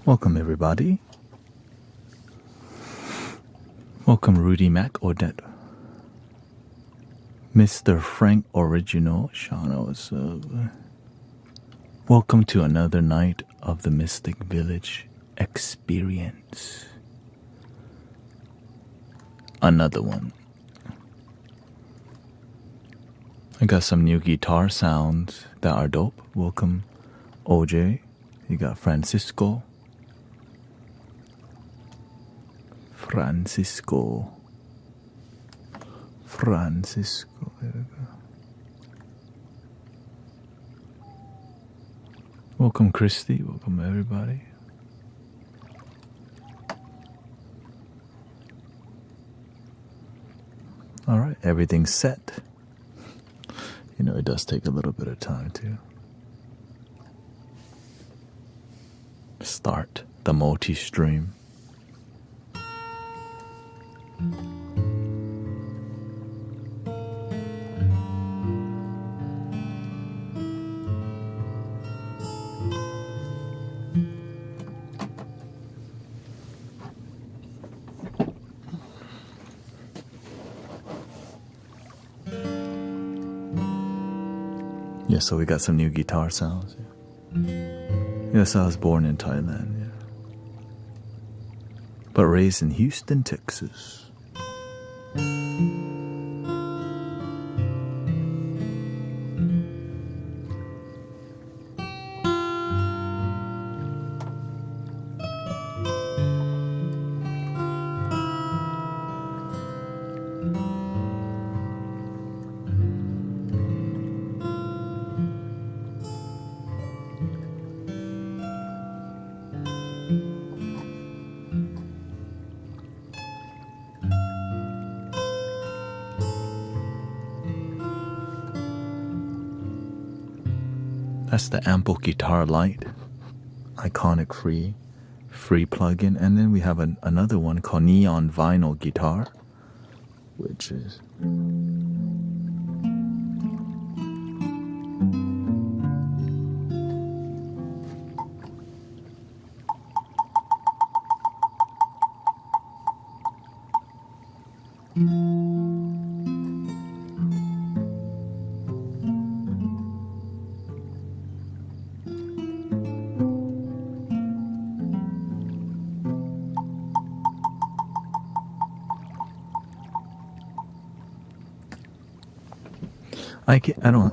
Welcome, everybody. Welcome, Rudy Mac Odette. Mr. Frank Original, shoutouts. Welcome to another night of the Mystic Village experience. Another one. I got some new guitar sounds that are dope. Welcome, OJ. You got Francisco. Francisco. There we go. Welcome, Christy. Welcome, everybody. All right, everything's set. You know, it does take a little bit of time to start the multi-stream. Yeah, so we got some new guitar sounds. Yes, I was born in Thailand, yeah. But raised in Houston, Texas. That's the Ample Guitar Lite, iconic free plugin. And then we have another one called Neon Vinyl Guitar, which is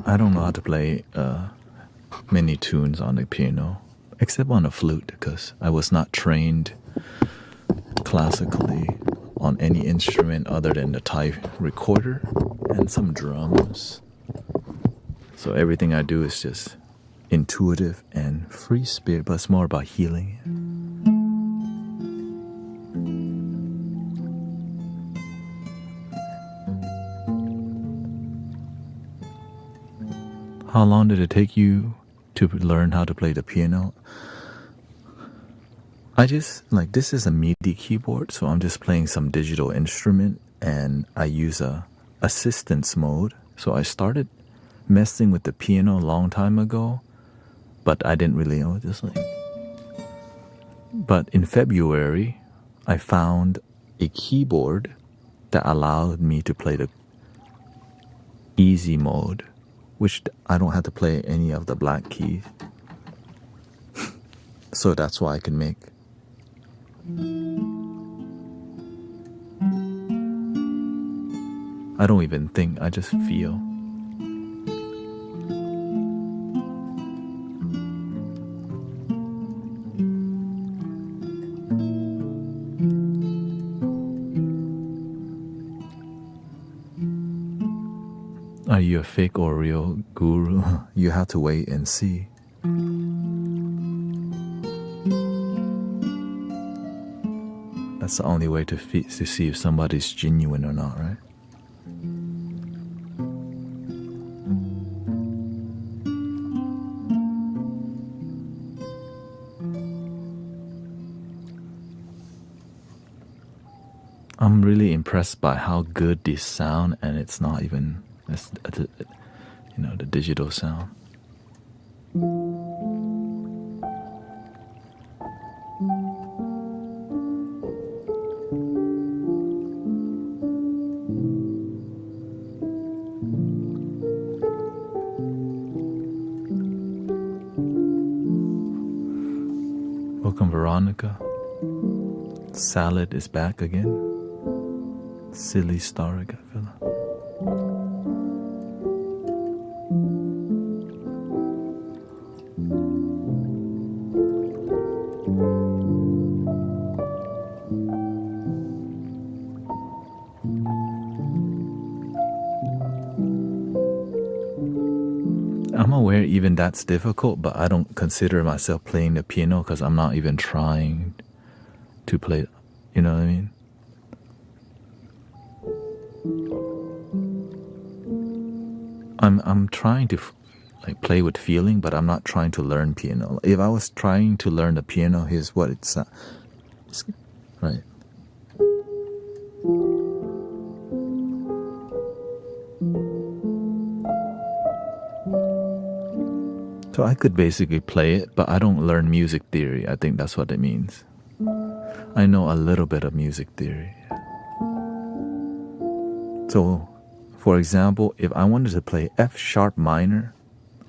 I don't know how to play many tunes on the piano, except on the flute, because I was not trained classically on any instrument other than the Thai recorder and some drums. So everything I do is just intuitive and free spirit, but it's more about healing. How long did it take you to learn how to play the piano? I just, this is a MIDI keyboard, so I'm just playing some digital instrument, and I use a assistance mode. So I started messing with the piano a long time ago, but I didn't really know, But in February, I found a keyboard that allowed me to play the easy mode, which I don't have to play any of the black keys. So that's why I can make. I don't even think, I just feel. Are you a fake or real guru? You have to wait and see. That's the only way to see if somebody's genuine or not, right? I'm really impressed by how good this sound, and it's not even, the digital sound. Welcome, Veronica. Salad is back again. Silly star, fella. I'm aware even that's difficult, but I don't consider myself playing the piano because I'm not even trying to play, you know what I mean? I'm trying to like play with feeling, but I'm not trying to learn piano. If I was trying to learn the piano, here's what it's right. So I could basically play it, but I don't learn music theory. I think that's what it means. I know a little bit of music theory. So, for example, if I wanted to play F sharp minor,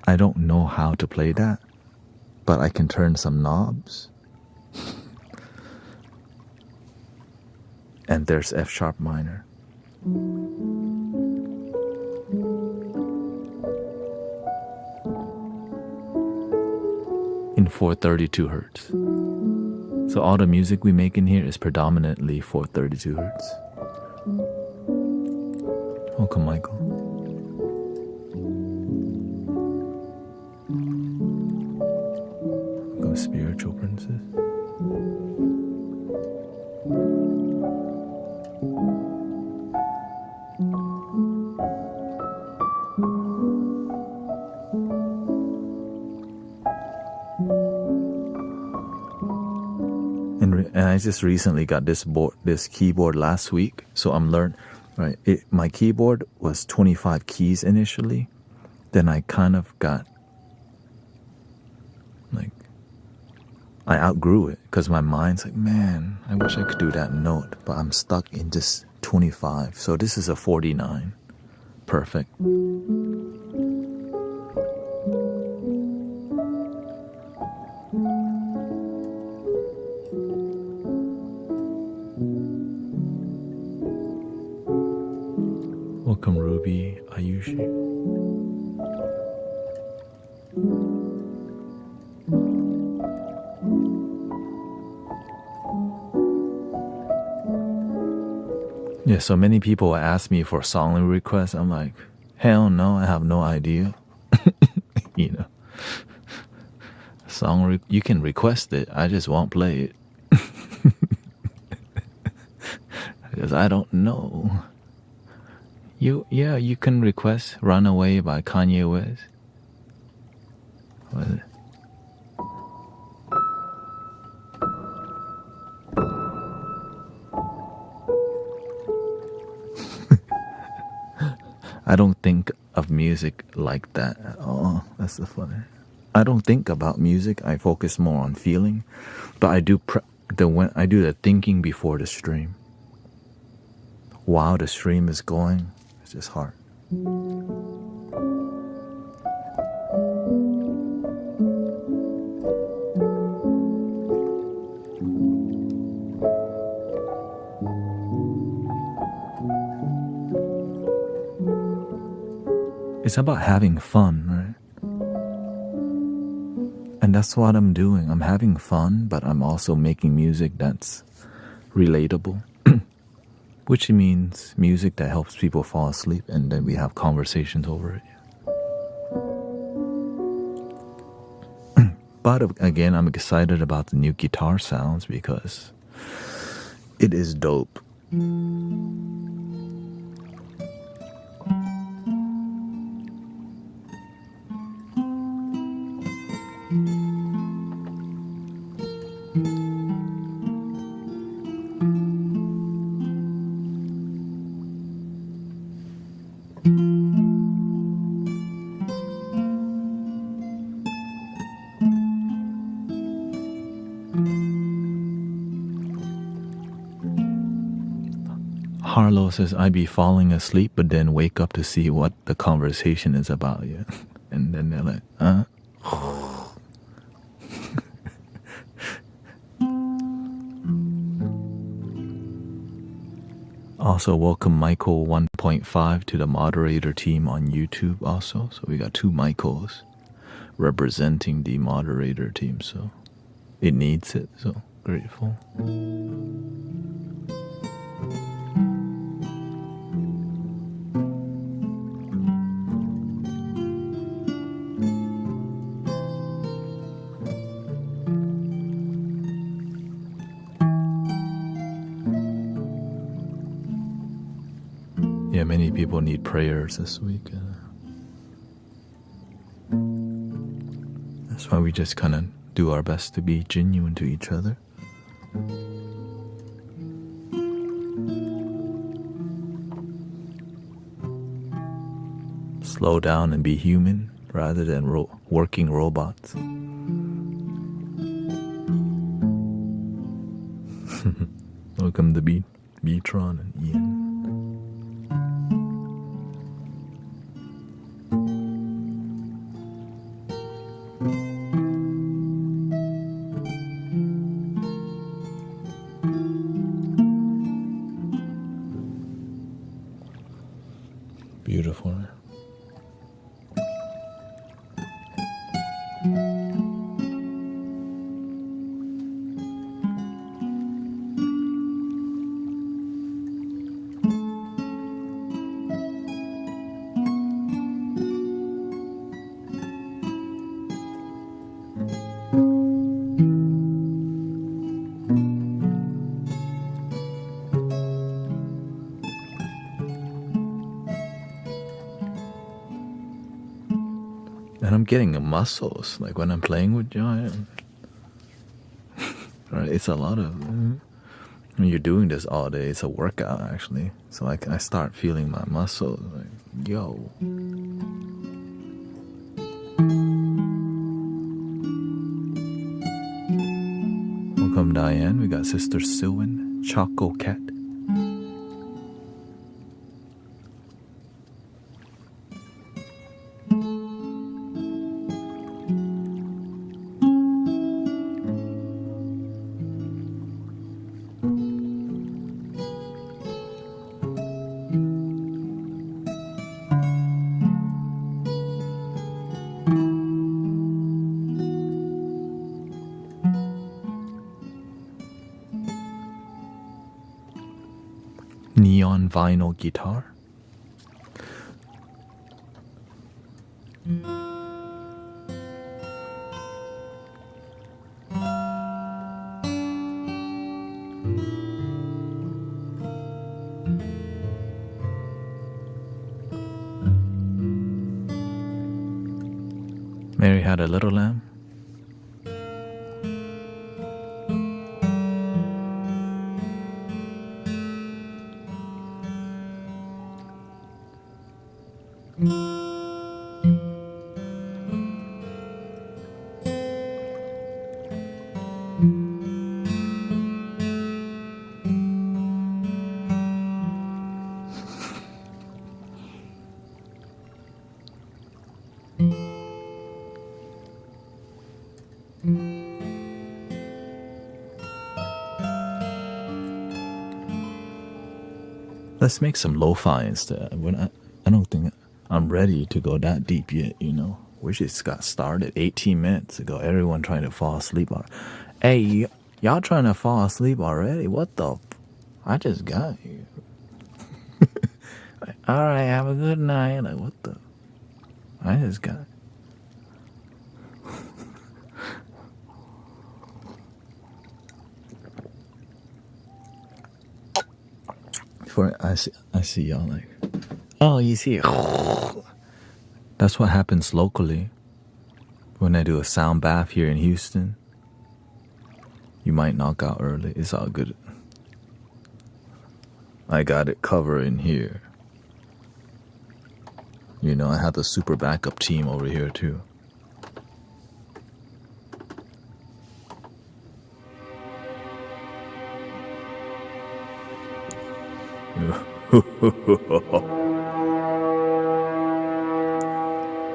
I don't know how to play that, but I can turn some knobs. And there's F sharp minor. In 432 hertz. So all the music we make in here is predominantly 432 hertz. Welcome, Michael. Welcome, spiritual princess. And I just recently got this keyboard last week, so I'm learning. Right, my keyboard was 25 keys initially. Then I kind of got like I outgrew it because my mind's like, man, I wish I could do that note, but I'm stuck in just 25. So this is a 49. Perfect. Welcome, Ruby, Ayushi. Yeah, so many people ask me for song requests. I'm like, hell no, I have no idea. You know, you can request it. I just won't play it because I don't know. You can request "Runaway" by Kanye West. What is it? I don't think of music like that at all. That's the funny. I don't think about music. I focus more on feeling, but I do I do the thinking before the stream. While the stream is going, it's just hard. It's about having fun, right? And that's what I'm doing. I'm having fun, but I'm also making music that's relatable, which means music that helps people fall asleep, and then we have conversations over it. But again, I'm excited about the new guitar sounds because it is dope. Harlow says, I be falling asleep, but then wake up to see what the conversation is about. Yeah. And then they're like, Also, welcome Michael 1.5 to the moderator team on YouTube also. So we got 2 Michaels representing the moderator team. So it needs it. So grateful. Yeah, many people need prayers this week. That's why we just kind of do our best to be genuine to each other. Slow down and be human rather than working robots. Welcome to Beatron and Ian. Beautiful. And I'm getting muscles, like when I'm playing with Giant. Right, it's a lot of, when you're doing this all day, it's a workout actually. So I start feeling my muscles, like, yo. Welcome Diane, we got Sister Sylvan, Choco Cat. Neon vinyl guitar. Mary had a little lamb. Let's make some lo-fi instead. I don't think I'm ready to go that deep yet, you know. We just got started 18 minutes ago. Everyone trying to fall asleep. Hey, y'all trying to fall asleep already? What the? I just got here. Like, all right, have a good night. Like, what the? I just got. I see y'all like, oh, you see it. That's what happens locally. When I do a sound bath here in Houston, you might knock out early. It's all good. I got it covered in here. You know, I have the super backup team over here too.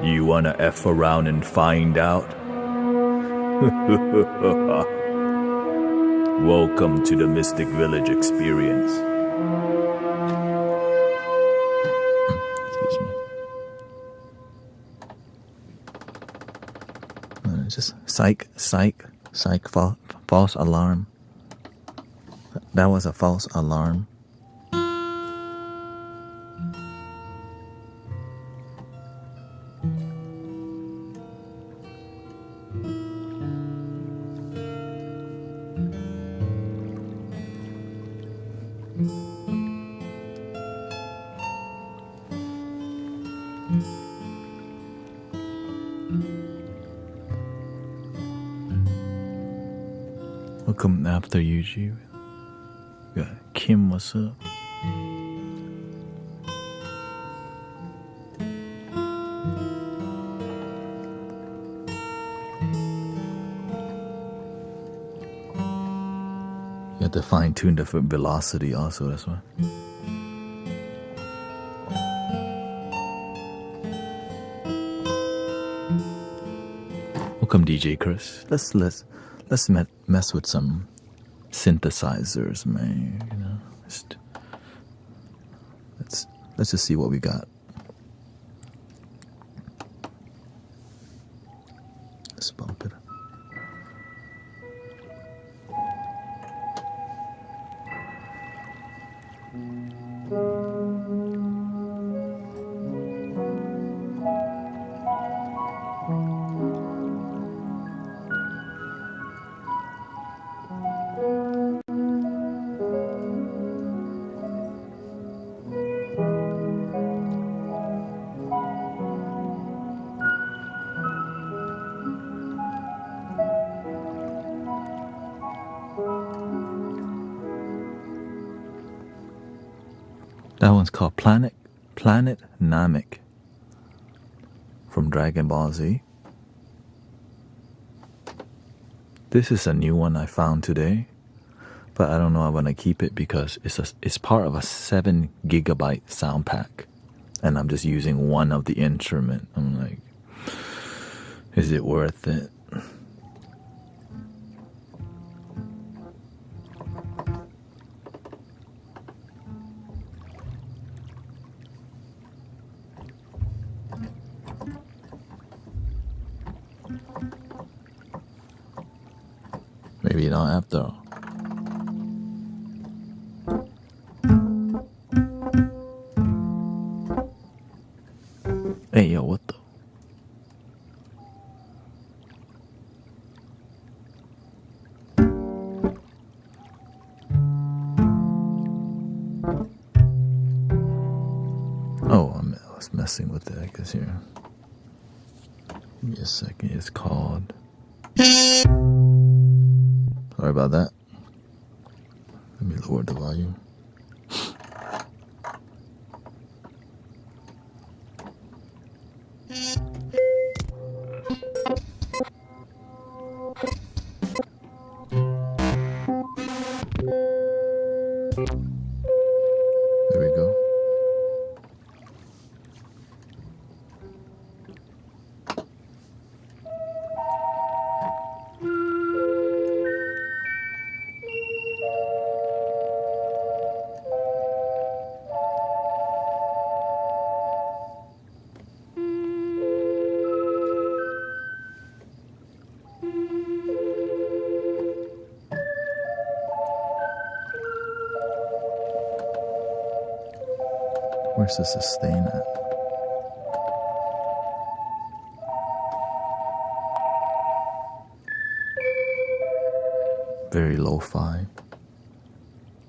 You wanna F around and find out? Welcome to the Mystic Village experience. Oops, psych, false alarm. That was a false alarm. Welcome after Yuji. We got Kim, what's up? You have to fine tune the velocity also, that's why. Welcome DJ Chris. Let's mess with some synthesizers, man. You know, let's just see what we got. Let's bump it up. That one's called Planet Namek from Dragon Ball Z. This is a new one I found today, but I don't know I want to keep it because it's part of a 7 gigabyte sound pack, and I'm just using one of the instrument. I'm like, is it worth it? Maybe not after all. Hey, yo, what the? Oh, I was messing with the echoes here. Give me a second. It's called... Sorry about that. Let me lower the volume. There we go. Where's the sustain at? Very lo-fi.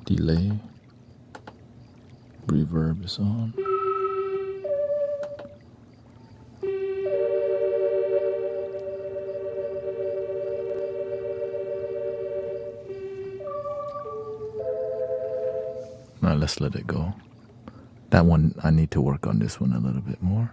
Delay. Reverb is on. Now let's let it go. That one, I need to work on this one a little bit more.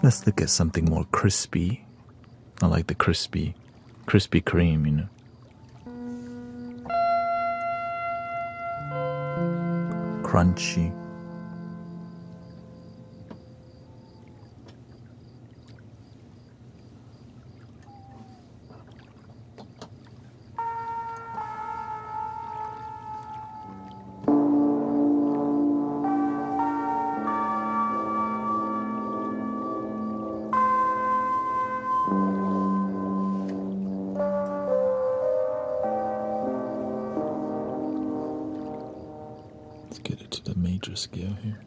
Let's look at something more crispy. I like the crispy cream, you know. Crunchy. Let's get it to the major scale here.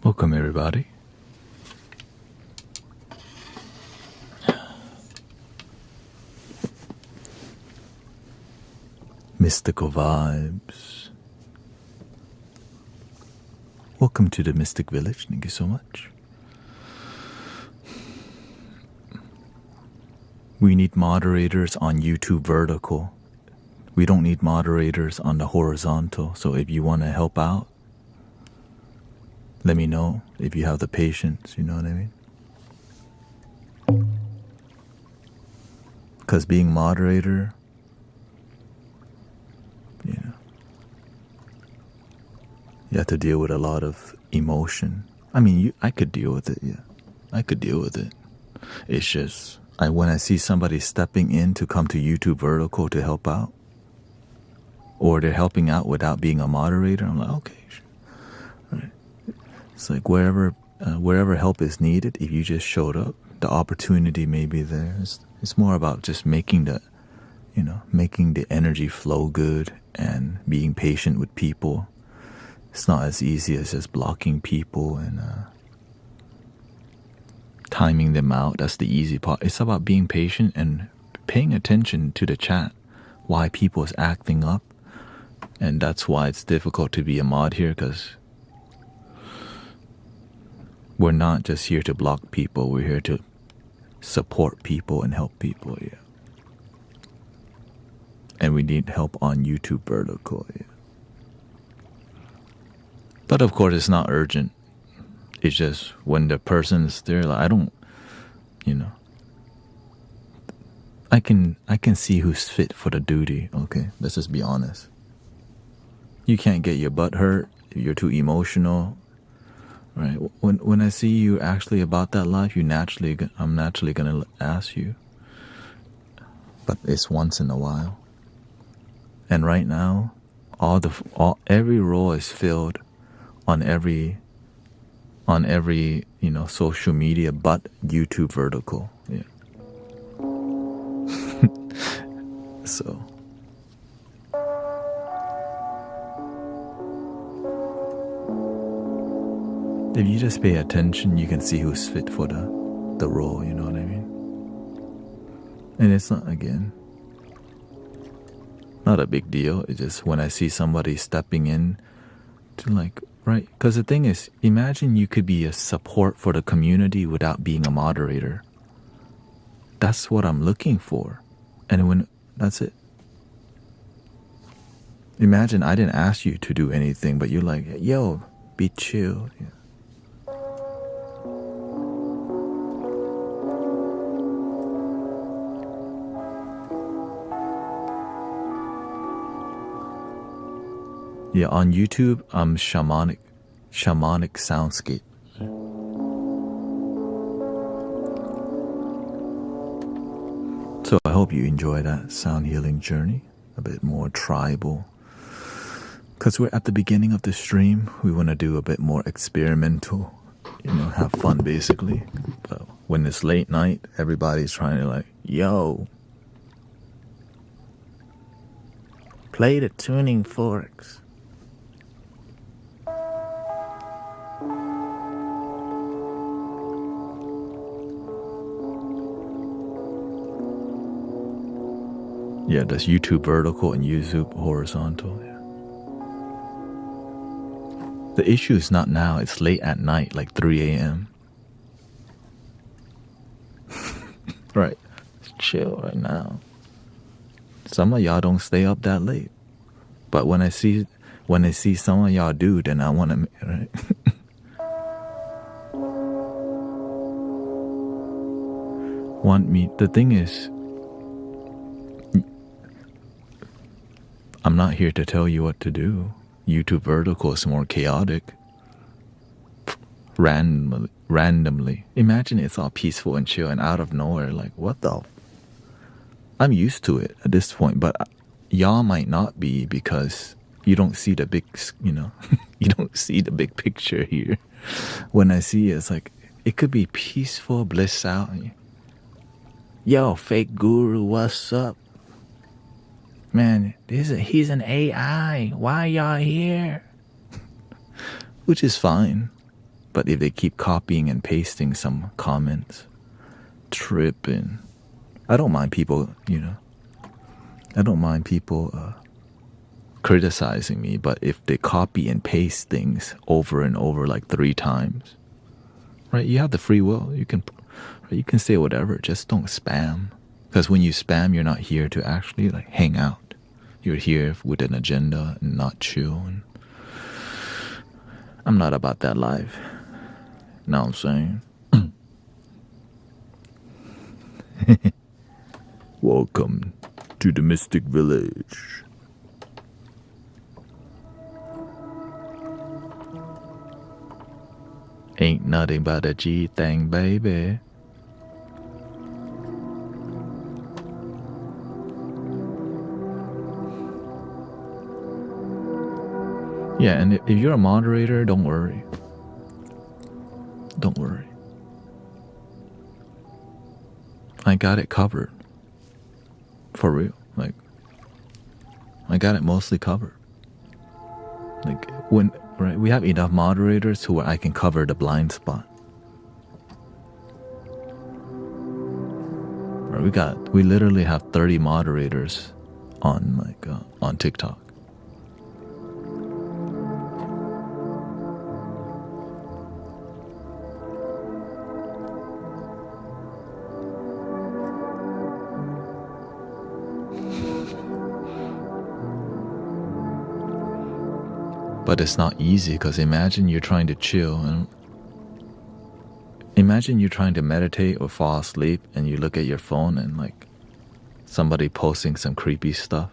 Welcome, everybody. Mystical vibes. Welcome to the Mystic Village. Thank you so much. We need moderators on YouTube vertical. We don't need moderators on the horizontal. So if you want to help out, let me know if you have the patience, you know what I mean? Because being moderator, you know, you have to deal with a lot of emotion. I mean, I could deal with it, yeah. I could deal with it. It's just, when I see somebody stepping in to come to YouTube vertical to help out, or they're helping out without being a moderator, I'm like, okay, sure. Right. It's like wherever help is needed, if you just showed up, the opportunity may be there. It's more about just making the energy flow good and being patient with people. It's not as easy as just blocking people and timing them out. That's the easy part. It's about being patient and paying attention to the chat, why people is acting up. And that's why it's difficult to be a mod here, because we're not just here to block people. We're here to support people and help people, yeah. And we need help on YouTube vertical, yeah. But of course, it's not urgent. It's just when the person's there, like, I don't, I can see who's fit for the duty, okay? Let's just be honest. You can't get your butt hurt if you're too emotional, right? When I see you actually about that life, I'm naturally gonna ask you. But it's once in a while. And right now, every role is filled on every social media but YouTube vertical. Yeah. So if you just pay attention, you can see who's fit for the role, you know what I mean? And it's not a big deal. It's just when I see somebody stepping in to right? Because the thing is, imagine you could be a support for the community without being a moderator. That's what I'm looking for. And that's it. Imagine I didn't ask you to do anything, but you're like, yo, be chill. Yeah. Yeah, on YouTube, I'm Shamanic Soundscape. So I hope you enjoy that sound healing journey, a bit more tribal. Because we're at the beginning of the stream, we want to do a bit more experimental, have fun basically. But when it's late night, everybody's trying to yo, play the tuning forks. Yeah, that's YouTube vertical and YouTube horizontal. Yeah. The issue is not now, it's late at night, like 3 a.m. Right. It's chill right now. Some of y'all don't stay up that late. But when I see some of y'all do, then I want to, right? The thing is, I'm not here to tell you what to do. YouTube vertical is more chaotic. Randomly. Imagine it's all peaceful and chill and out of nowhere. Like, what the? I'm used to it at this point, but y'all might not be because you don't see the big, you don't see the big picture here. When I see it, it's like, it could be peaceful, bliss out. Yo, fake guru, what's up? Man, he's an AI. Why y'all here? Which is fine. But if they keep copying and pasting some comments, tripping. I don't mind people, I don't mind people criticizing me, but if they copy and paste things over and over like 3 times, right? You have the free will. You can say whatever. Just don't spam. Because when you spam, you're not here to actually like hang out. You're here with an agenda and not chill. And I'm not about that life. Know what I'm saying? Welcome to the Mystic Village. Ain't nothing but a G thing, baby. Yeah, and if you're a moderator, don't worry. Don't worry. I got it covered. For real. Like, I got it mostly covered. Like, right, we have enough moderators who I can cover the blind spot. Right, we literally have 30 moderators on TikTok. But it's not easy, because imagine you're trying to chill and imagine you're trying to meditate or fall asleep and you look at your phone and like somebody posting some creepy stuff,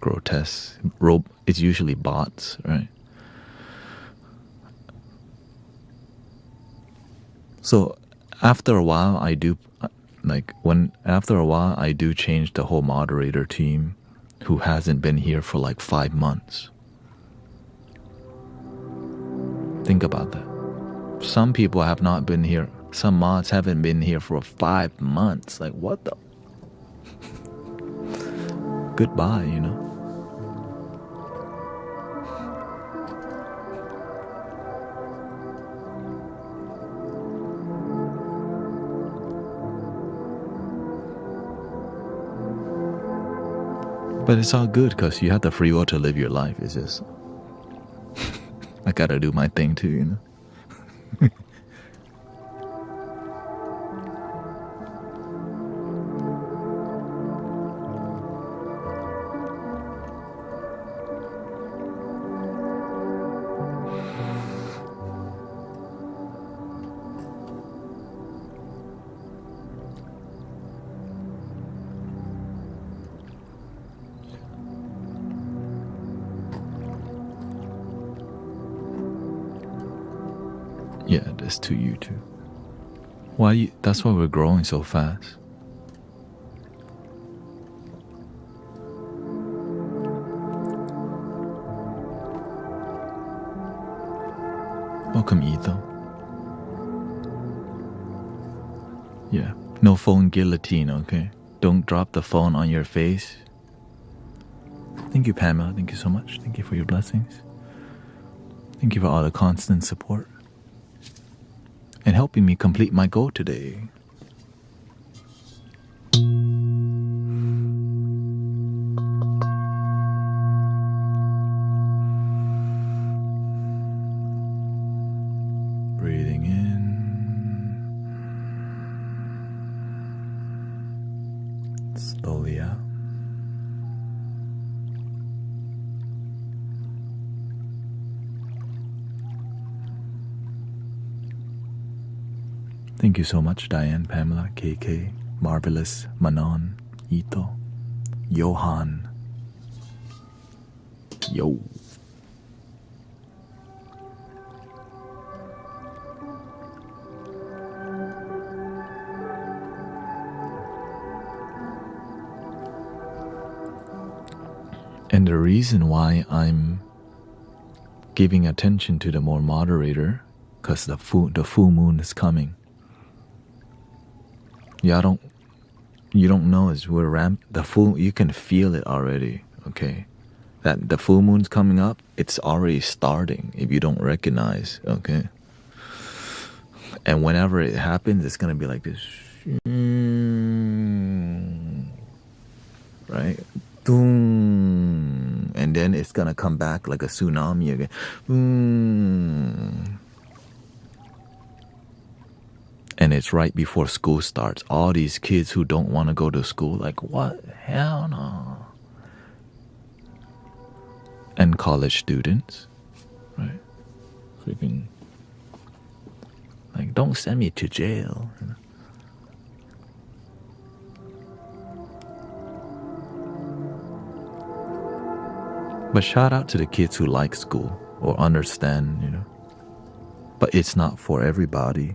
grotesque. It's usually bots, right? So after a while I do change the whole moderator team who hasn't been here for like 5 months. Think about that. Some people have not been here. Some mods haven't been here for 5 months. Like, what the? Goodbye, But it's all good, because you have the free will to live your life. It's just I gotta do my thing too, Yeah, that's to you too. That's why we're growing so fast. Welcome, Etho. Yeah, no phone guillotine, okay? Don't drop the phone on your face. Thank you, Pamela. Thank you so much. Thank you for your blessings. Thank you for all the constant support and helping me complete my goal today. Breathing in, slowly out. Thank you so much, Diane, Pamela, KK, Marvelous, Manon, Ito, Johan. Yo. And the reason why I'm giving attention to the more moderator, because the full moon is coming. Yeah, you don't know as we're you can feel it already, okay? That the full moon's coming up, it's already starting if you don't recognize, okay? And whenever it happens, it's going to be like this. Right? Boom. And then it's going to come back like a tsunami again. Boom. And it's right before school starts. All these kids who don't want to go to school, like, what? Hell no. And college students, right? Freaking, like, don't send me to jail. But shout out to the kids who like school or understand, But it's not for everybody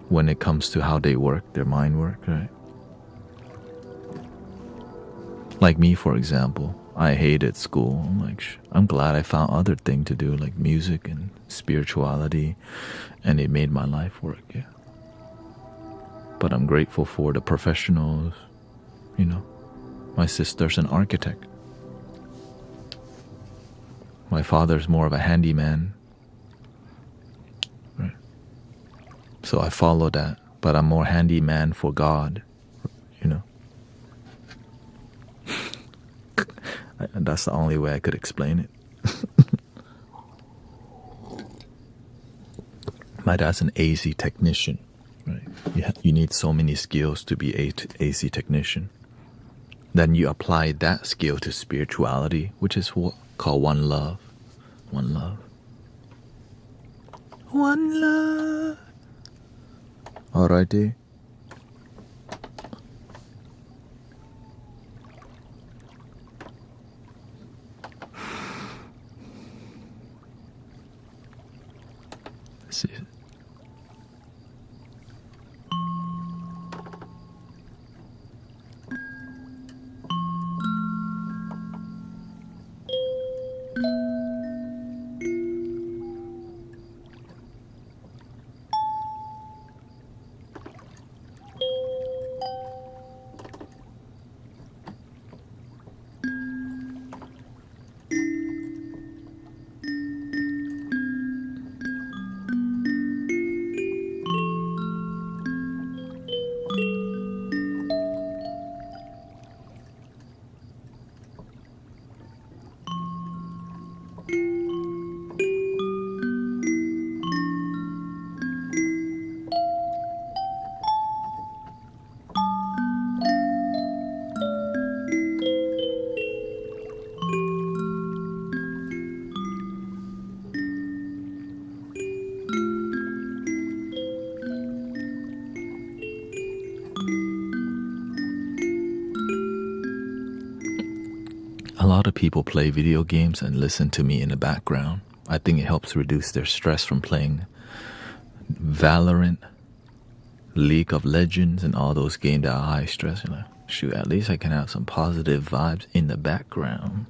when it comes to how they work, their mind work, right? Like me, for example, I hated school. I'm glad I found other things to do, like music and spirituality, and it made my life work, yeah. But I'm grateful for the professionals, My sister's an architect. My father's more of a handyman. Right? So I follow that, but I'm more handyman for God, That's the only way I could explain it. My dad's an AC technician, right? You need so many skills to be an AC technician. Then you apply that skill to spirituality, which is what called one love. One love. One love. Alrighty. Let's see. A lot of people play video games and listen to me in the background. I think it helps reduce their stress from playing Valorant, League of Legends, and all those games that are high stress. Shoot, at least I can have some positive vibes in the background.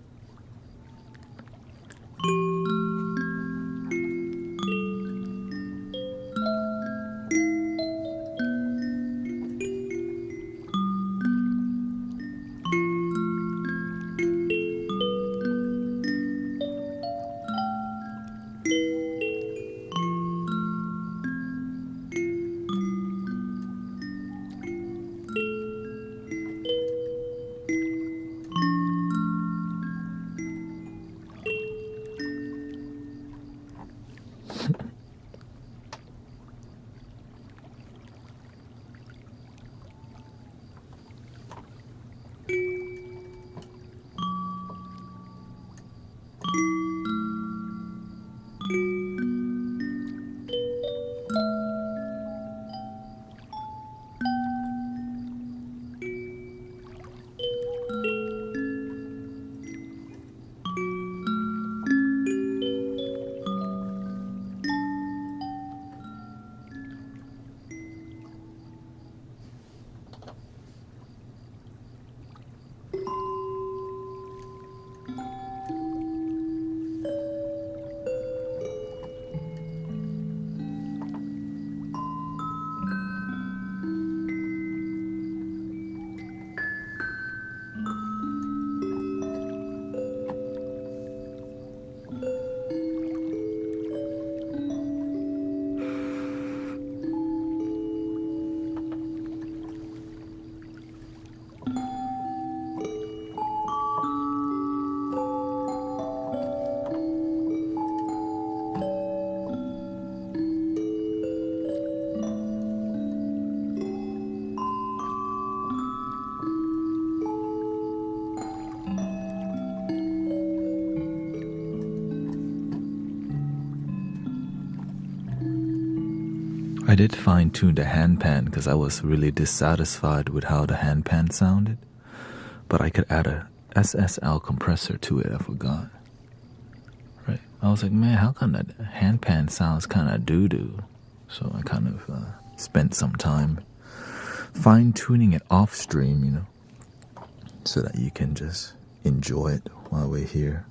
I did fine tune the handpan because I was really dissatisfied with how the handpan sounded, but I could add a SSL compressor to it. I forgot. Right? I was like, man, how come that handpan sounds kind of doo-doo? So I kind of spent some time fine-tuning it off-stream, you know, so that you can just enjoy it while we're here.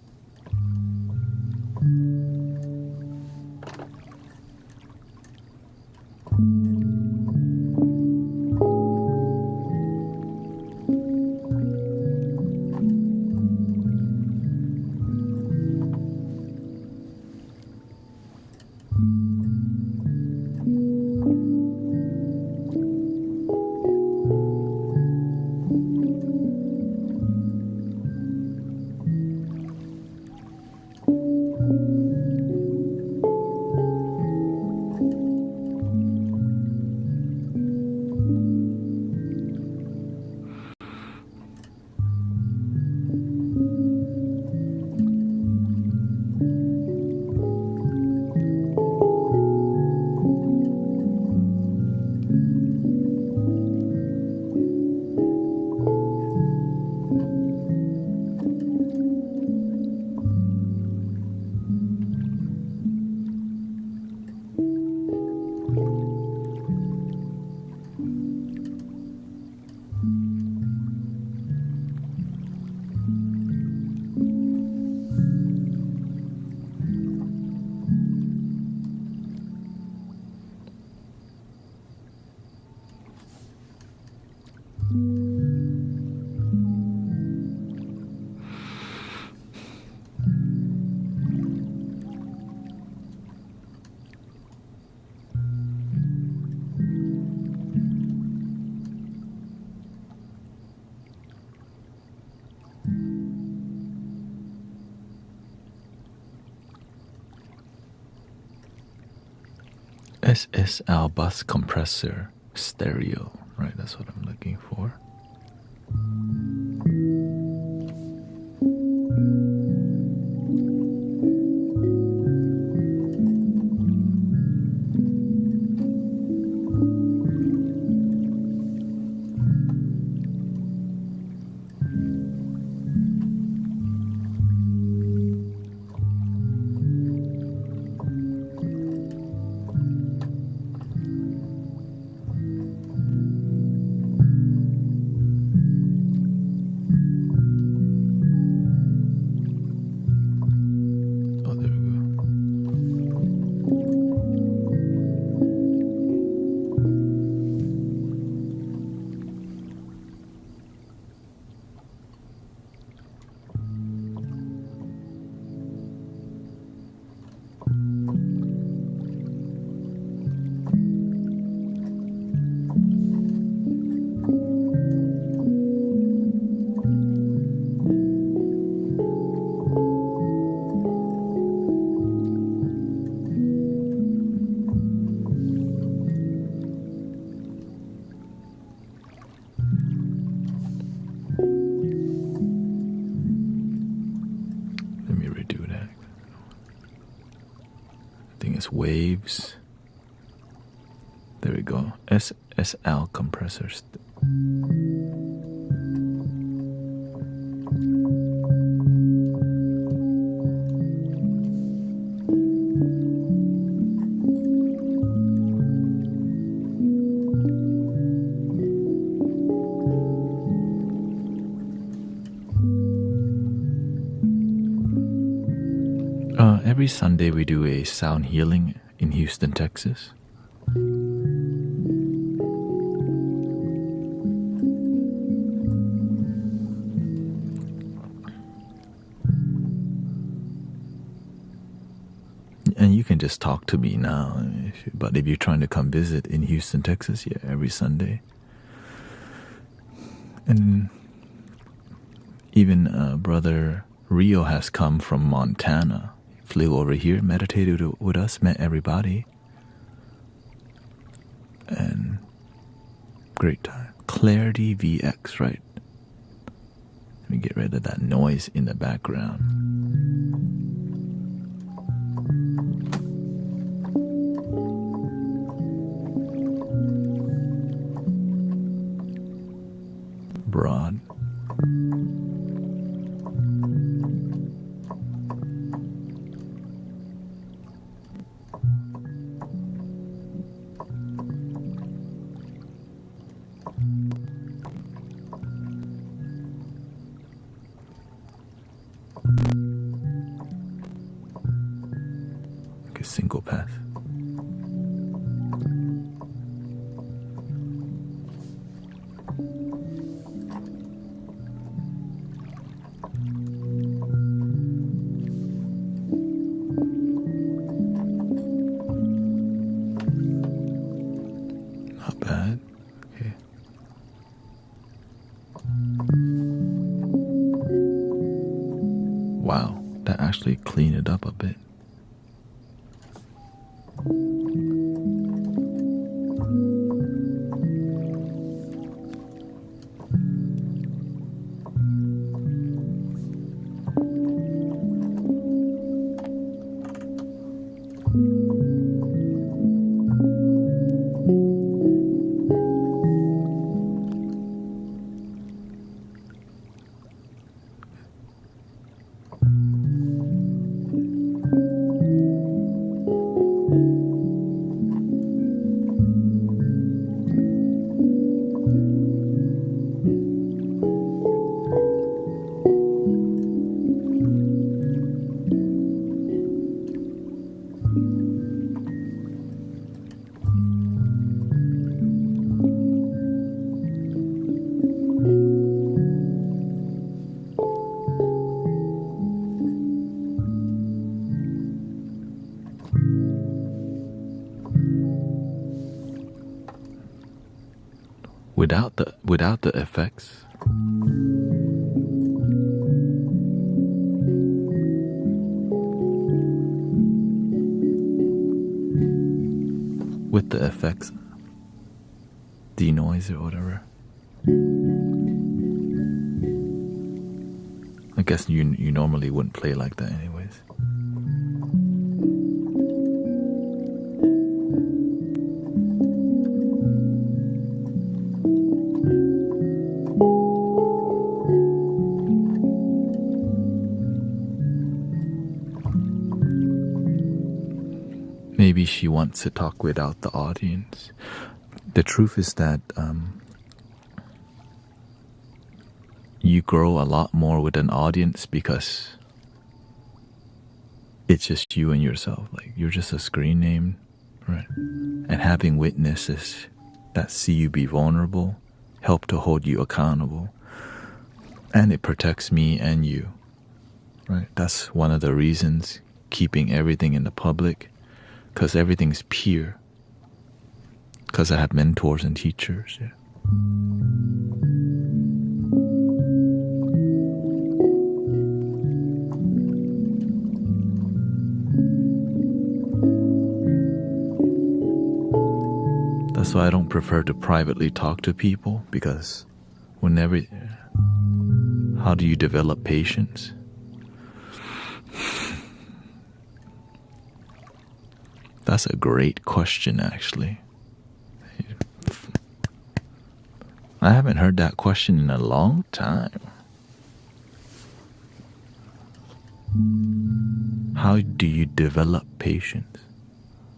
SSL bus compressor stereo, right? That's what I'm looking for. Waves. There we go. SSL compressors. Every Sunday we do a sound healing in Houston, Texas. And you can just talk to me now. But if you're trying to come visit in Houston, Texas, yeah, every Sunday. And even Brother Rio has come from Montana. Flew over here, meditated with us, met everybody. And great time. Clarity VX, right? Let me get rid of that noise in the background. broad. Like a single path. Not bad. Okay. Wow, that actually cleaned it up a bit. Without the effects. With the effects, denoise or whatever. I guess you normally wouldn't play like that anyways. Maybe she wants to talk without the audience. The truth is that you grow a lot more with an audience because it's just you and yourself. Like, you're just a screen name, right? And having witnesses that see you be vulnerable help to hold you accountable. And it protects me and you, right? That's one of the reasons keeping everything in the public, because everything's peer. Because I have mentors and teachers, yeah. That's why I don't prefer to privately talk to people, because how do you develop patience? That's a great question, actually. I haven't heard that question in a long time. How do you develop patience?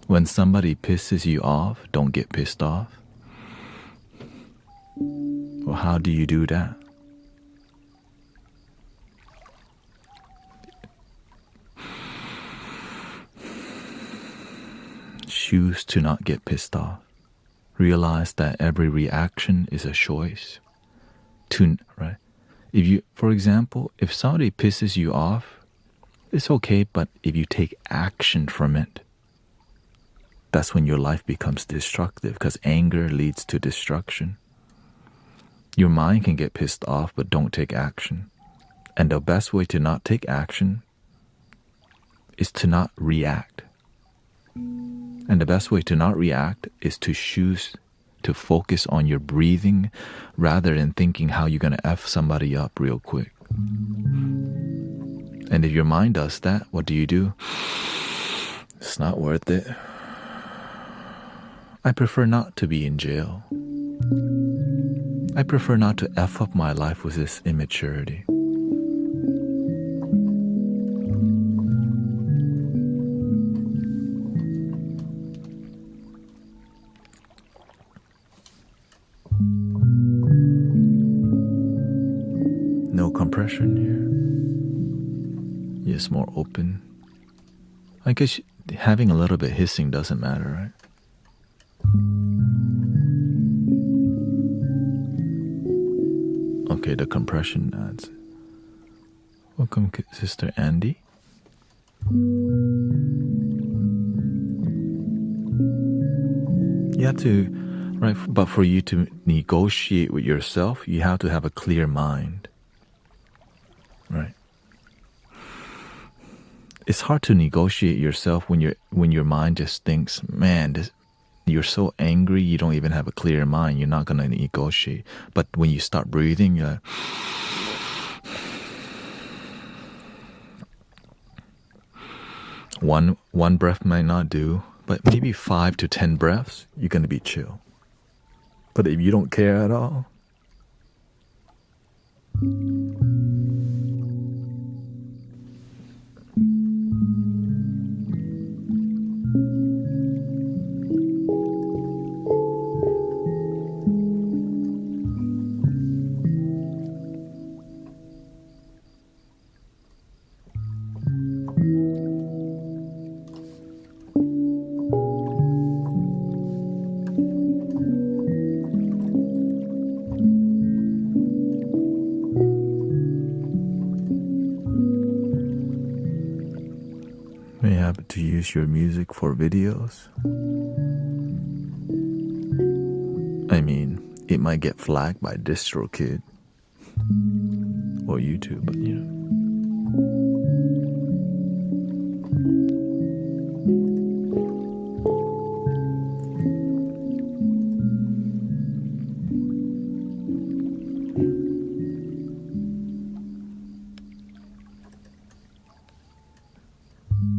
When somebody pisses you off, don't get pissed off. Well, how do you do that? Choose to not get pissed off. Realize that every reaction is a choice. Right? For example, if somebody pisses you off, it's okay, but if you take action from it, that's when your life becomes destructive, because anger leads to destruction. Your mind can get pissed off, but don't take action. And the best way to not take action is to not react. And the best way to not react is to choose to focus on your breathing rather than thinking how you're going to F somebody up real quick. And if your mind does that, what do? It's not worth it. I prefer not to be in jail. I prefer not to F up my life with this immaturity. No compression here. Just more open. I guess having a little bit hissing doesn't matter, right? Okay, the compression adds. Welcome, Sister Andy. You have to, right? But for you to negotiate with yourself, you have to have a clear mind, right? It's hard to negotiate yourself when your mind just thinks, man, you're so angry, you don't even have a clear mind. You're not gonna negotiate. But when you start breathing, you're like, one breath might not do, but maybe 5 to 10 breaths, you're gonna be chill. But if you don't care at all, may have to use your music for videos. I mean, it might get flagged by DistroKid or YouTube, but you know.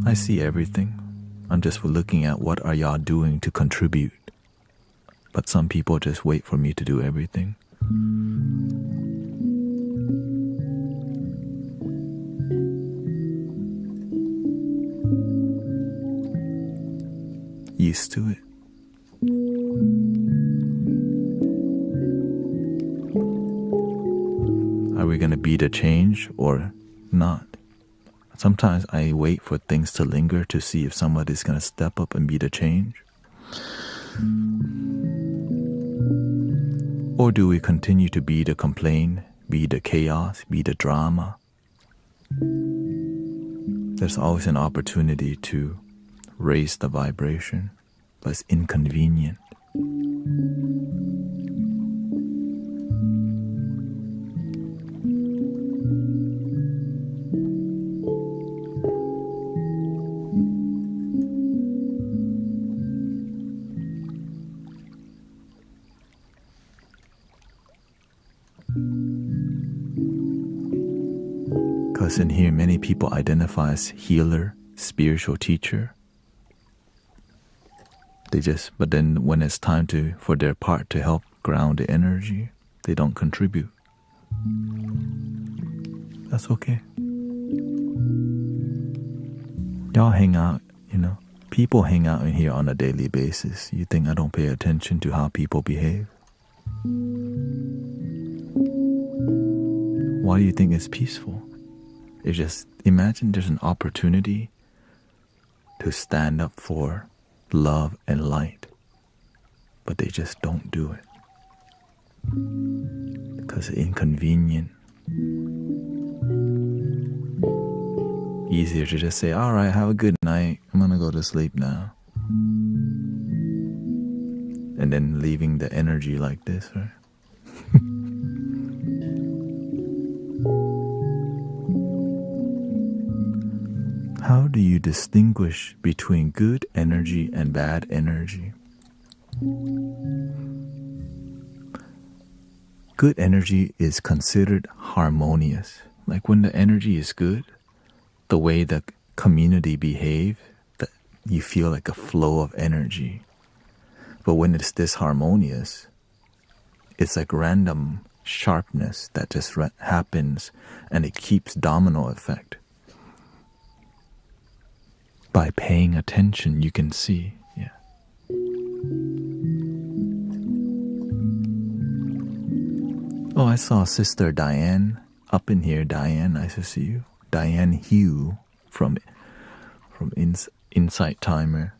I see everything. I'm just looking at what are y'all doing to contribute. But some people just wait for me to do everything. Used to it. Are we going to be the change or not? Sometimes I wait for things to linger to see if somebody's going to step up and be the change. Or do we continue to be the complaint, be the chaos, be the drama? There's always an opportunity to raise the vibration, but it's inconvenient. Because in here, many people identify as healer, spiritual teacher. But then when it's time for their part to help ground the energy, they don't contribute. That's okay. Y'all hang out, people hang out in here on a daily basis. You think I don't pay attention to how people behave? Why do you think it's peaceful? It's just, imagine there's an opportunity to stand up for love and light, but they just don't do it because it's inconvenient. Easier to just say, all right, have a good night, I'm gonna go to sleep now, and then leaving the energy like this, right? How do you distinguish between good energy and bad energy? Good energy is considered harmonious. Like when the energy is good, the way the community behave, that you feel like a flow of energy. But when it's disharmonious, It's like random sharpness that just happens, and it keeps domino effect. By paying attention, you can see. Yeah. Oh, I saw Sister Diane up in here. Diane, nice to see you. Diane Hugh from Insight Timer.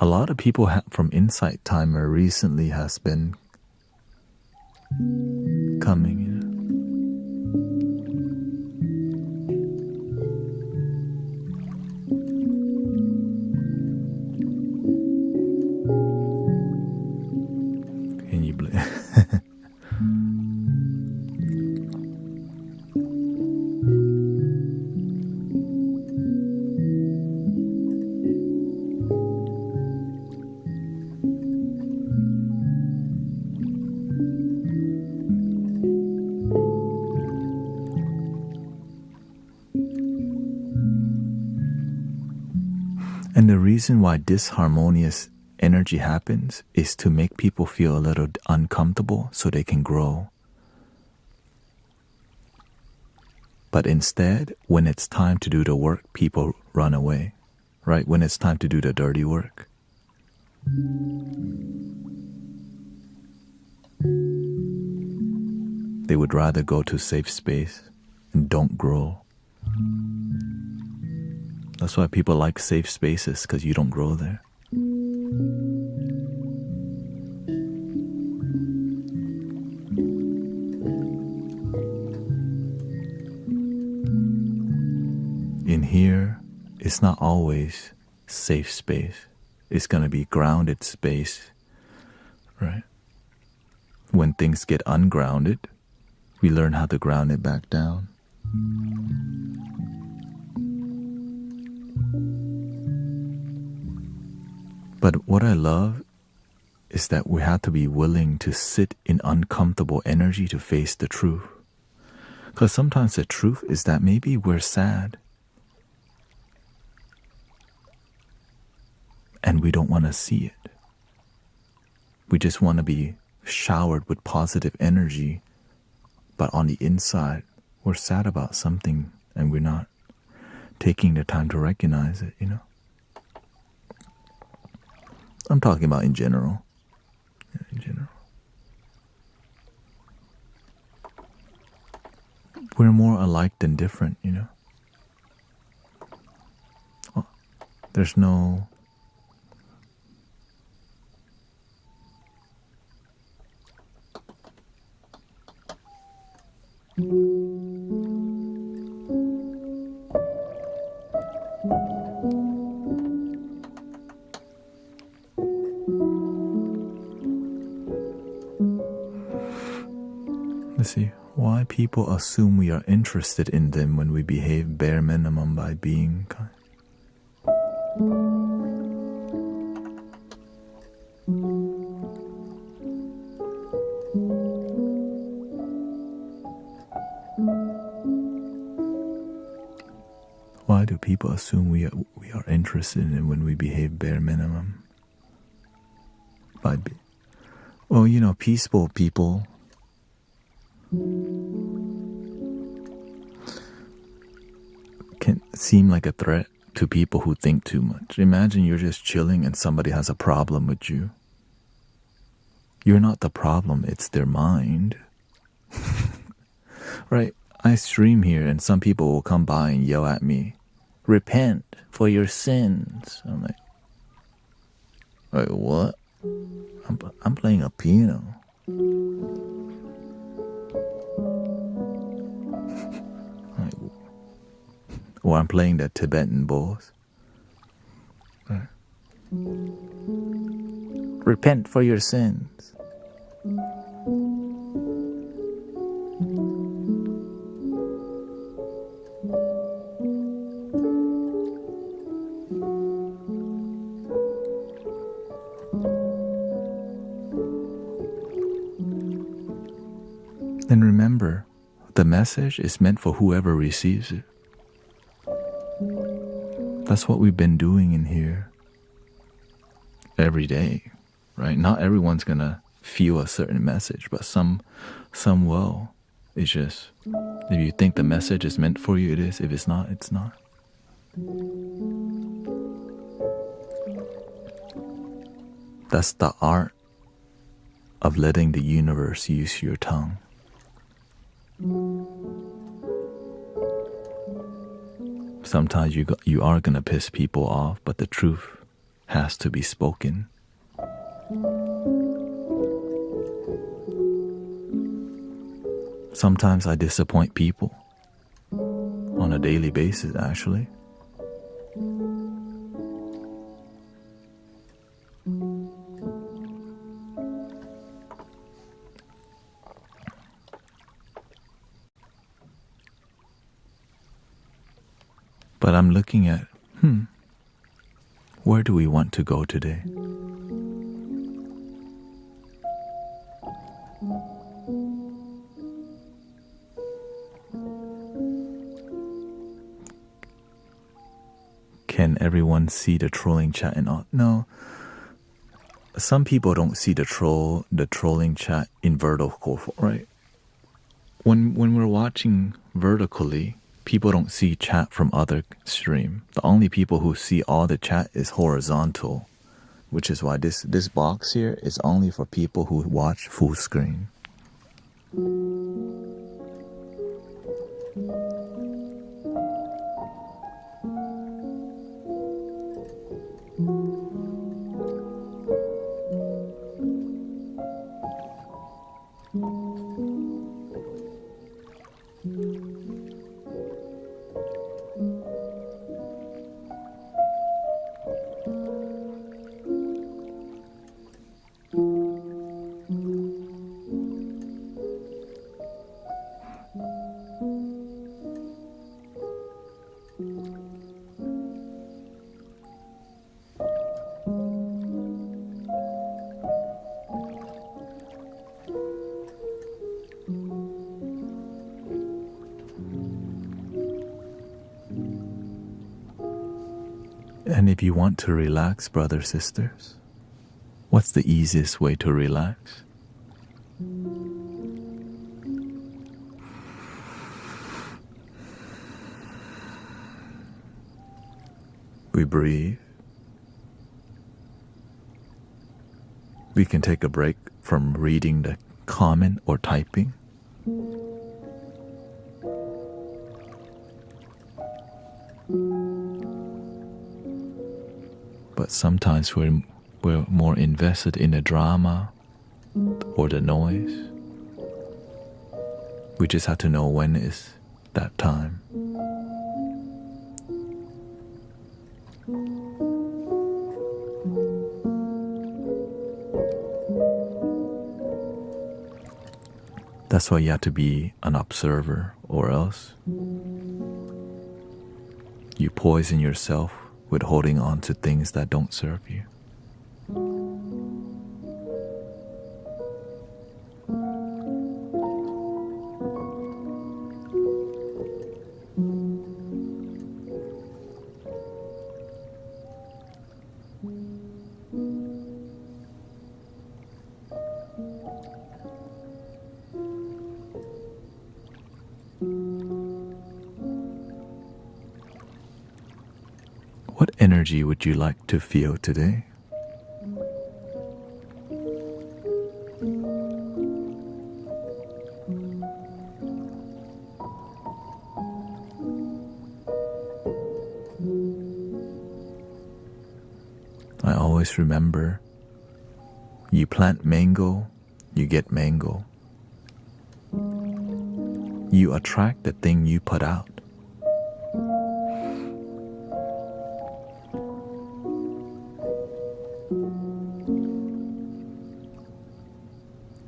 A lot of people from Insight Timer recently has been coming. Can you blame? And the reason why disharmonious energy happens is to make people feel a little uncomfortable so they can grow. But instead, when it's time to do the work, people run away, right? When it's time to do the dirty work. They would rather go to safe space and don't grow. That's why people like safe spaces, because you don't grow there. In here, it's not always safe space. It's going to be grounded space, right? When things get ungrounded, we learn how to ground it back down. But what I love is that we have to be willing to sit in uncomfortable energy to face the truth. Because sometimes the truth is that maybe we're sad. And we don't want to see it. We just want to be showered with positive energy. But on the inside, we're sad about something and we're not taking the time to recognize it, you know? I'm talking about in general. Yeah, in general. We're more alike than different, you know? Oh, there's no... Let's see. Why people assume we are interested in them when we behave bare minimum by being kind. Why do people assume we are interested in when we behave bare minimum? Well, you know, peaceful people can seem like a threat to people who think too much. Imagine you're just chilling and somebody has a problem with you. You're not the problem, it's their mind. Right? I stream here and some people will come by and yell at me, "Repent for your sins." I'm like, "Wait, what? I'm playing a piano." Or I'm playing the Tibetan bowls. Right. Repent for your sins. And remember, the message is meant for whoever receives it. That's what we've been doing in here every day, right? Not everyone's gonna feel a certain message, but some will. It's just, if you think the message is meant for you, it is. If it's not, it's not. That's the art of letting the universe use your tongue. Sometimes you are gonna piss people off, but the truth has to be spoken. Sometimes I disappoint people on a daily basis, actually. But I'm looking at, where do we want to go today? Can everyone see the trolling chat and all? No. Some people don't see the trolling chat in vertical, right? When we're watching vertically, people don't see chat from other stream. The only people who see all the chat is horizontal, which is why this box here is only for people who watch full screen. And if you want to relax, brothers, sisters, what's the easiest way to relax? We breathe. We can take a break from reading the comment or typing. But sometimes we're more invested in the drama or the noise. We just have to know when is that time. That's why you have to be an observer, or else you poison yourself with holding on to things that don't serve you. What energy would you like to feel today? I always remember, you plant mango, you get mango. You attract the thing you put out.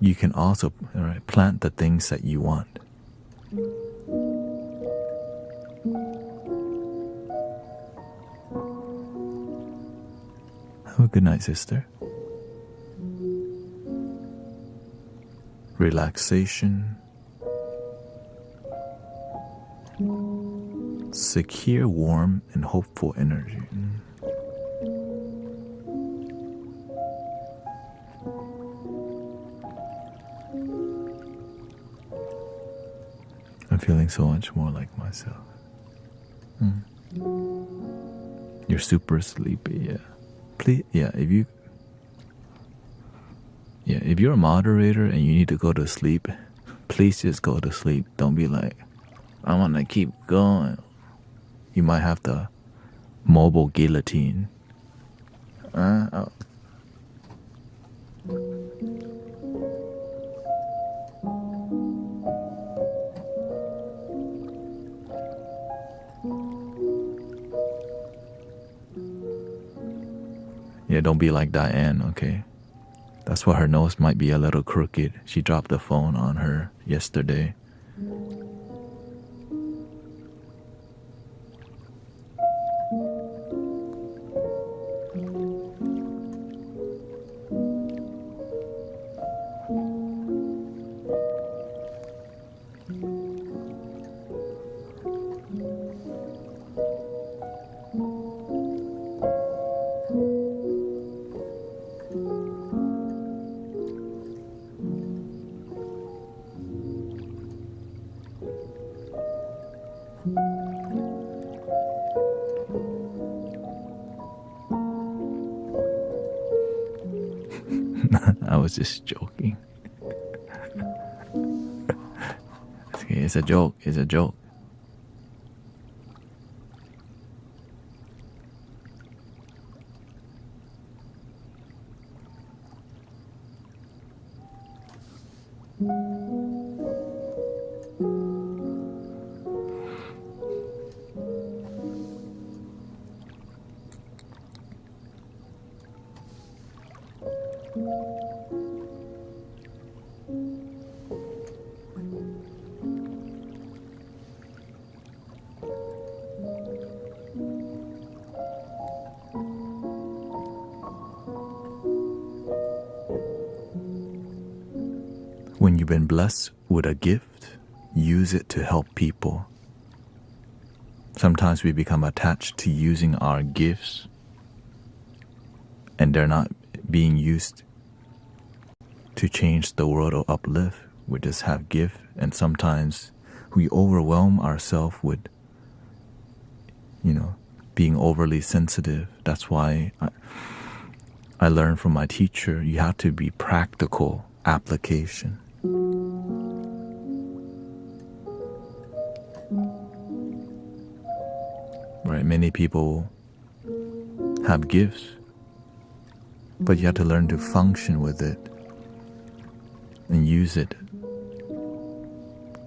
You can also plant the things that you want. Have a good night, sister. Relaxation secure, warm, and hopeful energy. I'm feeling so much more like myself. You're super sleepy, yeah. Please, if you're a moderator and you need to go to sleep, please just go to sleep. Don't be like, I want to keep going. You might have the mobile guillotine. Yeah, don't be like Diane, okay? That's why her nose might be a little crooked. She dropped the phone on her yesterday. I was just joking. Okay, it's a joke. It's a joke. When you've been blessed with a gift, use it to help people. Sometimes we become attached to using our gifts and they're not being used to change the world or uplift. We just have gift, and sometimes we overwhelm ourselves with, being overly sensitive. That's why I learned from my teacher, you have to be practical application. Right? Many people have gifts, but you have to learn to function with it and use it,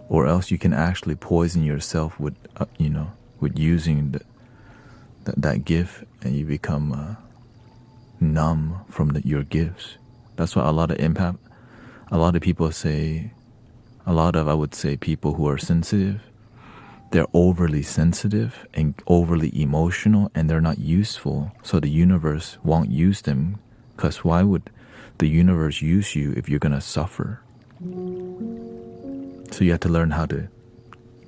or else you can actually poison yourself with, with using that gift, and you become numb from your gifts. That's why a lot of people say, I would say people who are sensitive, they're overly sensitive and overly emotional, and they're not useful. So the universe won't use them, because why would the universe use you if you're going to suffer? So you have to learn how to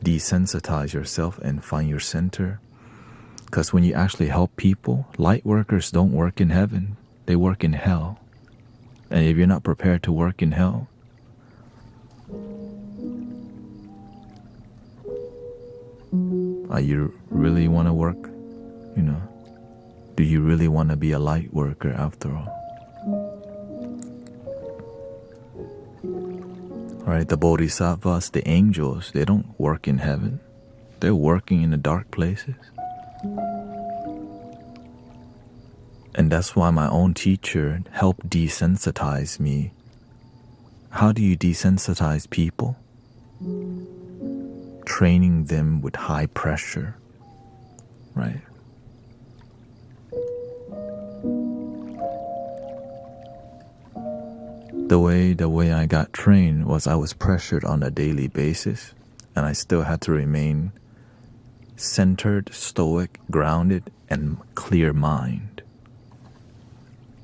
desensitize yourself and find your center. Because when you actually help people, light workers don't work in heaven. They work in hell. And if you're not prepared to work in hell, you really want to work? Do you really want to be a light worker after all? Alright, the bodhisattvas, the angels, they don't work in heaven. They're working in the dark places. And that's why my own teacher helped desensitize me. How do you desensitize people? Training them with high pressure, right? The way I got trained was I was pressured on a daily basis, and I still had to remain centered, stoic, grounded, and clear mind.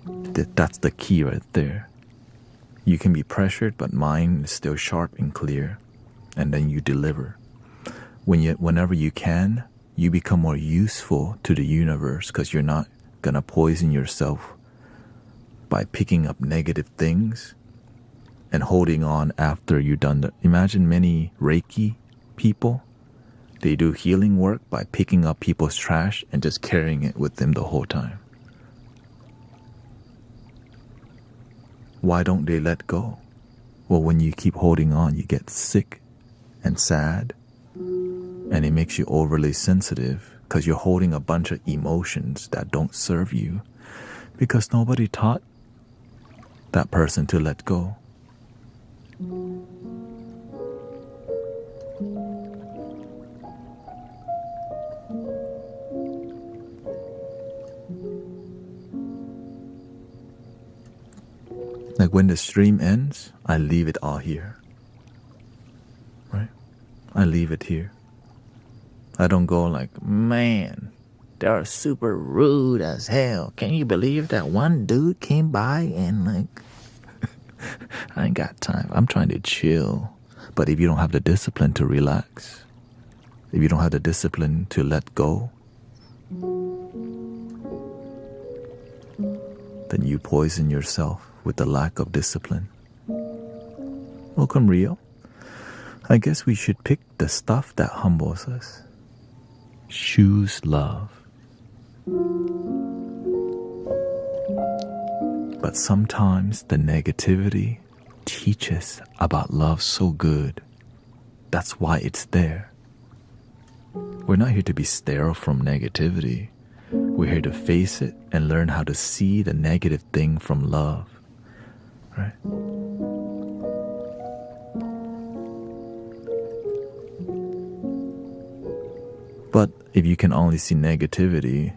That's the key right there. You can be pressured, but mind is still sharp and clear, and then you deliver. Whenever you can, you become more useful to the universe because you're not going to poison yourself by picking up negative things and holding on after you've done the. Imagine many Reiki people, they do healing work by picking up people's trash and just carrying it with them the whole time. Why don't they let go? Well, when you keep holding on, you get sick and sad, and it makes you overly sensitive because you're holding a bunch of emotions that don't serve you because nobody taught that person to let go. Like when the stream ends, I leave it all here. Right? I leave it here. I don't go like, man, they're super rude as hell. Can you believe that one dude came by and like, I ain't got time. I'm trying to chill. But if you don't have the discipline to relax, if you don't have the discipline to let go, then you poison yourself with the lack of discipline. Welcome, Rio. I guess we should pick the stuff that humbles us. Choose love. But sometimes the negativity teaches about love so good. That's why it's there. We're not here to be sterile from negativity. We're here to face it and learn how to see the negative thing from love. Right? But if you can only see negativity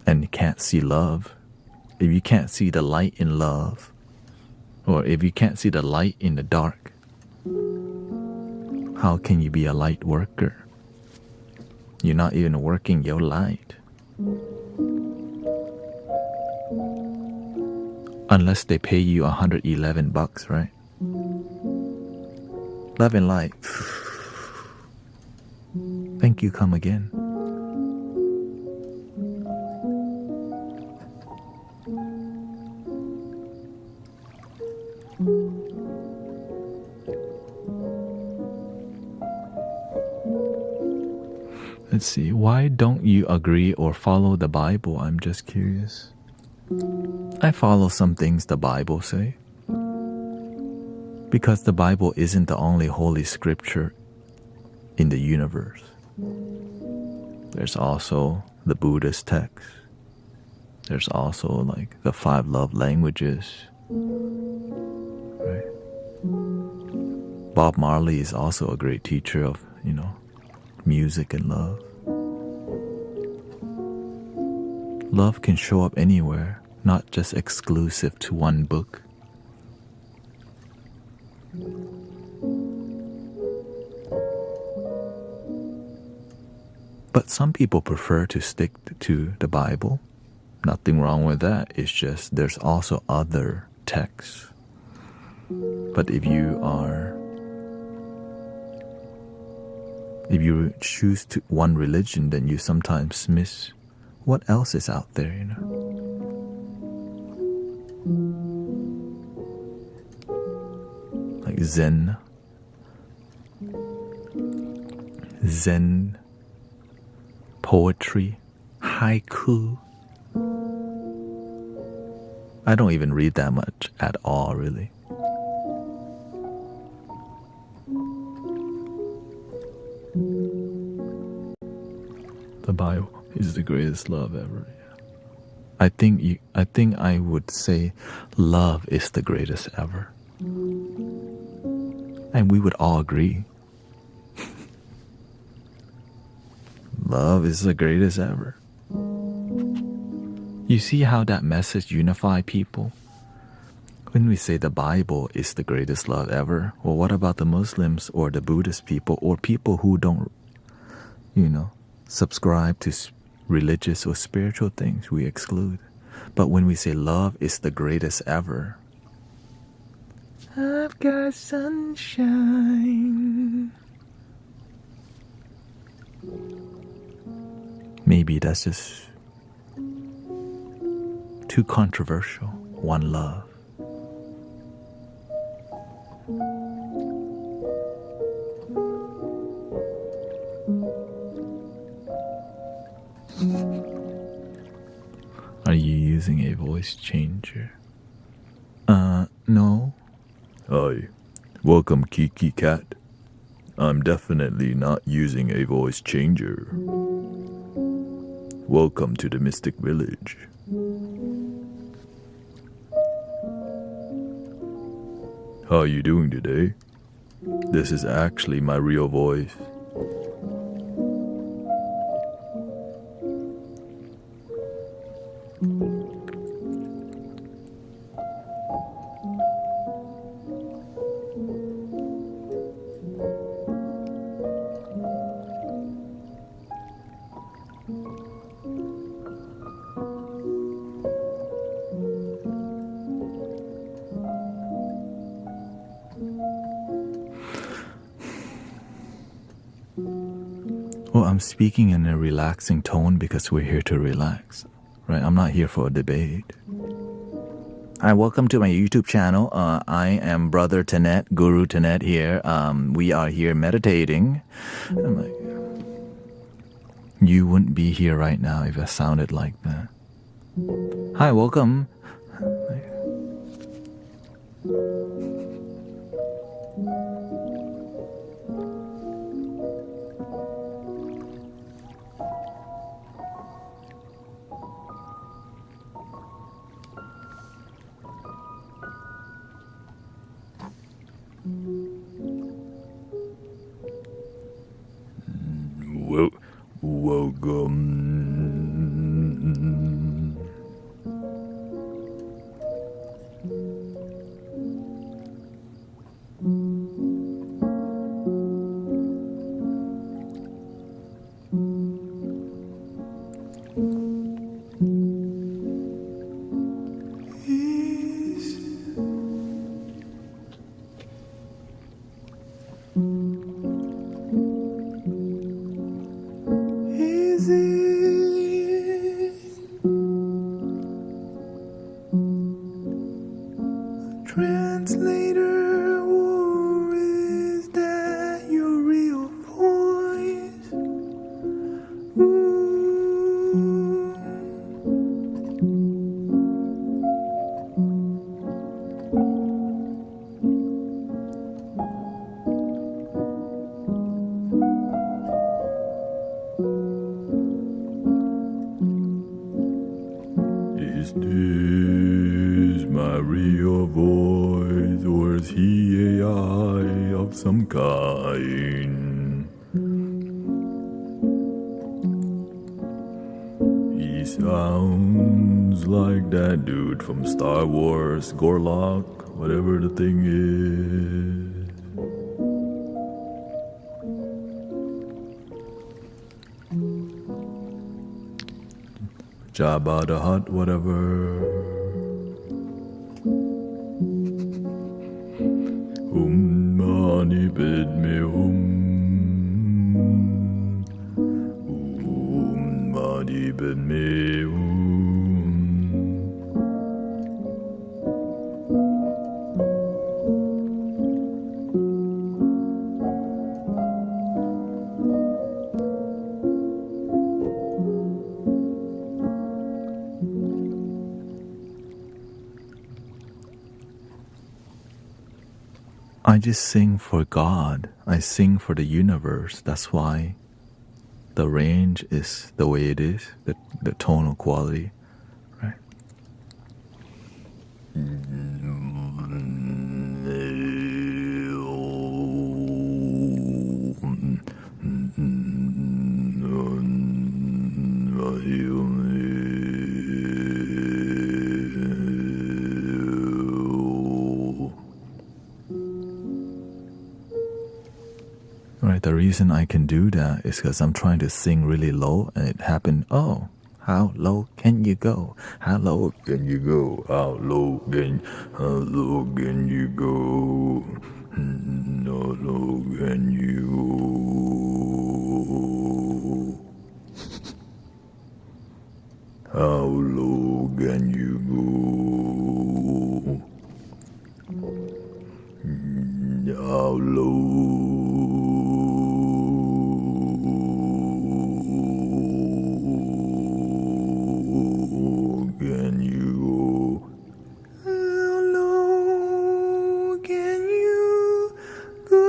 and you can't see love, if you can't see the light in love, or if you can't see the light in the dark, how can you be a light worker? You're not even working your light. Unless they pay you $111, right? Love and light. Thank you, come again. Let's see, why don't you agree or follow the Bible? I'm just curious. I follow some things the Bible say. Because the Bible isn't the only holy scripture in the universe. There's also the Buddhist text. There's also like the 5 love languages. Right? Bob Marley is also a great teacher of, music and love. Love can show up anywhere, not just exclusive to one book. But some people prefer to stick to the Bible. Nothing wrong with that. It's just there's also other texts. But if you choose to one religion, then you sometimes miss what else is out there, Like Zen poetry, haiku. I don't even read that much at all, really. The Bible is the greatest love ever. I think I would say love is the greatest ever. And we would all agree. Love is the greatest ever. You see how that message unifies people? When we say the Bible is the greatest love ever, well, what about the Muslims or the Buddhist people or people who don't, subscribe to religious or spiritual things? We exclude. But when we say love is the greatest ever, I've got sunshine Maybe that's just too controversial. One love. Are you using a voice changer? No. Hi. Welcome, Kiki Cat. I'm definitely not using a voice changer. Welcome to the Mystic Village. How are you doing today? This is actually my real voice. Well, I'm speaking in a relaxing tone because we're here to relax, right? I'm not here for a debate. Hi, welcome to my YouTube channel. I am Brother Thanet, Guru Thanet here. We are here meditating. I'm like, you wouldn't be here right now if I sounded like that. Hi, welcome. Welcome. Translator, or is that your real voice? Is this my real voice, or is he AI of some kind? He sounds like that dude from Star Wars, Gorlock, whatever the thing is. Jabba the Hutt, whatever. Mani Padme Hum. Mani Padme Hum. I just sing for God. I sing for the universe. That's why the range is the way it is, the tonal quality, right? Right, the reason I can do that is because I'm trying to sing really low and it happened. Oh, how low can you go? How low can you go? How low can you go? How low can you go? How low can you go? How low can you go? How low can you go?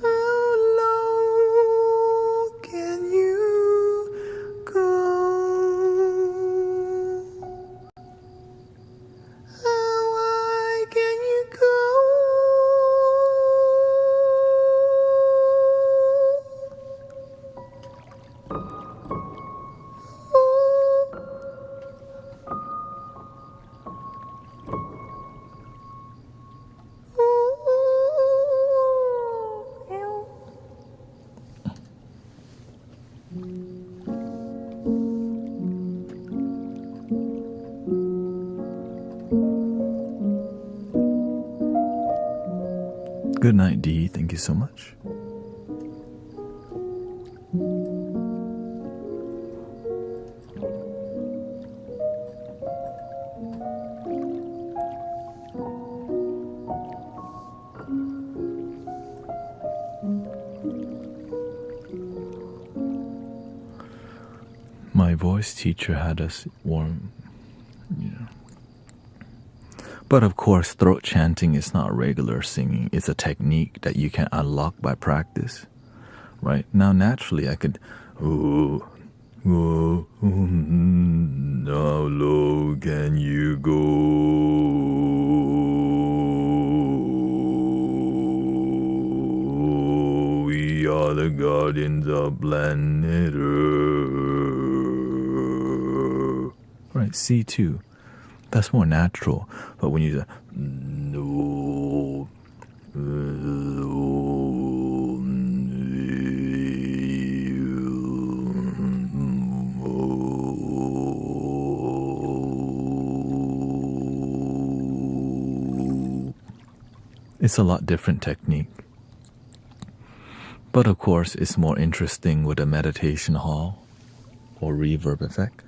How low can you go? How high can you go? Good night, Dee. Thank you so much. My voice teacher had us warm. Yeah. But of course, throat chanting is not regular singing. It's a technique that you can unlock by practice. Right? Now, naturally, I could, oh, oh, how low can you go? We are the guardians of planet Earth. Right, C2. That's more natural. But when you say, no, it's a lot different technique. But of course, it's more interesting with a meditation hall or reverb effect.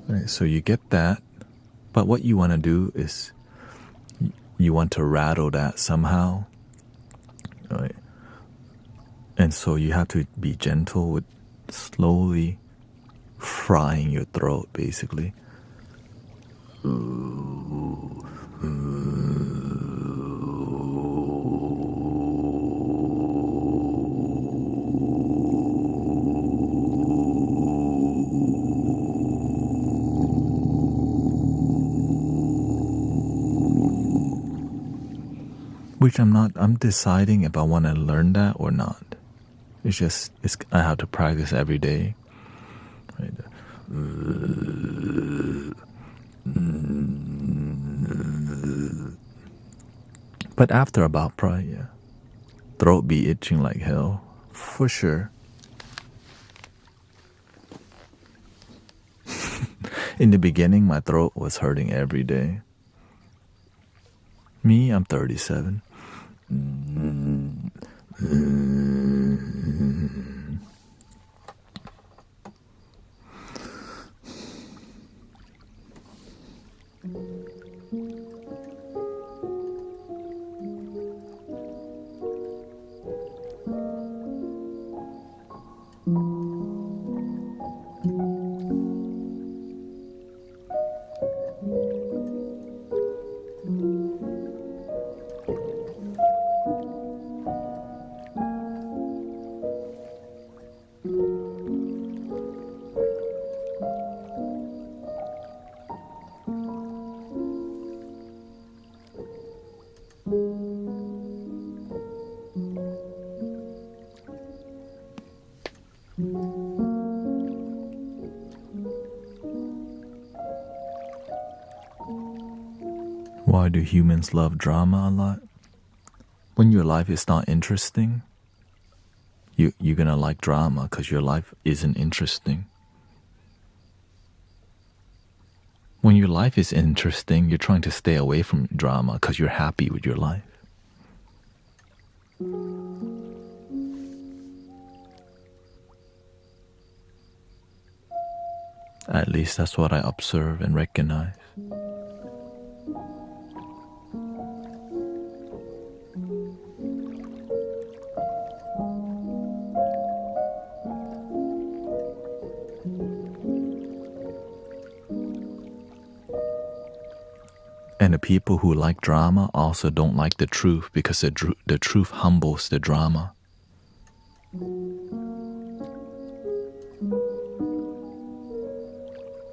Right, so you get that, but what you want to do is you want to rattle that somehow, right? And so you have to be gentle with slowly frying your throat, basically. Which I'm deciding if I want to learn that or not. I have to practice every day. Right? But after about probably, yeah, throat be itching like hell, for sure. In the beginning, my throat was hurting every day. Me, I'm 37. Why do humans love drama a lot? When your life is not interesting, you're gonna like drama because your life isn't interesting. When your life is interesting, you're trying to stay away from drama because you're happy with your life. At least that's what I observe and recognize. And the people who like drama also don't like the truth because the truth humbles the drama.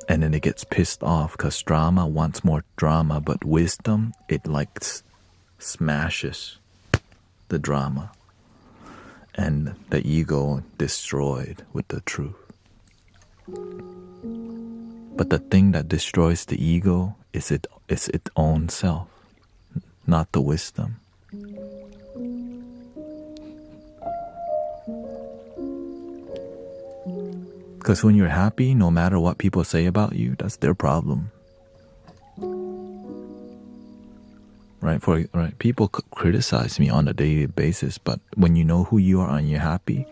And then it gets pissed off because drama wants more drama, but wisdom, it like smashes the drama. And the ego destroyed with the truth. But the thing that destroys the ego is its own self, not the wisdom. Because when you're happy, no matter what people say about you, that's their problem. Right? People criticize me on a daily basis, but when you know who you are and you're happy,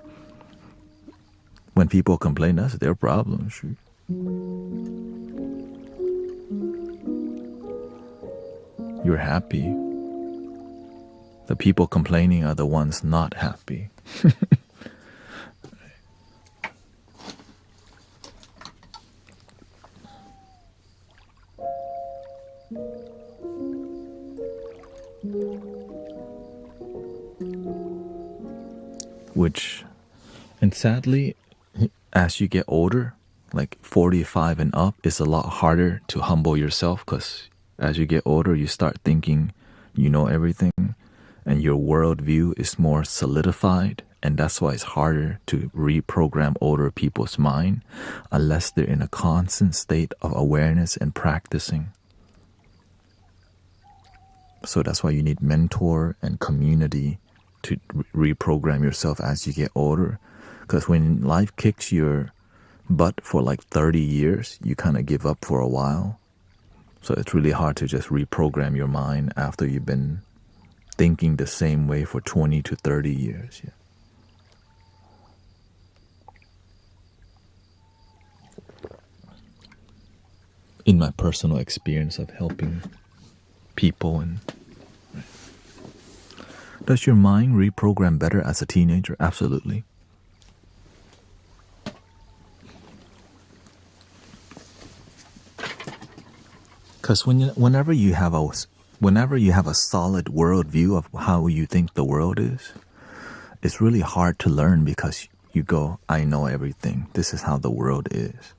when people complain, that's their problem. Shoot. You're happy. The people complaining are the ones not happy. And sadly, as you get older, like 45 and up, it's a lot harder to humble yourself because as you get older, you start thinking you know everything and your worldview is more solidified, and that's why it's harder to reprogram older people's mind unless they're in a constant state of awareness and practicing. So that's why you need mentor and community to reprogram yourself as you get older. Because when life kicks your butt for like 30 years, you kind of give up for a while. So it's really hard to just reprogram your mind after you've been thinking the same way for 20 to 30 years. Yeah. In my personal experience of helping people, and does your mind reprogram better as a teenager? Absolutely. Because whenever you have a solid worldview of how you think the world is, it's really hard to learn because you go, I know everything. This is how the world is.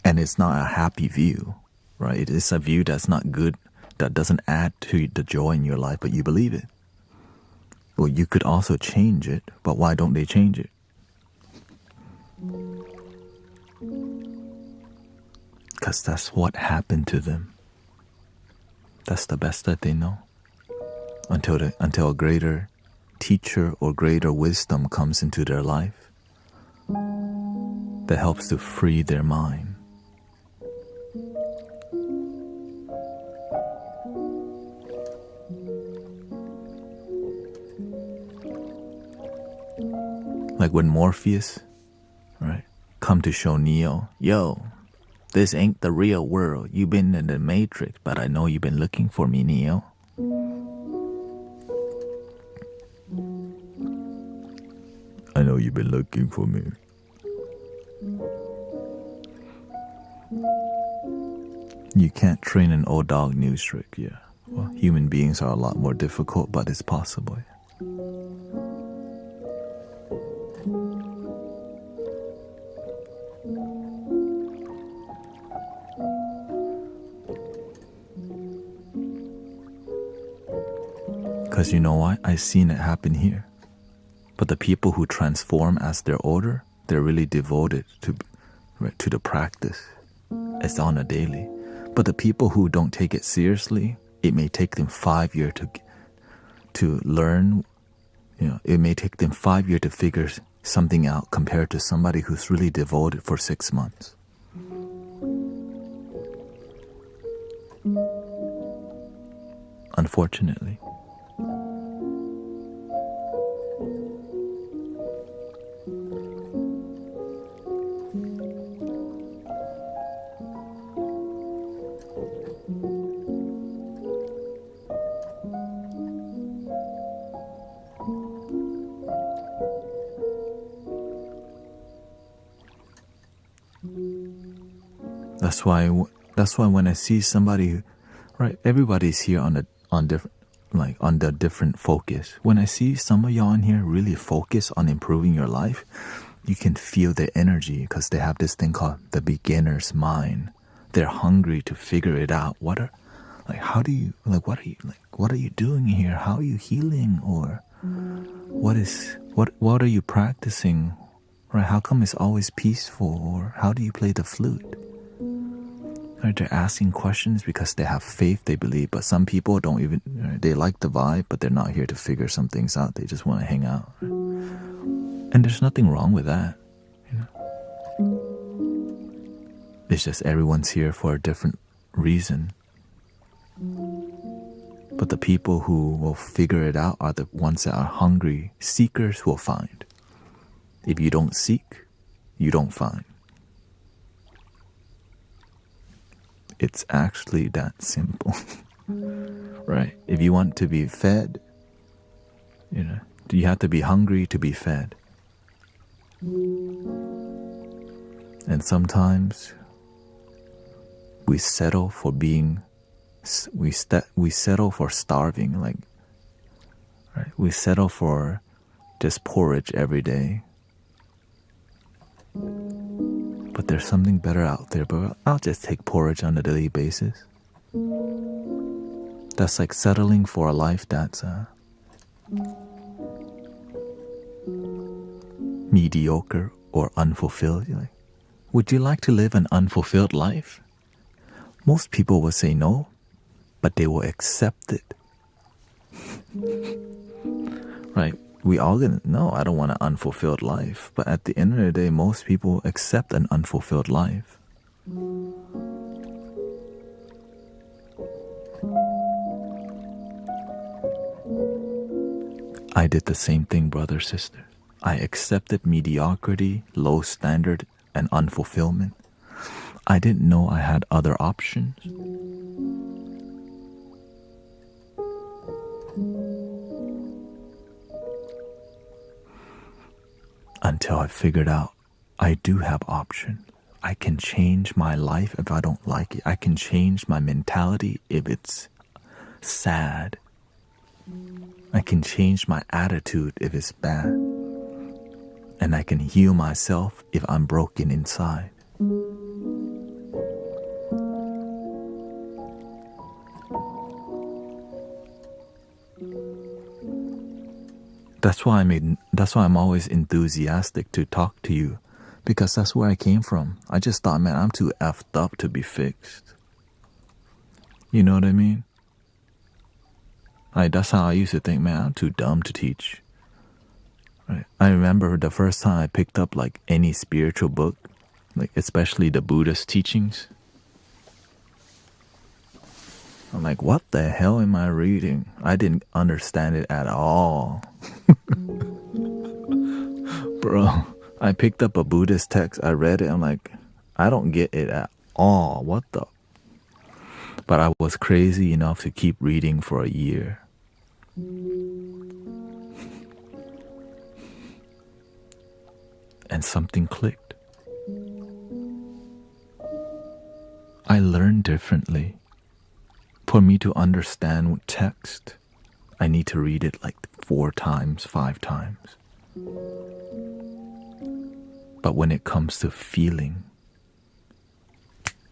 And it's not a happy view, right? It is a view that's not good, that doesn't add to the joy in your life, but you believe it. Well, you could also change it, but why don't they change it? Because that's what happened to them. That's the best that they know. Until a greater teacher or greater wisdom comes into their life that helps to free their mind. Like when Morpheus, right, come to show Neo, yo, this ain't the real world. You've been in the Matrix, but I know you've been looking for me, Neo. I know you've been looking for me. You can't train an old dog new trick, yeah. Well, human beings are a lot more difficult, but it's possible. Because you know why? I've seen it happen here. But the people who transform as they're older, they're really devoted to the practice. It's on a daily. But the people who don't take it seriously, it may take them 5 years to learn, it may take them 5 years to figure something out compared to somebody who's really devoted for 6 months. Unfortunately. That's why when I see somebody, right, everybody's here on the different focus. When I see some of y'all in here really focus on improving your life, you can feel the energy because they have this thing called the beginner's mind. They're hungry to figure it out. What are you doing here? How are you healing? Or what are you practicing? Right? How come it's always peaceful? Or how do you play the flute? Right? They're asking questions because they have faith, they believe. But some people don't even, they like the vibe, but they're not here to figure some things out. They just want to hang out. Right? And there's nothing wrong with that. It's just everyone's here for a different reason. But the people who will figure it out are the ones that are hungry. Seekers will find. If you don't seek, you don't find. It's actually that simple. Right? If you want to be fed, you have to be hungry to be fed. And sometimes we settle for we settle for starving, right? We settle for just porridge every day. But there's something better out there, but I'll just take porridge on a daily basis. That's like settling for a life that's mediocre or unfulfilled. Would you like to live an unfulfilled life? Most people will say no, but they will accept it. Right? We all gonna know I don't want an unfulfilled life, but at the end of the day, most people accept an unfulfilled life. I did the same thing, brother, sister. I accepted mediocrity, low standard, and unfulfillment. I didn't know I had other options. Until I figured out I do have options. I can change my life if I don't like it. I can change my mentality if it's sad. I can change my attitude if it's bad. And I can heal myself if I'm broken inside. That's why I'm always enthusiastic to talk to you, because that's where I came from. I just thought, man, I'm too effed up to be fixed. You know what I mean? That's how I used to think, man, I'm too dumb to teach. Right? I remember the first time I picked up any spiritual book, especially the Buddhist teachings. I'm like, what the hell am I reading? I didn't understand it at all. Bro, I picked up a Buddhist text, I read it, I'm like, I don't get it at all. What the? But I was crazy enough to keep reading for a year. And something clicked. I learned differently. For me to understand text, I need to read it 4 times, 5 times. But when it comes to feeling,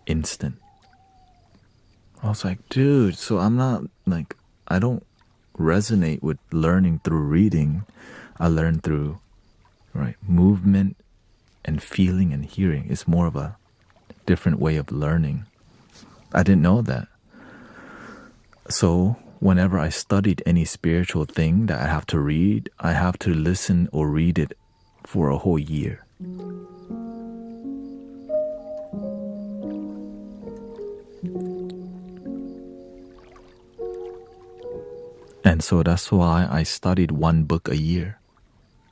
instant. I was like, dude, so I'm not I don't resonate with learning through reading. I learn through movement and feeling and hearing. It's more of a different way of learning. I didn't know that. So whenever I studied any spiritual thing that I have to read, I have to listen or read it for a whole year. And so that's why I studied one book a year.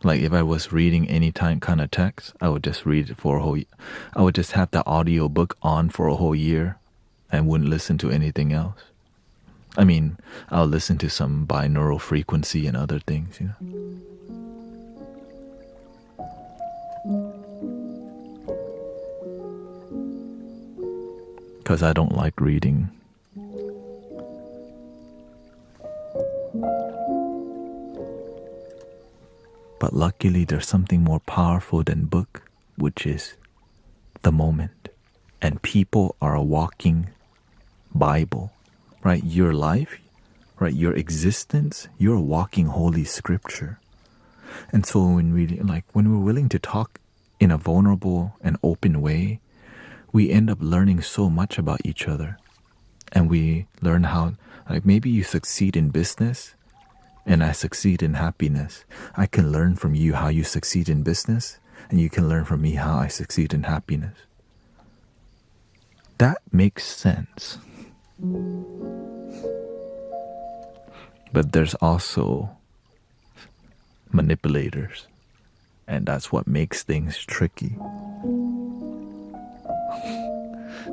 Like if I was reading any kind of text, I would just read it for a whole year. I would just have the audio book on for a whole year and wouldn't listen to anything else. I mean, I'll listen to some binaural frequency and other things, you know. Because I don't like reading. But luckily, there's something more powerful than book, which is the moment. And people are a walking Bible, right? Your life, right? Your existence, you're a walking Holy Scripture. And so when we're willing to talk in a vulnerable and open way, we end up learning so much about each other. And we learn how, like maybe you succeed in business, and I succeed in happiness. I can learn from you how you succeed in business, and you can learn from me how I succeed in happiness. That makes sense. But there's also manipulators, and that's what makes things tricky.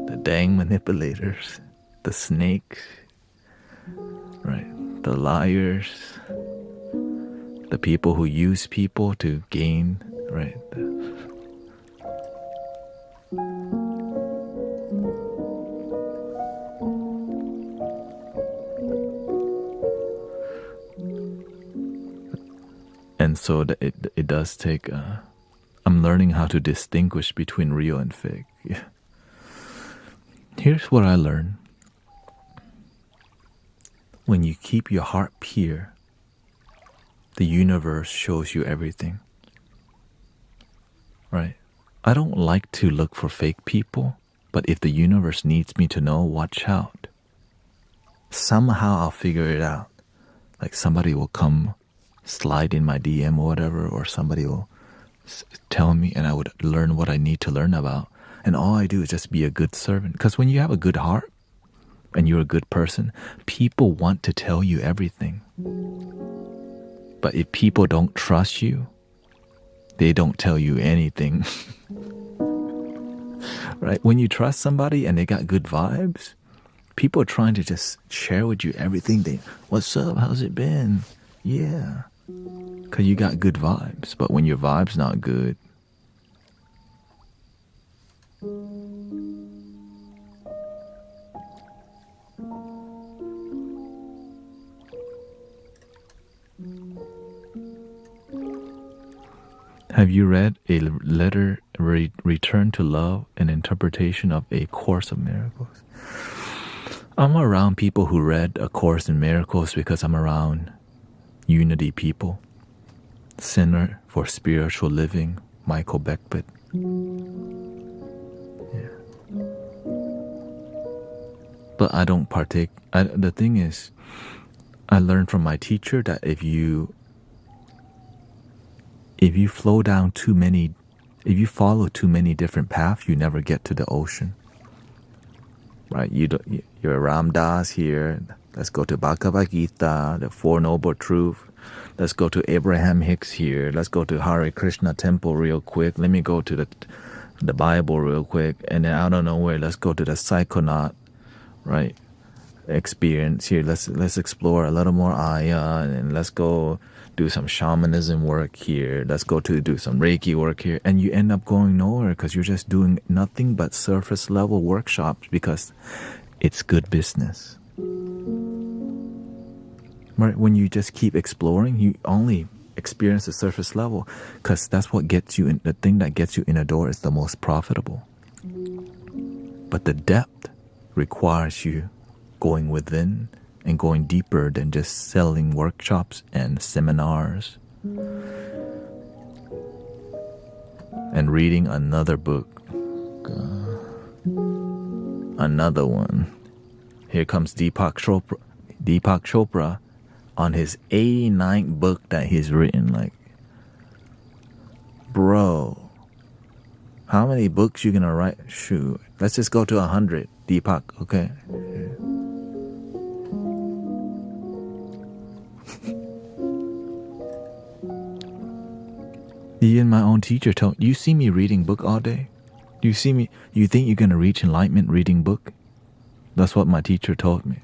The dang manipulators, the snakes, right? The liars, the people who use people to gain, right? And so it does take, I'm learning how to distinguish between real and fake. Yeah. Here's what I learned. When you keep your heart pure, the universe shows you everything. Right? I don't like to look for fake people, but if the universe needs me to know, watch out. Somehow I'll figure it out. Like somebody will come slide in my DM or whatever, or somebody will tell me and I would learn what I need to learn about. And all I do is just be a good servant. Because when you have a good heart, and you're a good person, people want to tell you everything. But if people don't trust you, they don't tell you anything. Right? When you trust somebody and they got good vibes, people are trying to just share with you everything. What's up? How's it been? Yeah. Because you got good vibes. But when your vibe's not good, have you read a letter, Return to Love, an interpretation of A Course of Miracles? I'm around people who read A Course in Miracles because I'm around unity people. Center for Spiritual Living, Michael Beckett. Yeah. But I don't partake. The thing is, I learned from my teacher that if you follow too many different paths, you never get to the ocean. Right? You're Ram Dass here. Let's go to Bhagavad Gita, the Four Noble Truths. Let's go to Abraham Hicks here. Let's go to Hare Krishna temple real quick. Let me go to the Bible real quick. And then out of nowhere, let's go to the Psychonaut, right? Experience here. Let's explore a little more Aya, and let's go do some shamanism work here. Let's go to do some Reiki work here. And you end up going nowhere because you're just doing nothing but surface level workshops because it's good business. Right? When you just keep exploring, you only experience the surface level because that's what gets you in. The thing that gets you in a door is the most profitable. But the depth requires you going within and going deeper than just selling workshops and seminars and reading another book. Another one. Here comes Deepak Chopra. Deepak Chopra on his 89th book that he's written. Like, bro, how many books you gonna write? Shoot, let's just go to 100, Deepak, okay? Even my own teacher told, you see me reading book all day? You see me, you think you're gonna reach enlightenment reading book? That's what my teacher told me.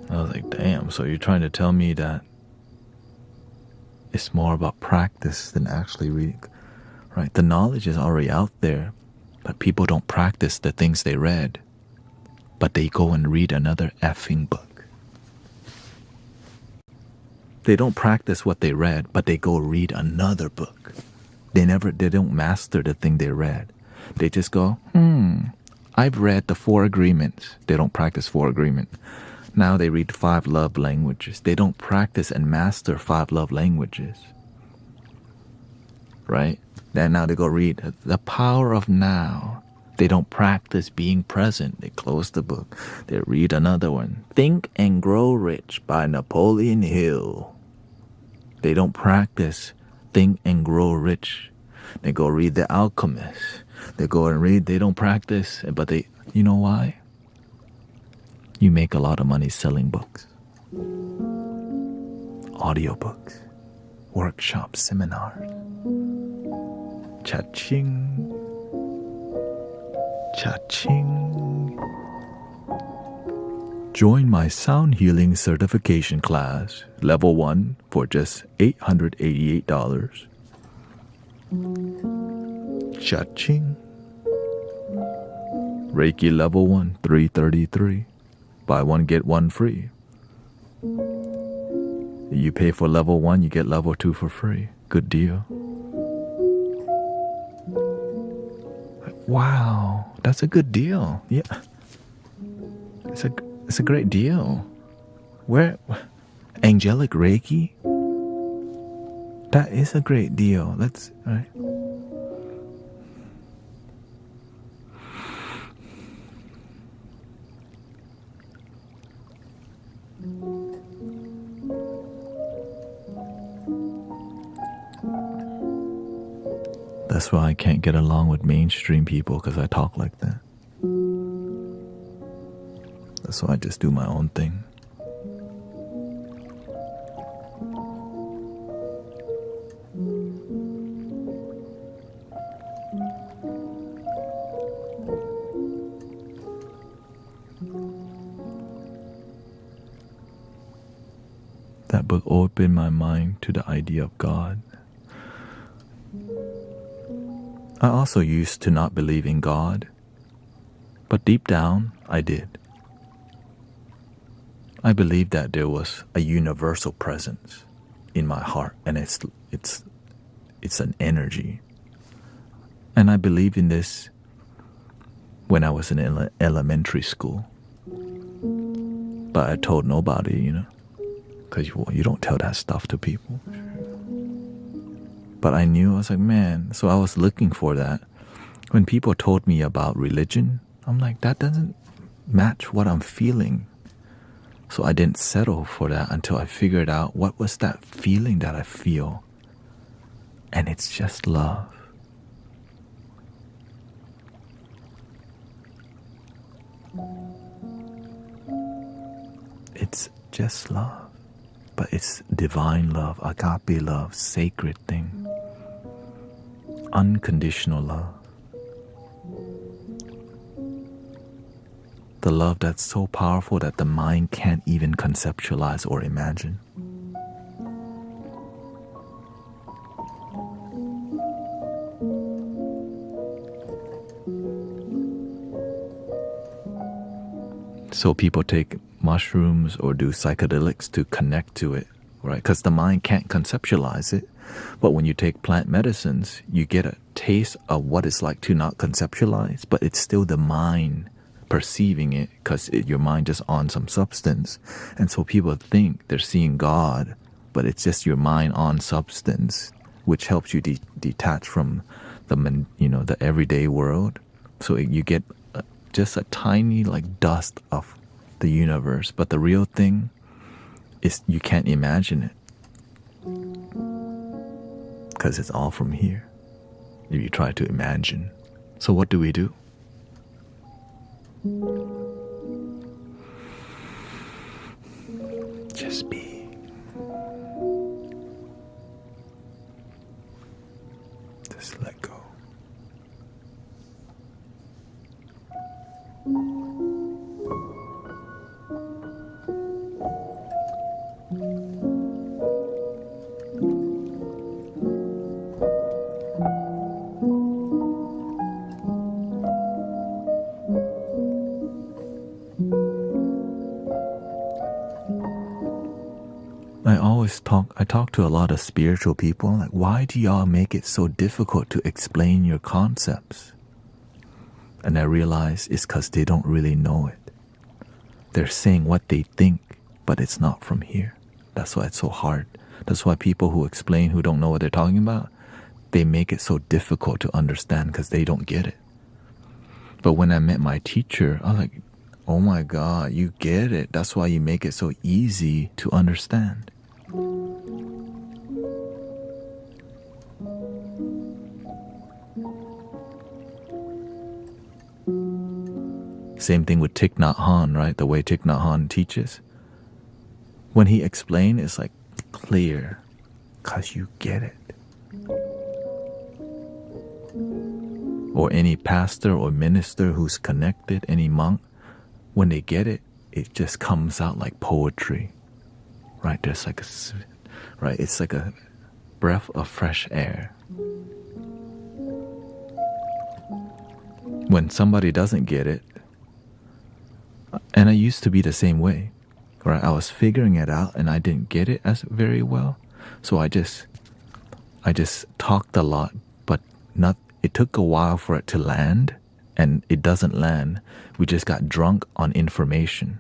I was like, damn, so you're trying to tell me that it's more about practice than actually reading, right? The knowledge is already out there, but people don't practice the things they read, but they go and read another effing book. They don't practice what they read, but they go read another book. They don't master the thing they read. They just go, I've read the 4 agreements. They don't practice 4 agreements. Now they read 5 love languages. They don't practice and master 5 love languages. Right? Then now they go read The Power of Now. They don't practice being present. They close the book. They read another one. Think and Grow Rich by Napoleon Hill. They don't practice Think and Grow Rich. They go read The Alchemist. They go and read. They don't practice, but they, you know why? You make a lot of money selling books, audiobooks, workshops, seminars. Cha-ching. Cha-ching. Join my sound healing certification class, level 1 for just $888. Cha-ching. Reiki level 1, $333. Buy one, get one free. You pay for level 1, you get level 2 for free. Good deal. Wow, that's a good deal. Yeah, it's a great deal. Where, angelic Reiki? That is a great deal. Let's, right. That's why I can't get along with mainstream people, because I talk like that. That's why I just do my own thing. That book opened my mind to the idea of God. I also used to not believe in God, but deep down, I did. I believed that there was a universal presence in my heart, and it's an energy. And I believed in this when I was in elementary school. But I told nobody, because you don't tell that stuff to people. But I knew, I was like, man, so I was looking for that. When people told me about religion, I'm like, that doesn't match what I'm feeling. So I didn't settle for that until I figured out what was that feeling that I feel. And it's just love. It's just love. But it's divine love, agape love, sacred thing. Unconditional love. The love that's so powerful that the mind can't even conceptualize or imagine. So people take mushrooms or do psychedelics to connect to it, right? Because the mind can't conceptualize it. But when you take plant medicines, you get a taste of what it's like to not conceptualize, but it's still the mind perceiving it because your mind just on some substance. And so people think they're seeing God, but it's just your mind on substance, which helps you detach from the everyday world. So you get just a tiny like dust of the universe, but the real thing is you can't imagine it because it's all from here if you try to imagine. So what do we do? Just be. Just let go. I talk to a lot of spiritual people, like, why do y'all make it so difficult to explain your concepts? And I realize it's because they don't really know it. They're saying what they think, but it's not from here. That's why it's so hard. That's why people who explain, who don't know what they're talking about, they make it so difficult to understand because they don't get it. But when I met my teacher, I was like, oh my God, you get it. That's why you make it so easy to understand. Same thing with Thich Nhat Hanh, right? The way Thich Nhat Hanh teaches. When he explains, it's like clear because you get it. Or any pastor or minister who's connected, any monk, when they get it, it just comes out like poetry, right? There's like right? It's like a breath of fresh air. When somebody doesn't get it, and I used to be the same way, right? I was figuring it out and I didn't get it as very well. So I just talked a lot, but it took a while for it to land, and it doesn't land. We just got drunk on information,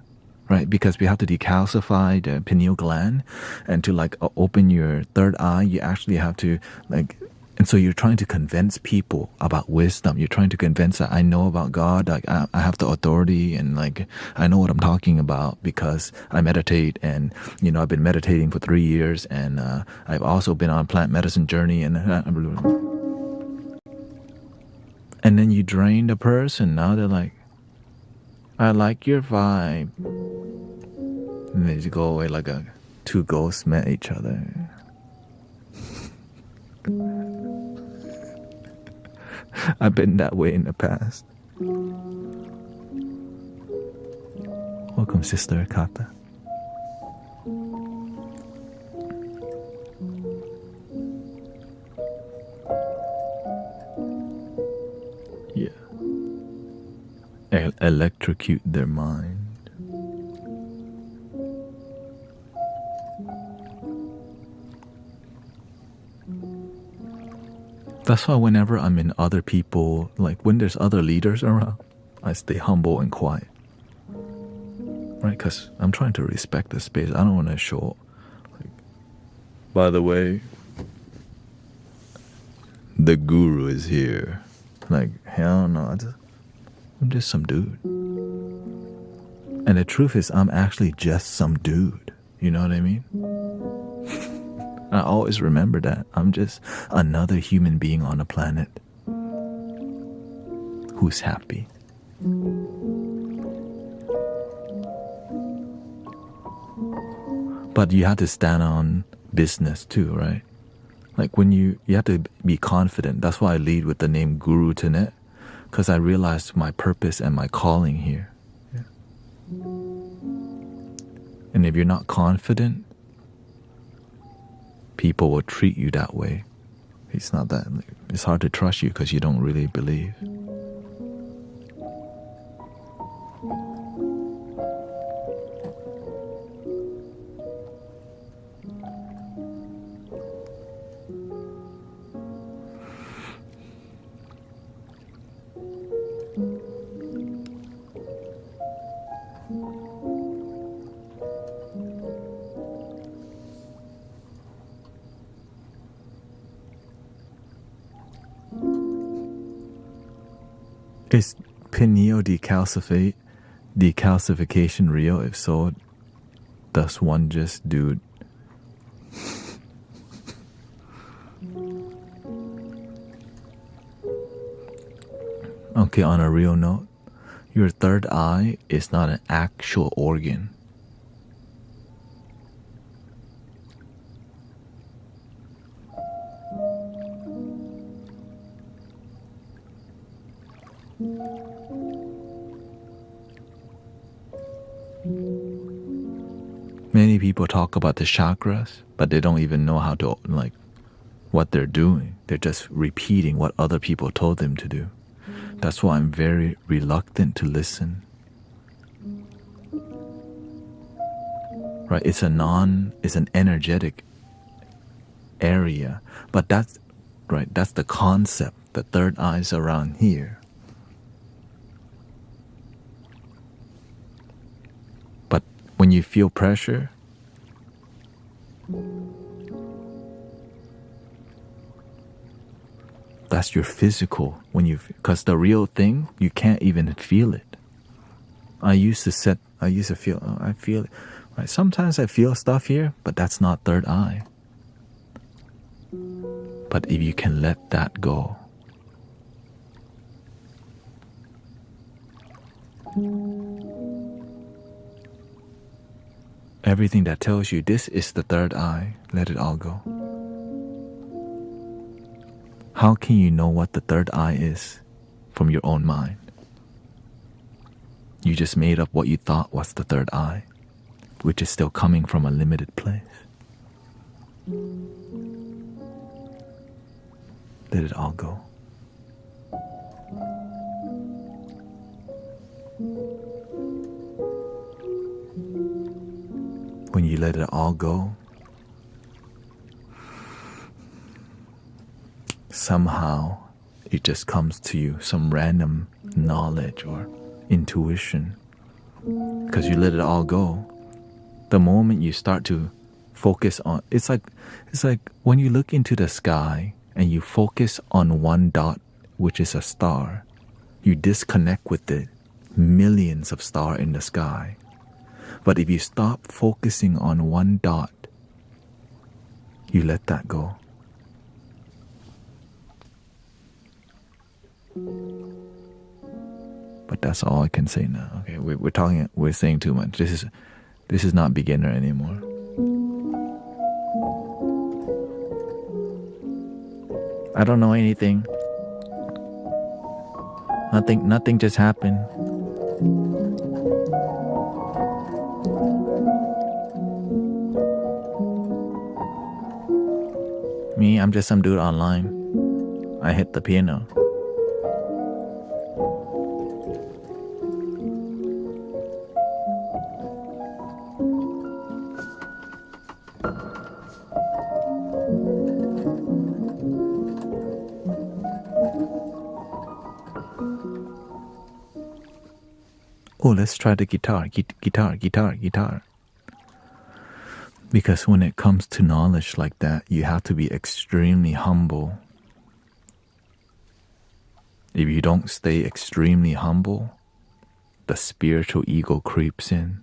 right? Because we have to decalcify the pineal gland, and to like open your third eye, you actually have to like. And so you're trying to convince people about wisdom. You're trying to convince that I know about God, like I have the authority, and like I know what I'm talking about because I meditate, and I've been meditating for 3 years, and I've also been on a plant medicine journey, and then you drain the person. Now they're like, I like your vibe, and they just go away like two ghosts met each other. I've been that way in the past. Welcome, Sister Kata. Yeah. Electrocute their mind. That's why whenever I'm in other people, like when there's other leaders around, I stay humble and quiet. Right? Because I'm trying to respect the space. I don't want to show, like, by the way, the guru is here. Like, hell no. I'm just some dude. And the truth is, I'm actually just some dude. You know what I mean? I always remember that. I'm just another human being on a planet who's happy. But you have to stand on business too, right? Like when you have to be confident. That's why I lead with the name Guru Thanet, because I realized my purpose and my calling here. Yeah. And if you're not confident, people will treat you that way. It's not that. It's hard to trust you because you don't really believe. Is pineal decalcification real? If so, does one just do? Okay, on a real note, your third eye is not an actual organ. Many people talk about the chakras, but they don't even know how to, like, what they're doing. They're just repeating what other people told them to do. That's why I'm very reluctant to listen. Right? It's an energetic area, but that's right. That's the concept. The third eye's around here. But when you feel pressure, that's your physical. Because the real thing, you can't even feel it. I used to feel, I feel it. Right? Sometimes I feel stuff here, but that's not third eye. But if you can let that go, everything that tells you this is the third eye, let it all go. How can you know what the third eye is from your own mind? You just made up what you thought was the third eye, which is still coming from a limited place. Let it all go. When you let it all go, somehow it just comes to you, some random knowledge or intuition. Because you let it all go, the moment you start to focus on, it's like when you look into the sky and you focus on one dot, which is a star, you disconnect with the millions of stars in the sky. But if you stop focusing on one dot, you let that go. But that's all I can say now. Okay, we're saying too much. This is not beginner anymore. I don't know anything. Nothing just happened. Me, I'm just some dude online. I hit the piano. Oh, let's try the guitar. Guitar. Because when it comes to knowledge like that, you have to be extremely humble. If you don't stay extremely humble, the spiritual ego creeps in.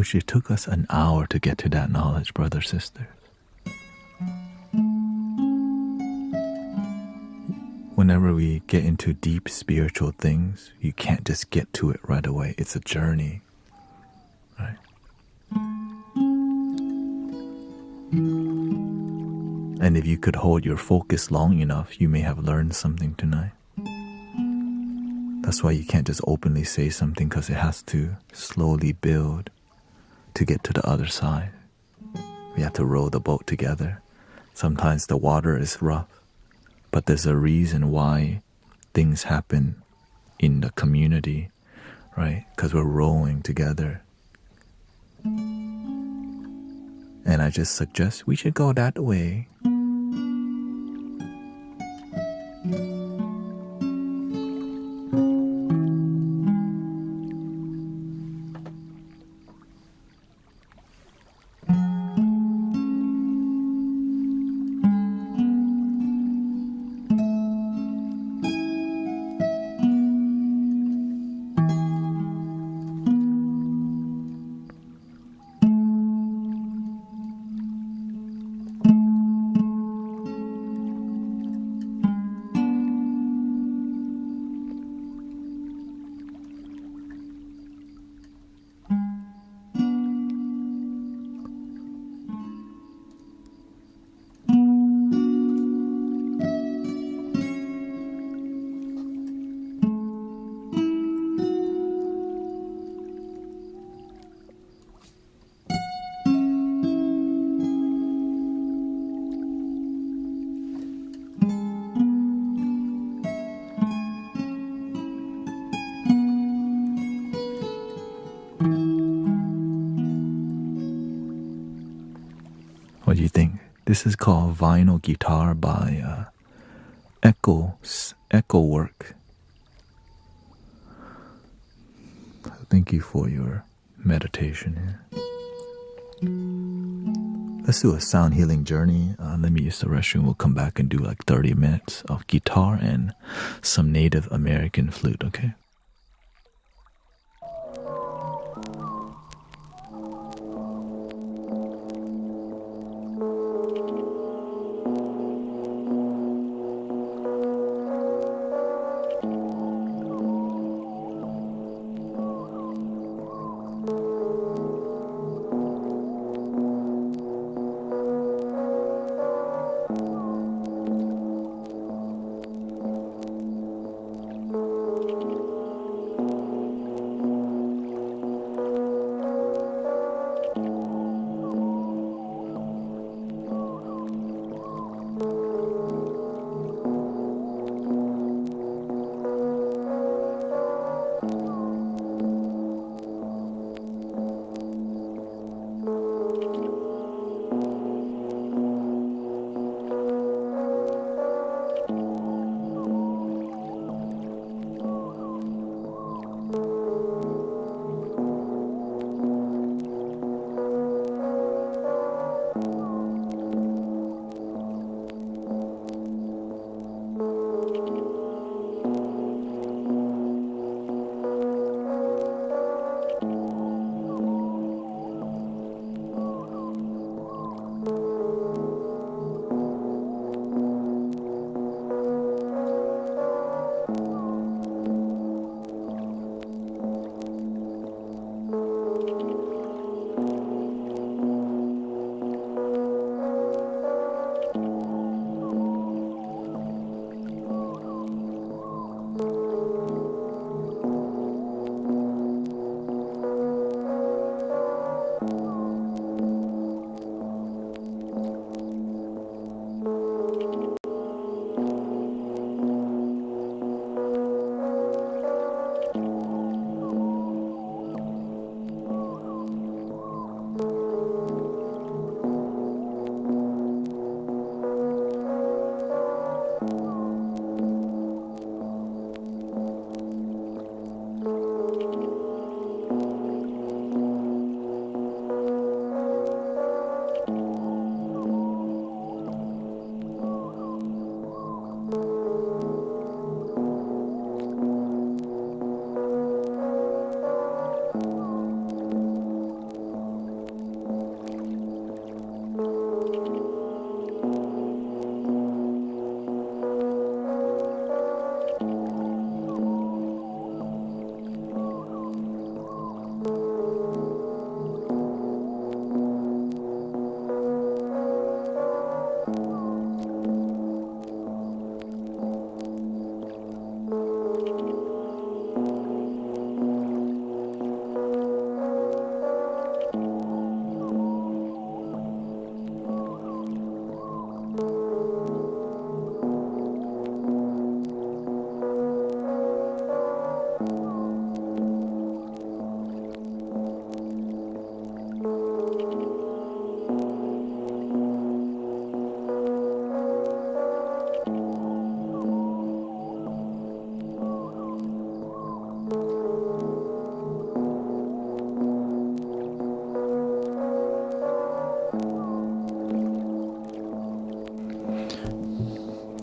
wish it took us an hour to get to that knowledge, brothers, sisters. Whenever we get into deep spiritual things, you can't just get to it right away. It's a journey, right? And if you could hold your focus long enough, you may have learned something tonight. That's why you can't just openly say something, because it has to slowly build to get to the other side. We have to row the boat together. Sometimes the water is rough, but there's a reason why things happen in the community, right? Because we're rowing together. And I just suggest we should go that way. What do you think? This is called Vinyl Guitar by Work. Thank you for your meditation here. Let's do a sound healing journey. Let me use the restroom. We'll come back and do like 30 minutes of guitar and some Native American flute, okay?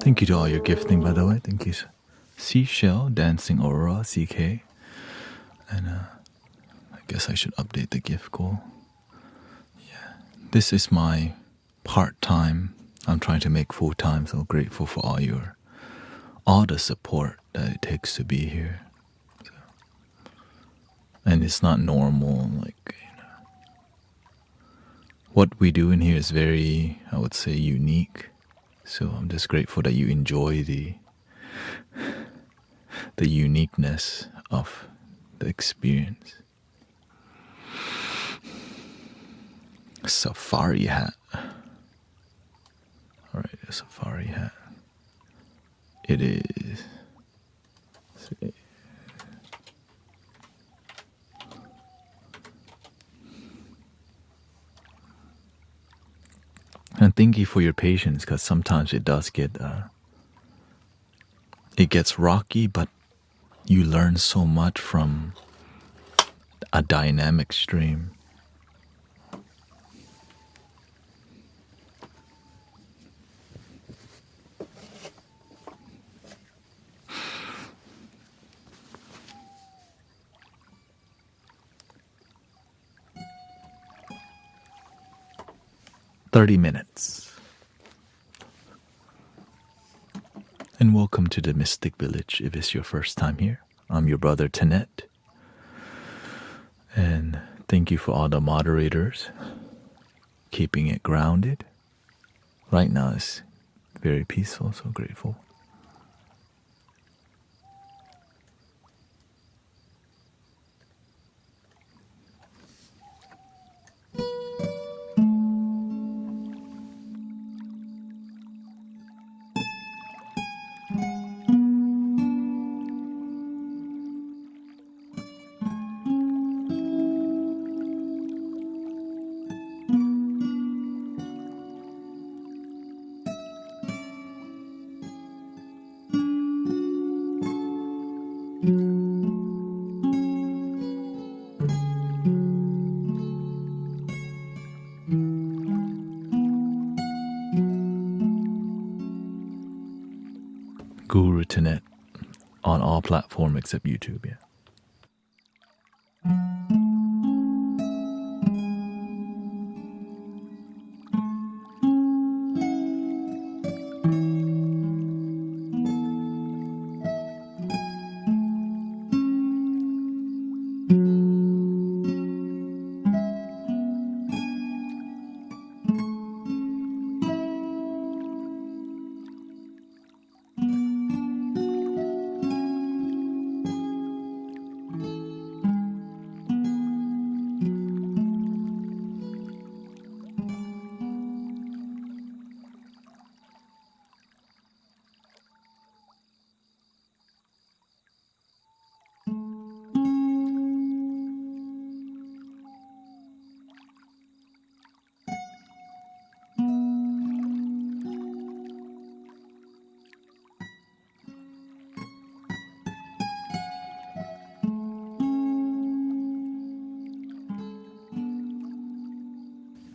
Thank you to all your gifting, by the way. Thank you. Seashell, Dancing Aurora, CK. And I guess I should update the gift goal. Yeah. This is my part-time. I'm trying to make full-time, so grateful for all the support that it takes to be here. So, and it's not normal, like, what we do in here is very, I would say, unique. So I'm just grateful that you enjoy the uniqueness of the experience. Safari hat. Alright, a safari hat. It is. And thank you for your patience, because sometimes it does get it gets rocky, but you learn so much from a dynamic stream. "30 minutes. And welcome to the Mystic Village if it's your first time here. I'm your brother Thanet. And thank you for all the moderators keeping it grounded. Right now it's very peaceful, so grateful. Guru Thanet on all platforms except YouTube, yeah.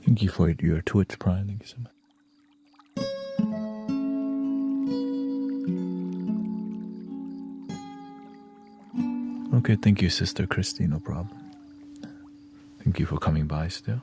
Thank you for your Twitch Prime. Thank you so much. Okay, thank you, Sister Christy. No problem. Thank you for coming by still.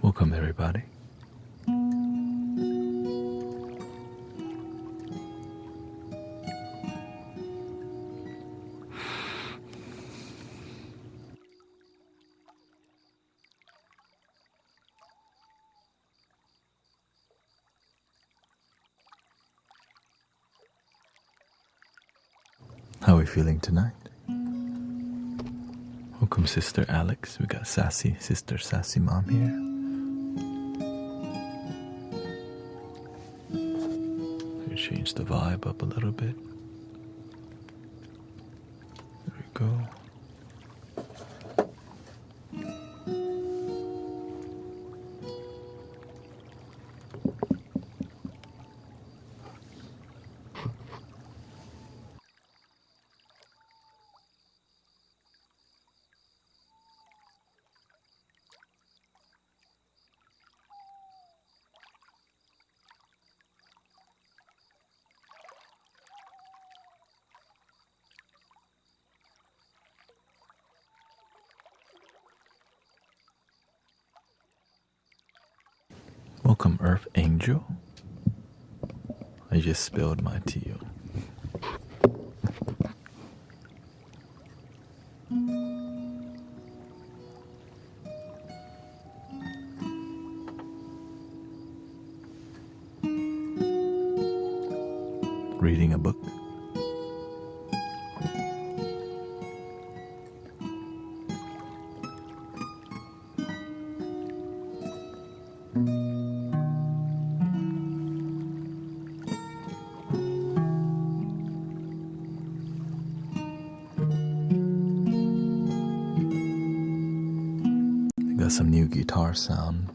Welcome, everybody. How are we feeling tonight? Welcome, Sister Alex. We got Sassy, Sister Sassy Mom here. Change the vibe up a little bit. There we go. Welcome, Earth Angel. I just spilled my tea. Reading a book. Got some new guitar sound.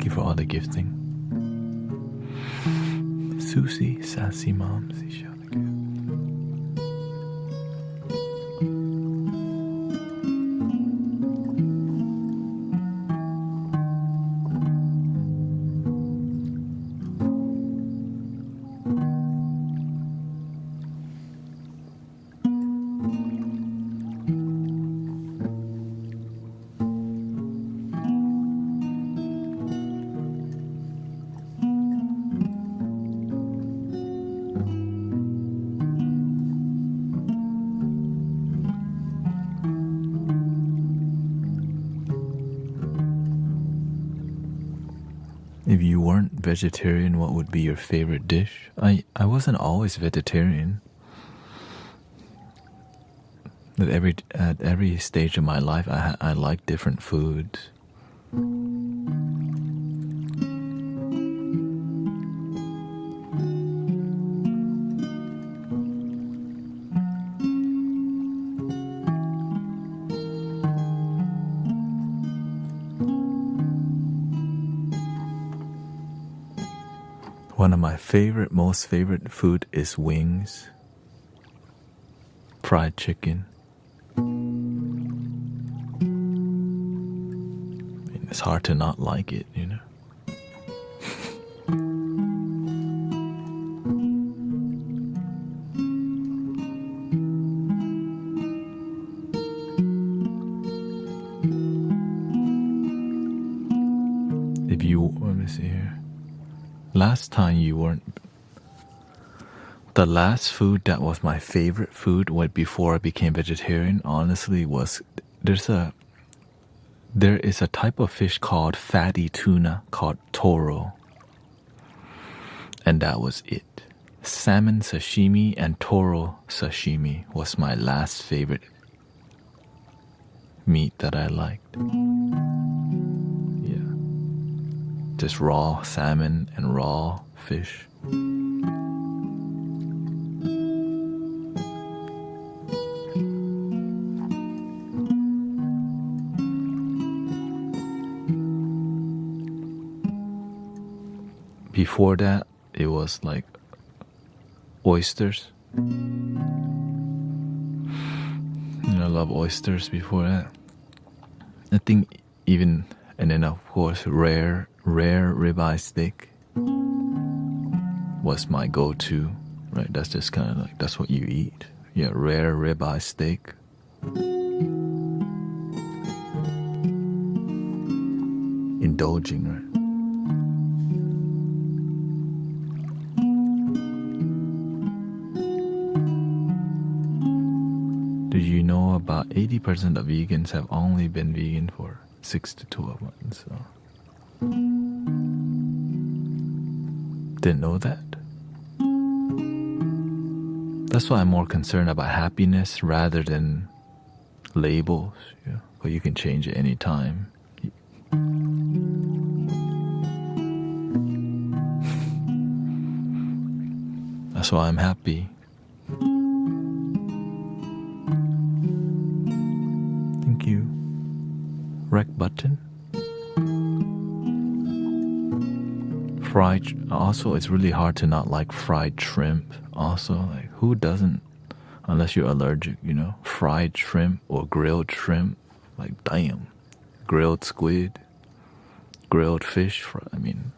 For all the gifting. Susie, sassy mom, she shall give. If you weren't vegetarian, what would be your favorite dish? I wasn't always vegetarian. At every stage of my life, I like different foods. One of my most favorite food is wings, fried chicken. It's hard to not like it, you know. Let me see here. Last time you weren't. The last food that was my favorite food before I became vegetarian, honestly, was there is a type of fish called fatty tuna called toro, and that was it. Salmon sashimi and toro sashimi was my last favorite meat that I liked. Yeah, just raw salmon and raw fish. Before that, it was like oysters. I love oysters before that. I think and then of course rare ribeye steak was my go-to, right? That's just kind of like, that's what you eat. Yeah, rare ribeye steak. Indulging, right? Do you know about 80% of vegans have only been vegan for 6 to 12 months? So. Didn't know that. That's why I'm more concerned about happiness rather than labels. Yeah, but you can change it anytime. That's why I'm happy. Thank you. Rec button. Fried. Also, it's really hard to not like fried shrimp. Also, like, who doesn't? Unless you're allergic, you know. Fried shrimp or grilled shrimp. Like, damn. Grilled squid. Grilled fish. I mean,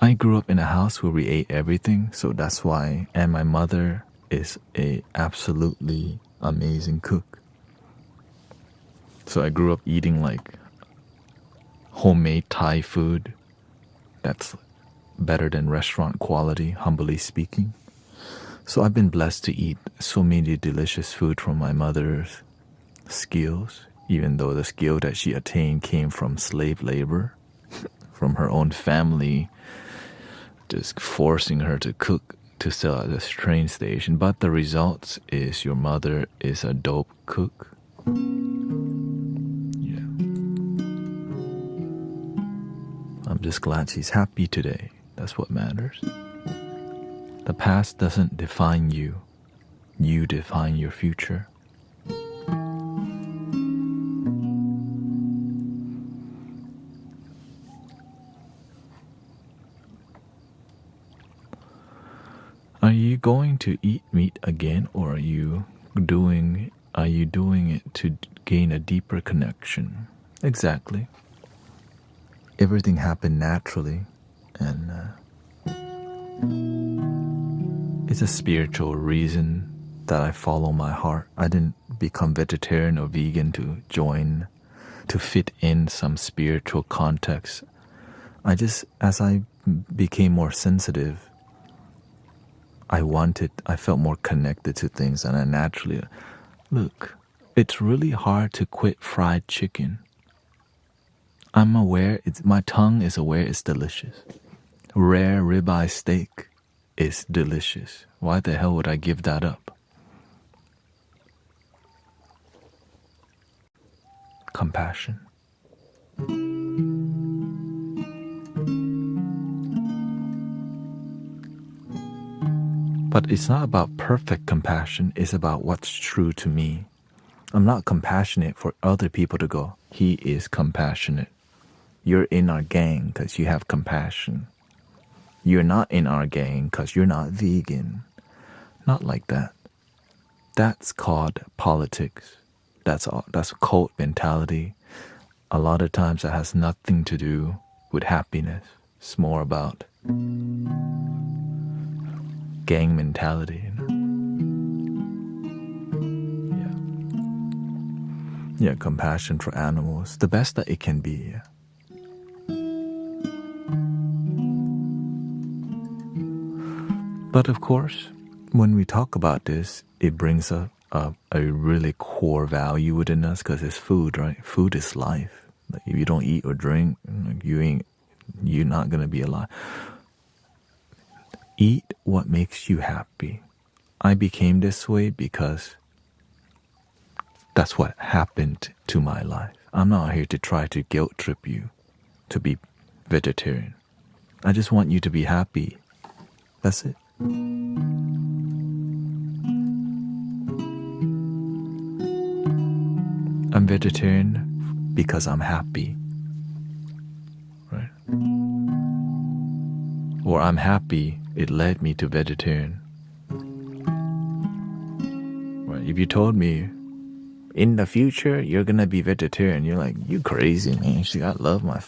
I grew up in a house where we ate everything, so that's why. And my mother is a absolutely amazing cook. So I grew up eating like homemade Thai food. That's better than restaurant quality, humbly speaking. So I've been blessed to eat so many delicious food from my mother's skills, even though the skill that she attained came from slave labor, from her own family, just forcing her to cook to sell at this train station. But the results is your mother is a dope cook. Yeah. I'm just glad she's happy today. That's what matters. The past doesn't define you. You define your future. Are you going to eat meat again, or are you doing it to gain a deeper connection? Exactly. Everything happened naturally, and it's a spiritual reason that I follow my heart. I didn't become vegetarian or vegan to fit in some spiritual context. As I became more sensitive, I felt more connected to things, and I naturally, look, it's really hard to quit fried chicken. I'm aware, my tongue is aware it's delicious. Rare ribeye steak is delicious. Why the hell would I give that up? Compassion. But it's not about perfect compassion, it's about what's true to me. I'm not compassionate for other people to go, he is compassionate. You're in our gang because you have compassion. You're not in our gang because you're not vegan. Not like that. That's called politics. That's cult mentality. A lot of times it has nothing to do with happiness. It's more about gang mentality. Yeah, compassion for animals. The best that it can be. Yeah. But of course, when we talk about this, it brings up a really core value within us because it's food, right? Food is life. Like if you don't eat or drink, you're not gonna be alive. Eat what makes you happy. I became this way because that's what happened to my life. I'm not here to try to guilt trip you to be vegetarian. I just want you to be happy. That's it. I'm vegetarian because I'm happy, right? Or I'm happy, it led me to vegetarian. Right? If you told me, in the future, you're gonna be vegetarian, you're like, you crazy, man. She's got love my...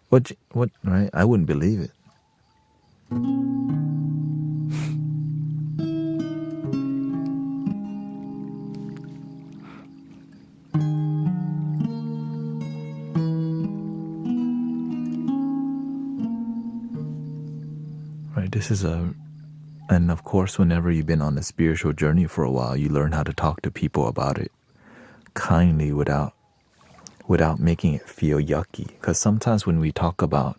What, right? I wouldn't believe it. Right, and of course, whenever you've been on a spiritual journey for a while, you learn how to talk to people about it kindly without making it feel yucky. Because sometimes when we talk about,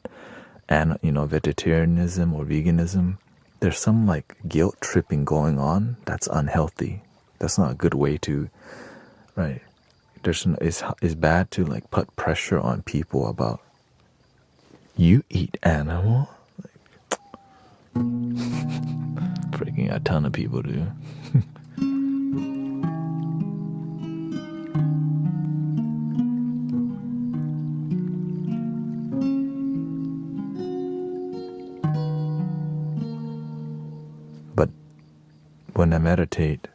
vegetarianism or veganism, there's some like guilt tripping going on that's unhealthy. That's not a good way to, right? It's bad to like put pressure on people about, you eat animal? freaking a ton of people do. But when I meditate,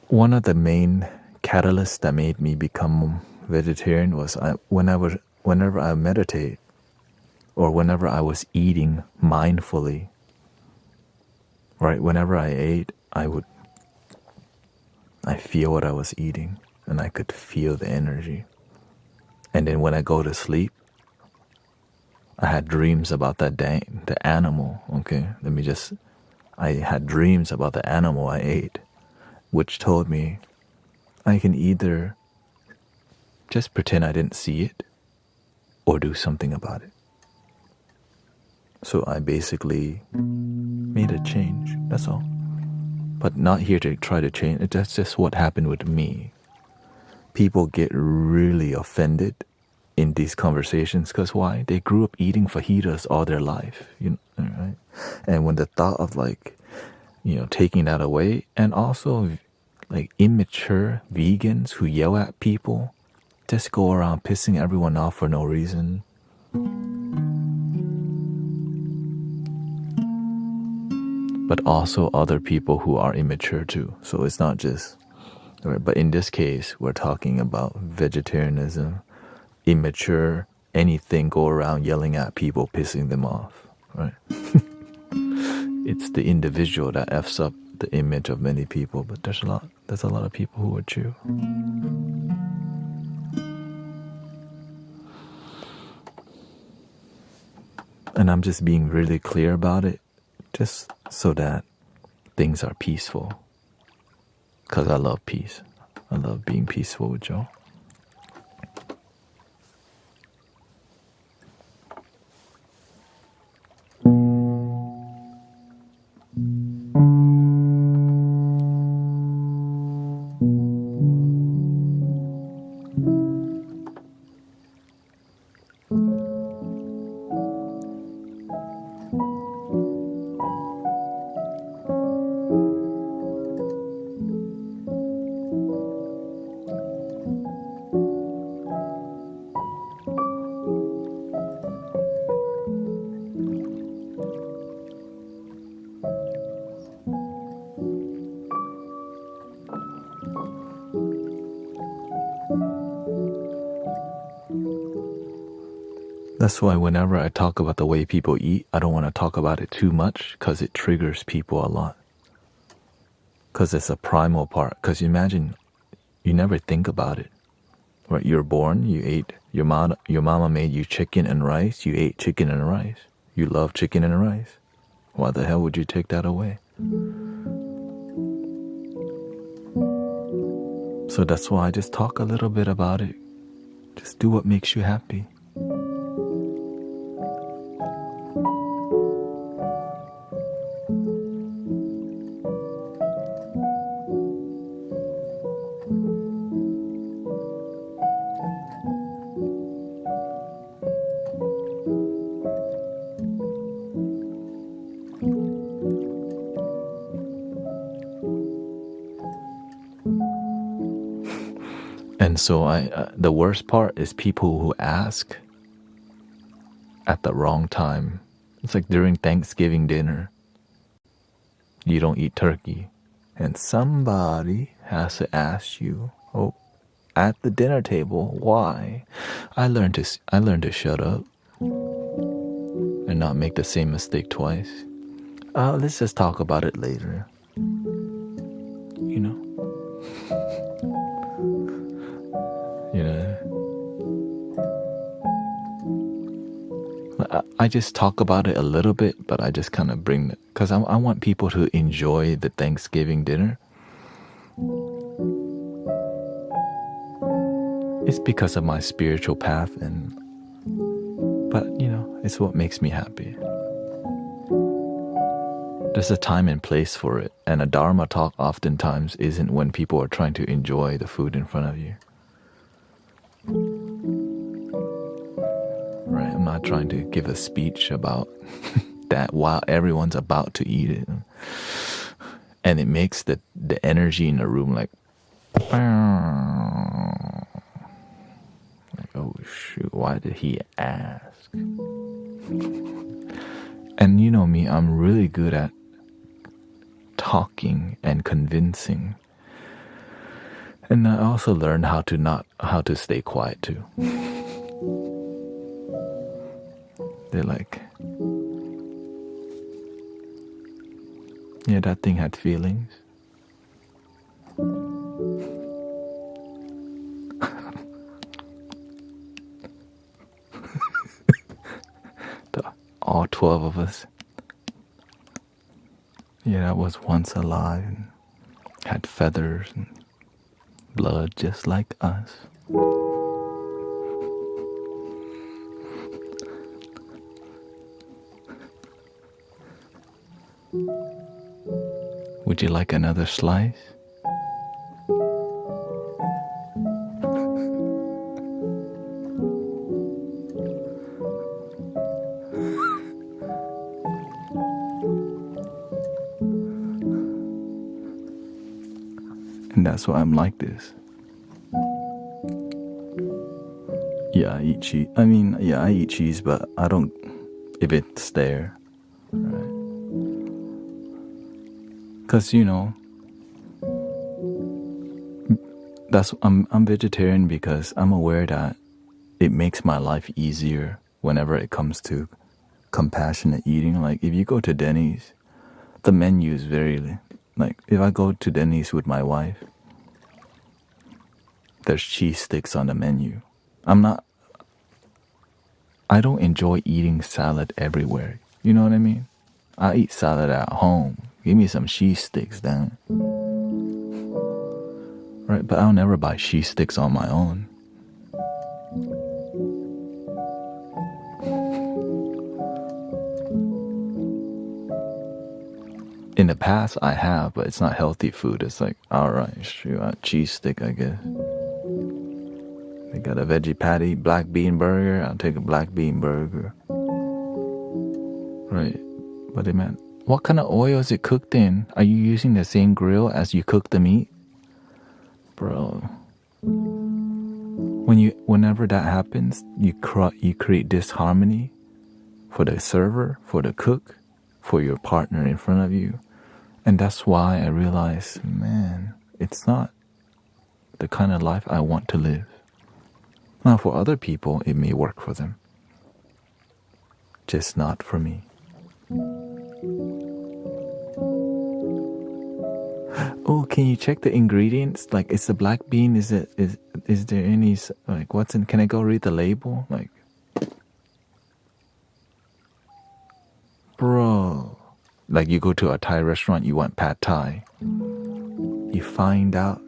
one of the main catalysts that made me become vegetarian was whenever I meditate, or whenever I was eating mindfully, right? Whenever I ate, I feel what I was eating, and I could feel the energy. And then when I go to sleep, I had dreams about the animal, okay? I had dreams about the animal I ate, which told me I can either just pretend I didn't see it or do something about it. So I basically made a change, that's all. But not here to try to change it. That's just what happened with me. People get really offended in these conversations because why? They grew up eating fajitas all their life, right? And when the thought of taking that away, and also like immature vegans who yell at people, just go around pissing everyone off for no reason. But also other people who are immature too. So it's not just, right? But in this case, we're talking about vegetarianism, immature, anything go around yelling at people, pissing them off, right? It's the individual that F's up the image of many people, but there's a lot of people who would chew. And I'm just being really clear about it, just so that things are peaceful. Because I love peace. I love being peaceful with y'all. That's why whenever I talk about the way people eat, I don't want to talk about it too much because it triggers people a lot. Because it's a primal part. Because imagine, you never think about it. Right? You're born, you ate, your mama made you chicken and rice, you ate chicken and rice. You love chicken and rice. Why the hell would you take that away? So that's why I just talk a little bit about it. Just do what makes you happy. And so the worst part is people who ask at the wrong time. It's like during Thanksgiving dinner, you don't eat turkey, and somebody has to ask you, oh, at the dinner table, why? I learned to shut up and not make the same mistake twice. Let's just talk about it later. You know. I just talk about it a little bit, but I just kind of bring it because I want people to enjoy the Thanksgiving dinner. It's because of my spiritual path, but it's what makes me happy. There's a time and place for it, and a Dharma talk oftentimes isn't when people are trying to enjoy the food in front of you. Right, I'm not trying to give a speech about that while everyone's about to eat it. And it makes the energy in the room like, oh shoot, why did he ask? And you know me, I'm really good at talking and convincing. And I also learned how to stay quiet too. They're like, yeah, that thing had feelings. All 12 of us. Yeah, that was once alive and had feathers and blood just like us. Would you like another slice? And that's why I'm like this. Yeah, I eat cheese. I eat cheese, but I don't, if it's there, right? Because, you know, I'm vegetarian because I'm aware that it makes my life easier whenever it comes to compassionate eating. Like, if you go to Denny's, the menu is very, like, if I go to Denny's with my wife, there's cheese sticks on the menu. I don't enjoy eating salad everywhere. You know what I mean? I eat salad at home. Give me some cheese sticks then. Right, but I'll never buy cheese sticks on my own. In the past, I have, but it's not healthy food. It's like, alright, sure, cheese stick, I guess. They got a veggie patty, black bean burger. I'll take a black bean burger. Right, but it meant, what kind of oil is it cooked in? Are you using the same grill as you cook the meat? Bro. Whenever that happens, you create disharmony for the server, for the cook, for your partner in front of you. And that's why I realized, man, it's not the kind of life I want to live. Now, for other people, it may work for them. Just not for me. Oh, can you check the ingredients? Like, it's the black bean. Is there any, like, what's in? Can I go read the label? Like, bro, like, you go to a Thai restaurant, you want pad Thai. You find out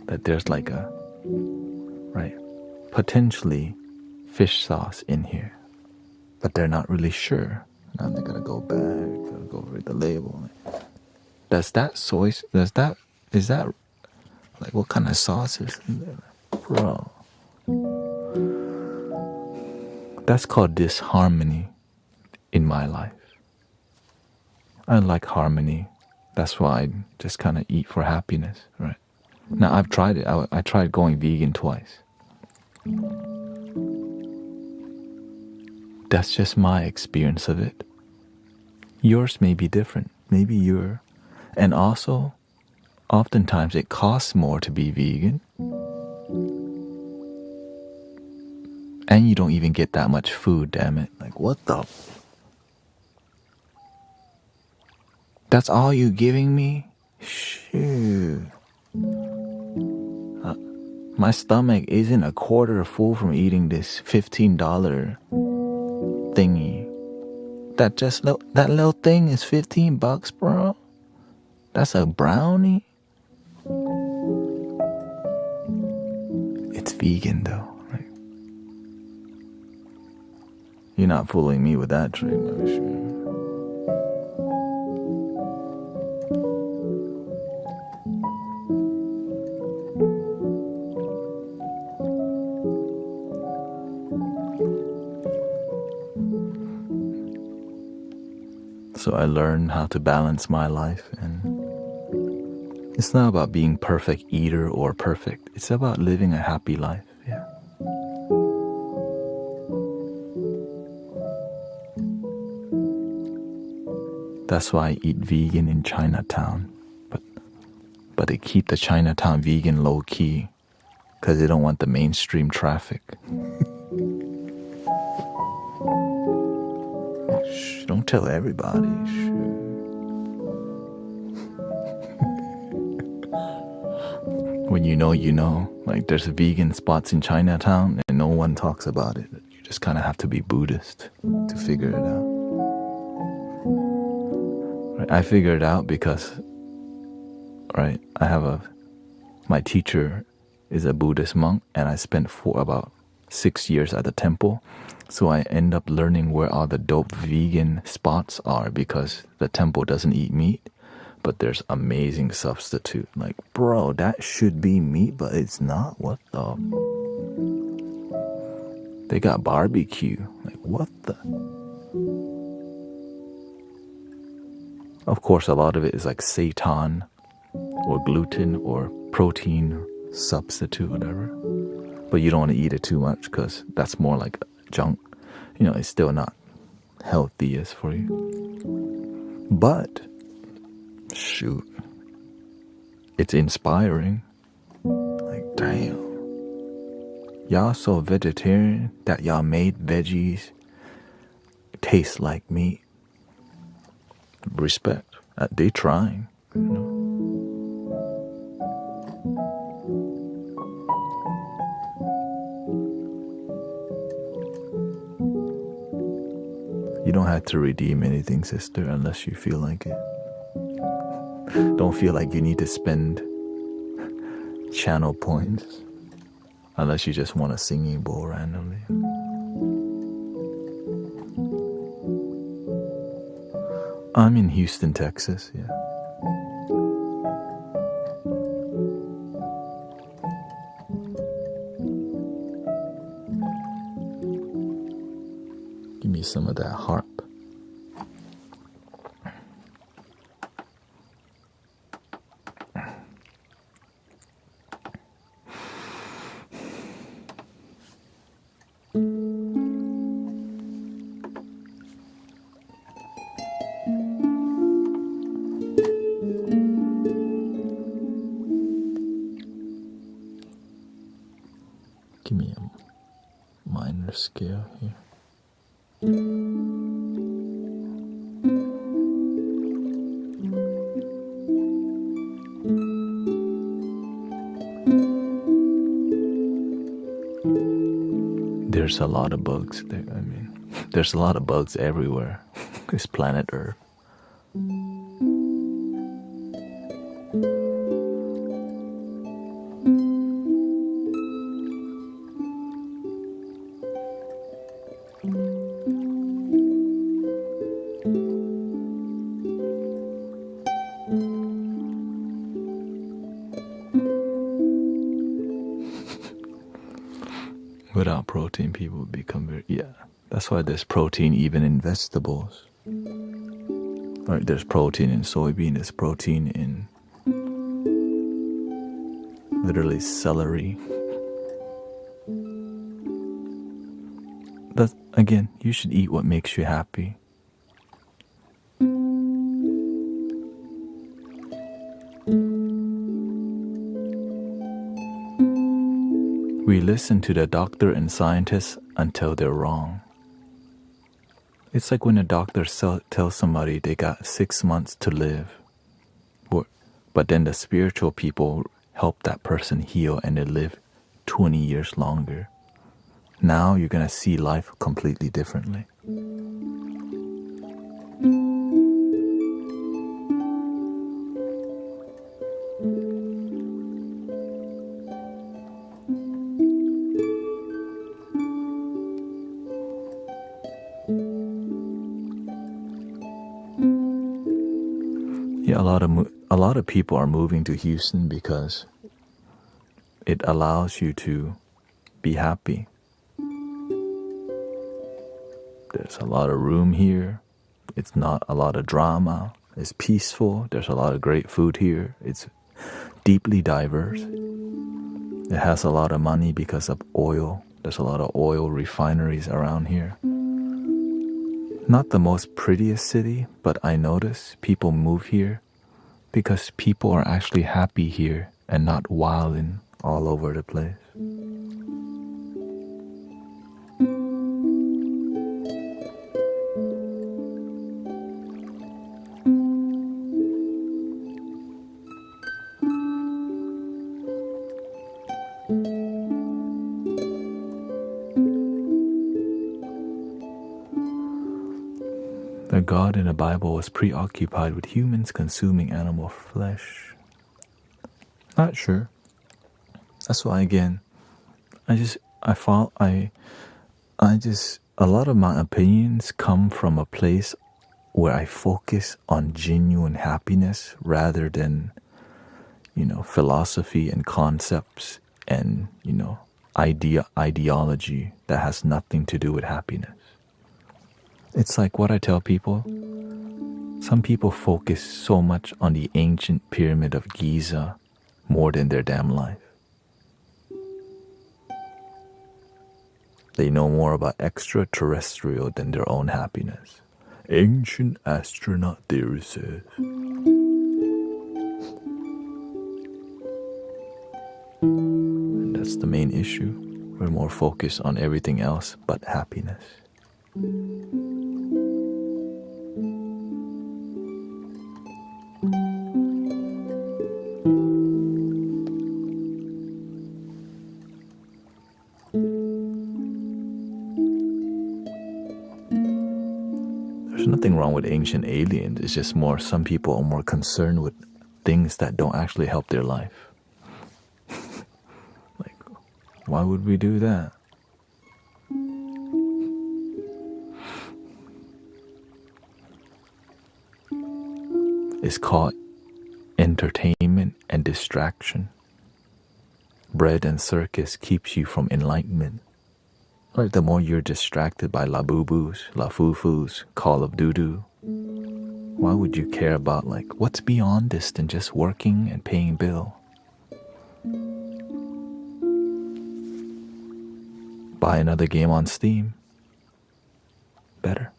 that there's like a, right, potentially fish sauce in here, but they're not really sure. Now they gotta go back, gotta go read the label. Is that like, what kind of sauce is in there? Bro. That's called disharmony in my life. I like harmony. That's why I just kind of eat for happiness, right? Now, I've tried it. I tried going vegan twice. That's just my experience of it. Yours may be different. Maybe you're... And also, oftentimes it costs more to be vegan. And you don't even get that much food, damn it. Like, what the... That's all you giving me? Shoot. My stomach isn't a quarter full from eating this $15 thingy. That little thing is $15, bro. That's a brownie. It's vegan though. Right? You're not fooling me with that trick, no sure. So I learned how to balance my life, and it's not about being perfect eater or perfect. It's about living a happy life. Yeah. That's why I eat vegan in Chinatown. But they keep the Chinatown vegan low key because they don't want the mainstream traffic. Shh, don't tell everybody. Shh. When you know, you know. Like there's vegan spots in Chinatown and no one talks about it. You just kind of have to be Buddhist to figure it out. Right? I figured it out because, right, my teacher is a Buddhist monk, and I spent about 6 years at the temple. So I end up learning where all the dope vegan spots are because the temple doesn't eat meat, but there's amazing substitute. Like, bro, that should be meat, but it's not. What the? They got barbecue. Like, what the? Of course, a lot of it is like seitan or gluten or protein substitute, whatever. But you don't want to eat it too much because that's more like junk. You know, it's still not healthiest for you. But, shoot, it's inspiring. Like, damn. Y'all so vegetarian that y'all made veggies taste like meat. Respect. They trying, you know. You don't have to redeem anything, sister, unless you feel like it. Don't feel like you need to spend channel points unless you just want a singing bowl randomly. I'm in Houston, Texas, yeah. Give me some of that harp. Give me a minor scale here. There's a lot of bugs there. I mean, there's a lot of bugs everywhere. This planet Earth. Without protein, people would become very, yeah. That's why there's protein even in vegetables. Right, there's protein in soybean, there's protein in literally celery. That's, again, you should eat what makes you happy. We listen to the doctor and scientists until they're wrong. It's like when a doctor tells somebody they got 6 months to live, but then the spiritual people help that person heal and they live 20 years longer. Now you're going to see life completely differently. Yeah, a lot of people are moving to Houston because it allows you to be happy. There's a lot of room here, It's not a lot of drama. It's peaceful. There's a lot of great food here. It's deeply diverse. It has a lot of money because of oil. There's a lot of oil refineries around here. Not the most prettiest city, but I notice people move here because people are actually happy here and not wilding all over the place. The God in the Bible was preoccupied with humans consuming animal flesh. Not sure. That's why again, a lot of my opinions come from a place where I focus on genuine happiness rather than, philosophy and concepts and, ideology that has nothing to do with happiness. It's like what I tell people. Some people focus so much on the ancient pyramid of Giza more than their damn life. They know more about extraterrestrial than their own happiness. Ancient astronaut theory says. And that's the main issue. We're more focused on everything else but happiness. There's nothing wrong with ancient aliens. It's just some people are more concerned with things that don't actually help their life. Like, why would we do that? It's called entertainment and distraction. Bread and circus keeps you from enlightenment. Right, the more you're distracted by la boo-boos, la foo-foos, call of doo-doo, why would you care about what's beyond this than just working and paying bill? Buy another game on Steam. Better.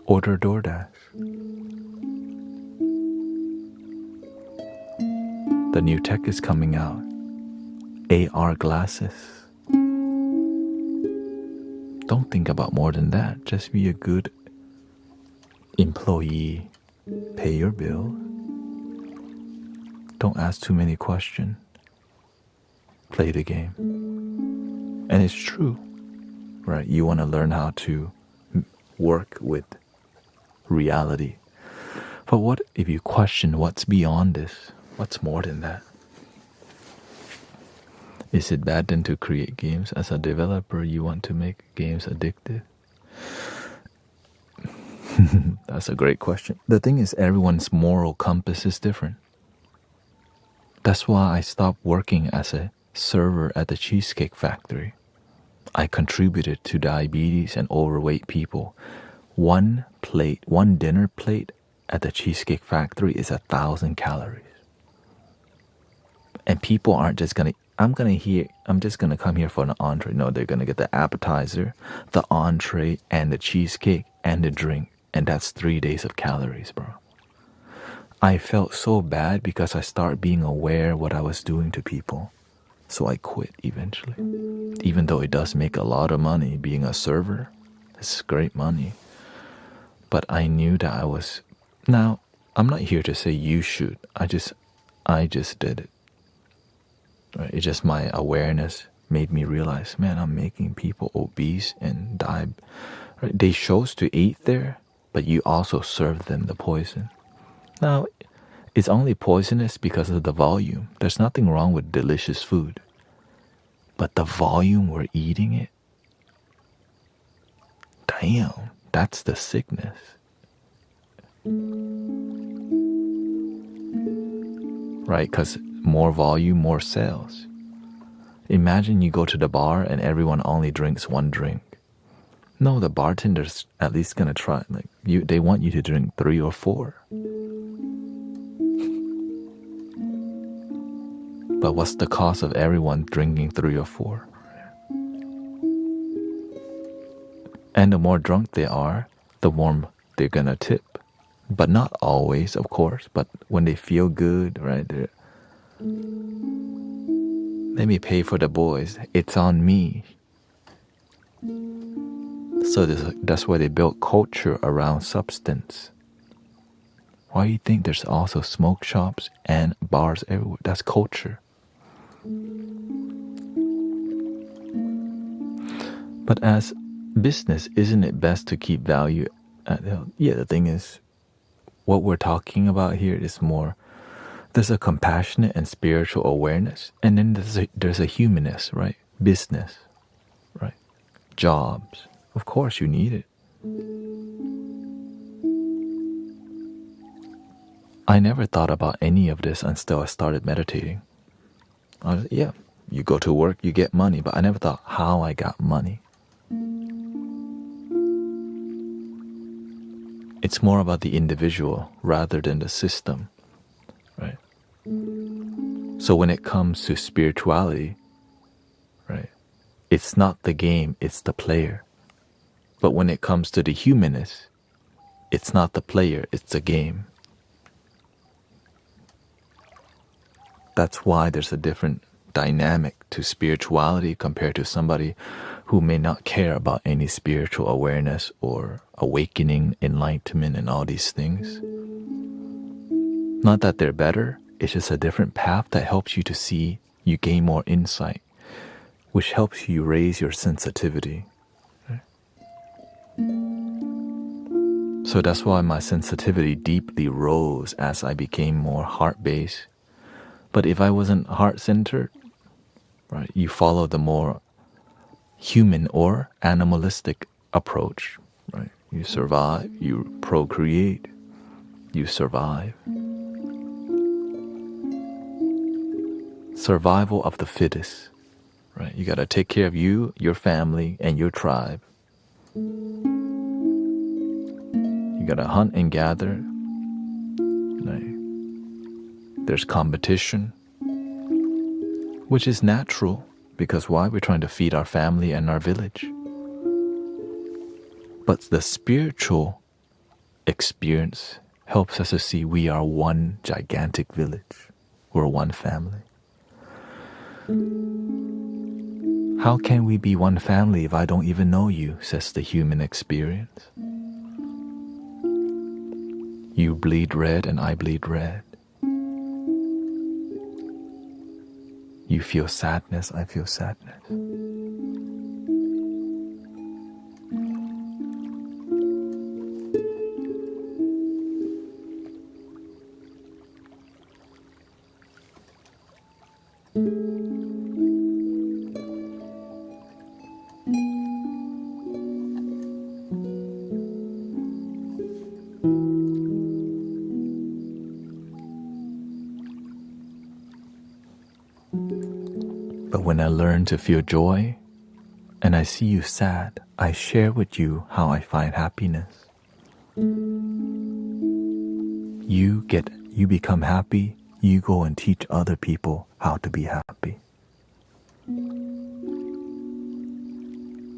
Order DoorDash. The new tech is coming out. AR glasses. Don't think about more than that. Just be a good employee. Pay your bills. Don't ask too many questions. Play the game. And it's true, right? You want to learn how to work with reality. But what if you question what's beyond this? What's more than that? Is it bad then to create games? As a developer, you want to make games addictive? That's a great question. The thing is, everyone's moral compass is different. That's why I stopped working as a server at the Cheesecake Factory. I contributed to diabetes and overweight people. One dinner plate at the Cheesecake Factory is 1,000 calories. And people aren't just gonna, I'm just gonna come here for an entree. No, they're gonna get the appetizer, the entree, and the cheesecake, and the drink. And that's 3 days of calories, bro. I felt so bad because I started being aware what I was doing to people. So I quit eventually. Even though it does make a lot of money being a server. It's great money. But I knew that I was... Now, I'm not here to say you should. I just did it. Right? It's just my awareness made me realize, man, I'm making people obese and die. Right? They chose to eat there, but you also serve them the poison. Now, it's only poisonous because of the volume. There's nothing wrong with delicious food. But the volume we're eating it, damn, that's the sickness. Right, because more volume, more sales. Imagine you go to the bar and everyone only drinks one drink. No, the bartender's at least gonna try. Like they want you to drink 3 or 4. But what's the cost of everyone drinking 3 or 4? And the more drunk they are, the more they're gonna tip. But not always, of course. But when they feel good, right? Let me pay for the boys. It's on me. So that's why they built culture around substance. Why do you think there's also smoke shops and bars everywhere? That's culture. But as business, isn't it best to keep value at yeah, the thing is, what we're talking about here is more, there's a compassionate and spiritual awareness, and then there's a humanness, right? Business, right? Jobs. Of course you need it. I never thought about any of this until I started meditating. Yeah, you go to work, you get money, but I never thought how I got money. It's more about the individual rather than the system, right? So when it comes to spirituality, right, it's not the game, it's the player. But when it comes to the humanness, it's not the player, it's the game. That's why there's a different dynamic to spirituality compared to somebody who may not care about any spiritual awareness or awakening, enlightenment, and all these things. Not that they're better, it's just a different path that helps you to see, you gain more insight, which helps you raise your sensitivity. Right? So that's why my sensitivity deeply rose as I became more heart-based. But if I wasn't heart-centered, right, you follow the more human or animalistic approach, right? You survive, you procreate, you survive. Survival of the fittest, right? You gotta take care of you, your family, and your tribe. You gotta hunt and gather. Right? There's competition, which is natural, because why? We're trying to feed our family and our village. But the spiritual experience helps us to see we are one gigantic village. We're one family. How can we be one family if I don't even know you, says the human experience. You bleed red and I bleed red. You feel sadness, I feel sadness. But when I learn to feel joy, and I see you sad, I share with you how I find happiness. You become happy, you go and teach other people how to be happy.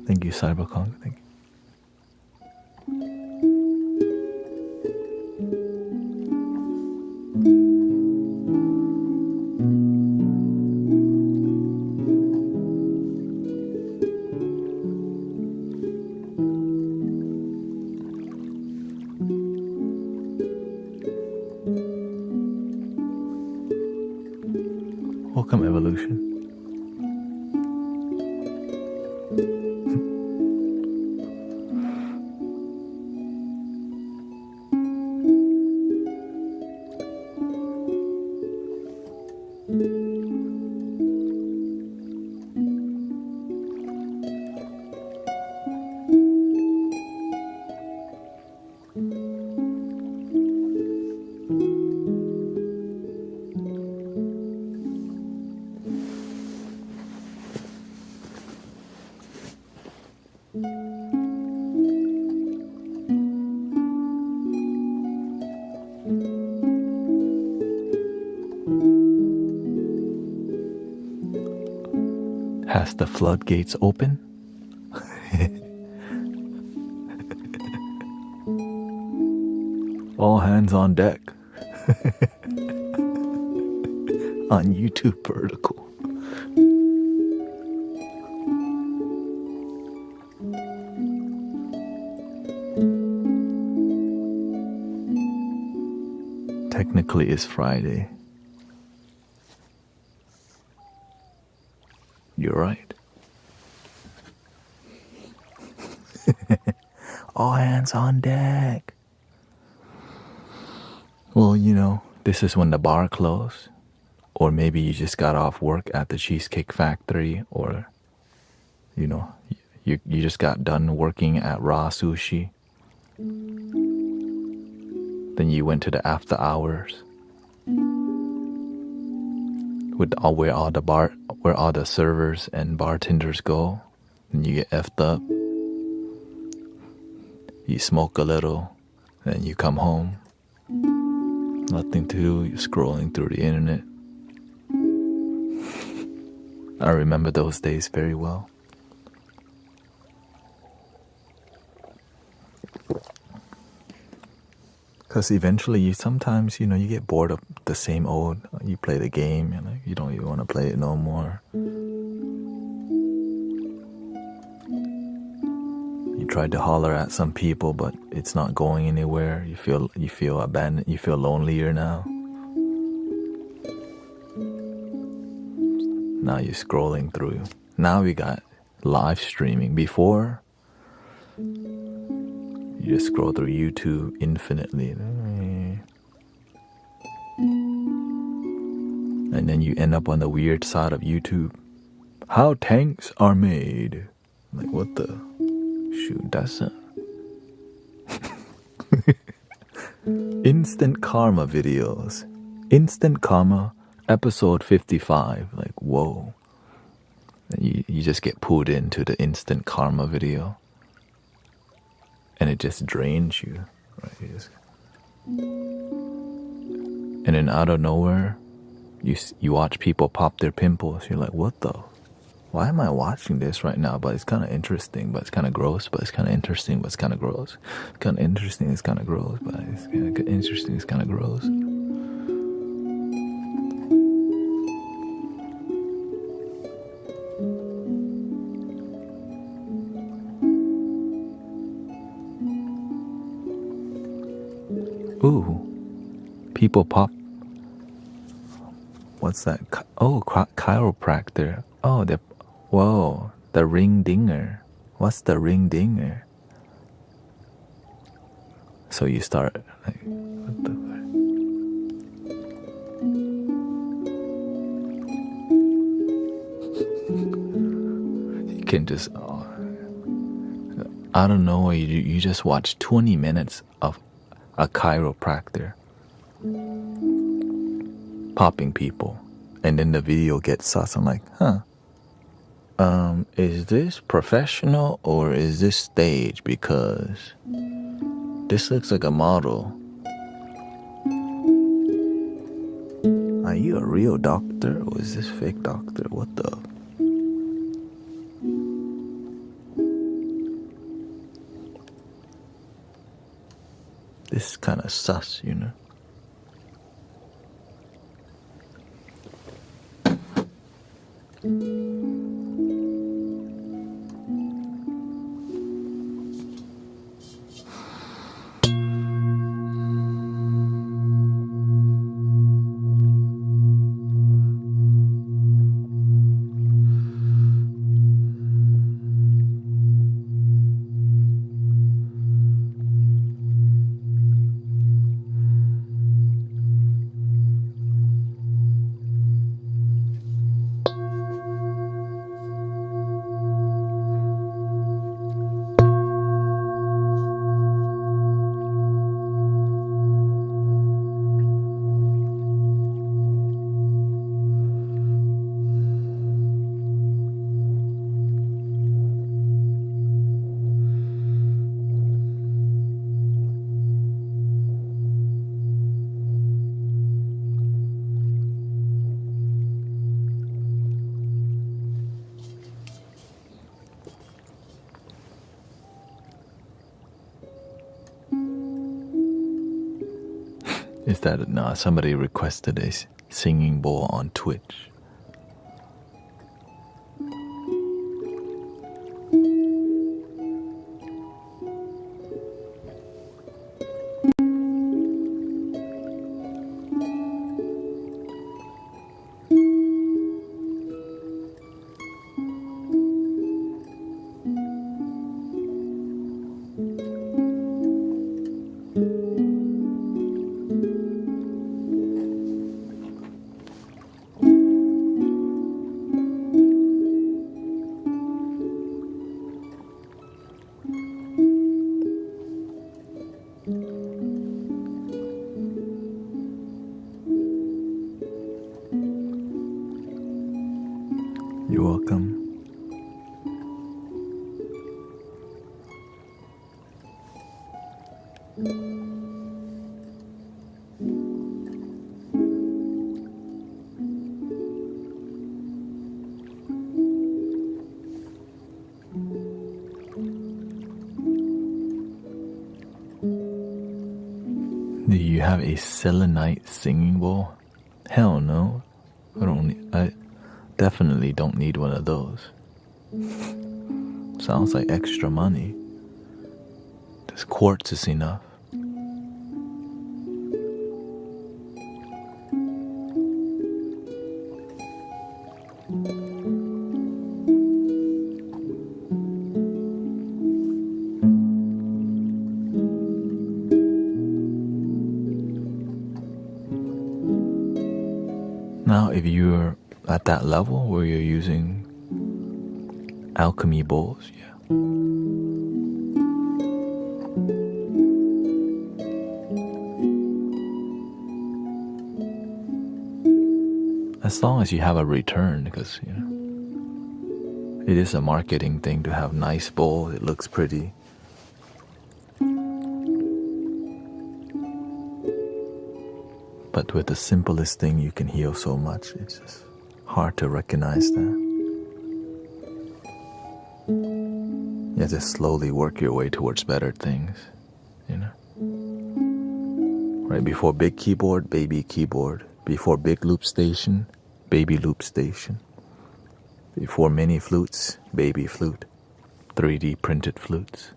Thank you, Cyberkong. Thank you. Welcome, Evolution. bust the floodgates open. All hands on deck. On YouTube vertical. Technically it's Friday. You're right. All hands on deck. Well, you know, this is when the bar closed. Or maybe you just got off work at the Cheesecake Factory. Or, you know, you just got done working at Raw Sushi. Then you went to the after hours. Where all the servers and bartenders go. And you get effed up. You smoke a little. Then you come home. Nothing to do, you're scrolling through the internet. I remember those days very well. Because eventually you get bored of the same old. You play the game and you don't even want to play it no more. You tried to holler at some people, but it's not going anywhere. You feel abandoned. You feel lonelier now. Now you're scrolling through. Now we got live streaming. Before, you just scroll through YouTube infinitely. And then you end up on the weird side of YouTube. How tanks are made. Like, what the? Shoot, that's a... Instant Karma videos. Instant Karma, episode 55. Like, whoa. And you just get pulled into the Instant Karma video. And it just drains you. Right? And then out of nowhere, you watch people pop their pimples. You're like, what the? Why am I watching this right now? But it's kind of interesting, but it's kind of gross, but it's kind of interesting, but it's kind of gross. It's kind of interesting, it's kind of gross, but it's kind of interesting, it's kind of gross. Ooh, people pop. What's that? Oh, chiropractor. Oh, whoa, the ring dinger. What's the ring dinger? So you start like, what the fuck? You can just, I don't know, you just watch 20 minutes of a chiropractor popping people, and then the video gets sus. I'm like, is this professional or is this stage? Because this looks like a model. Are you a real doctor or is this fake doctor? What the? This is kind of sus, you know? Is that no? Somebody requested a singing bowl on Twitch. You're welcome. Do you have a selenite singing bowl? Hell no. I definitely don't need one of those. Sounds like extra money. This quartz is enough. Now, if you're at that level where you're using alchemy bowls, yeah. As long as you have a return, because it is a marketing thing to have nice bowl. It looks pretty. But with the simplest thing, you can heal so much. It's just hard to recognize that. You have to slowly work your way towards better things, Right before big keyboard, baby keyboard. Before big loop station, baby loop station. Before mini flutes, baby flute. 3D printed flutes.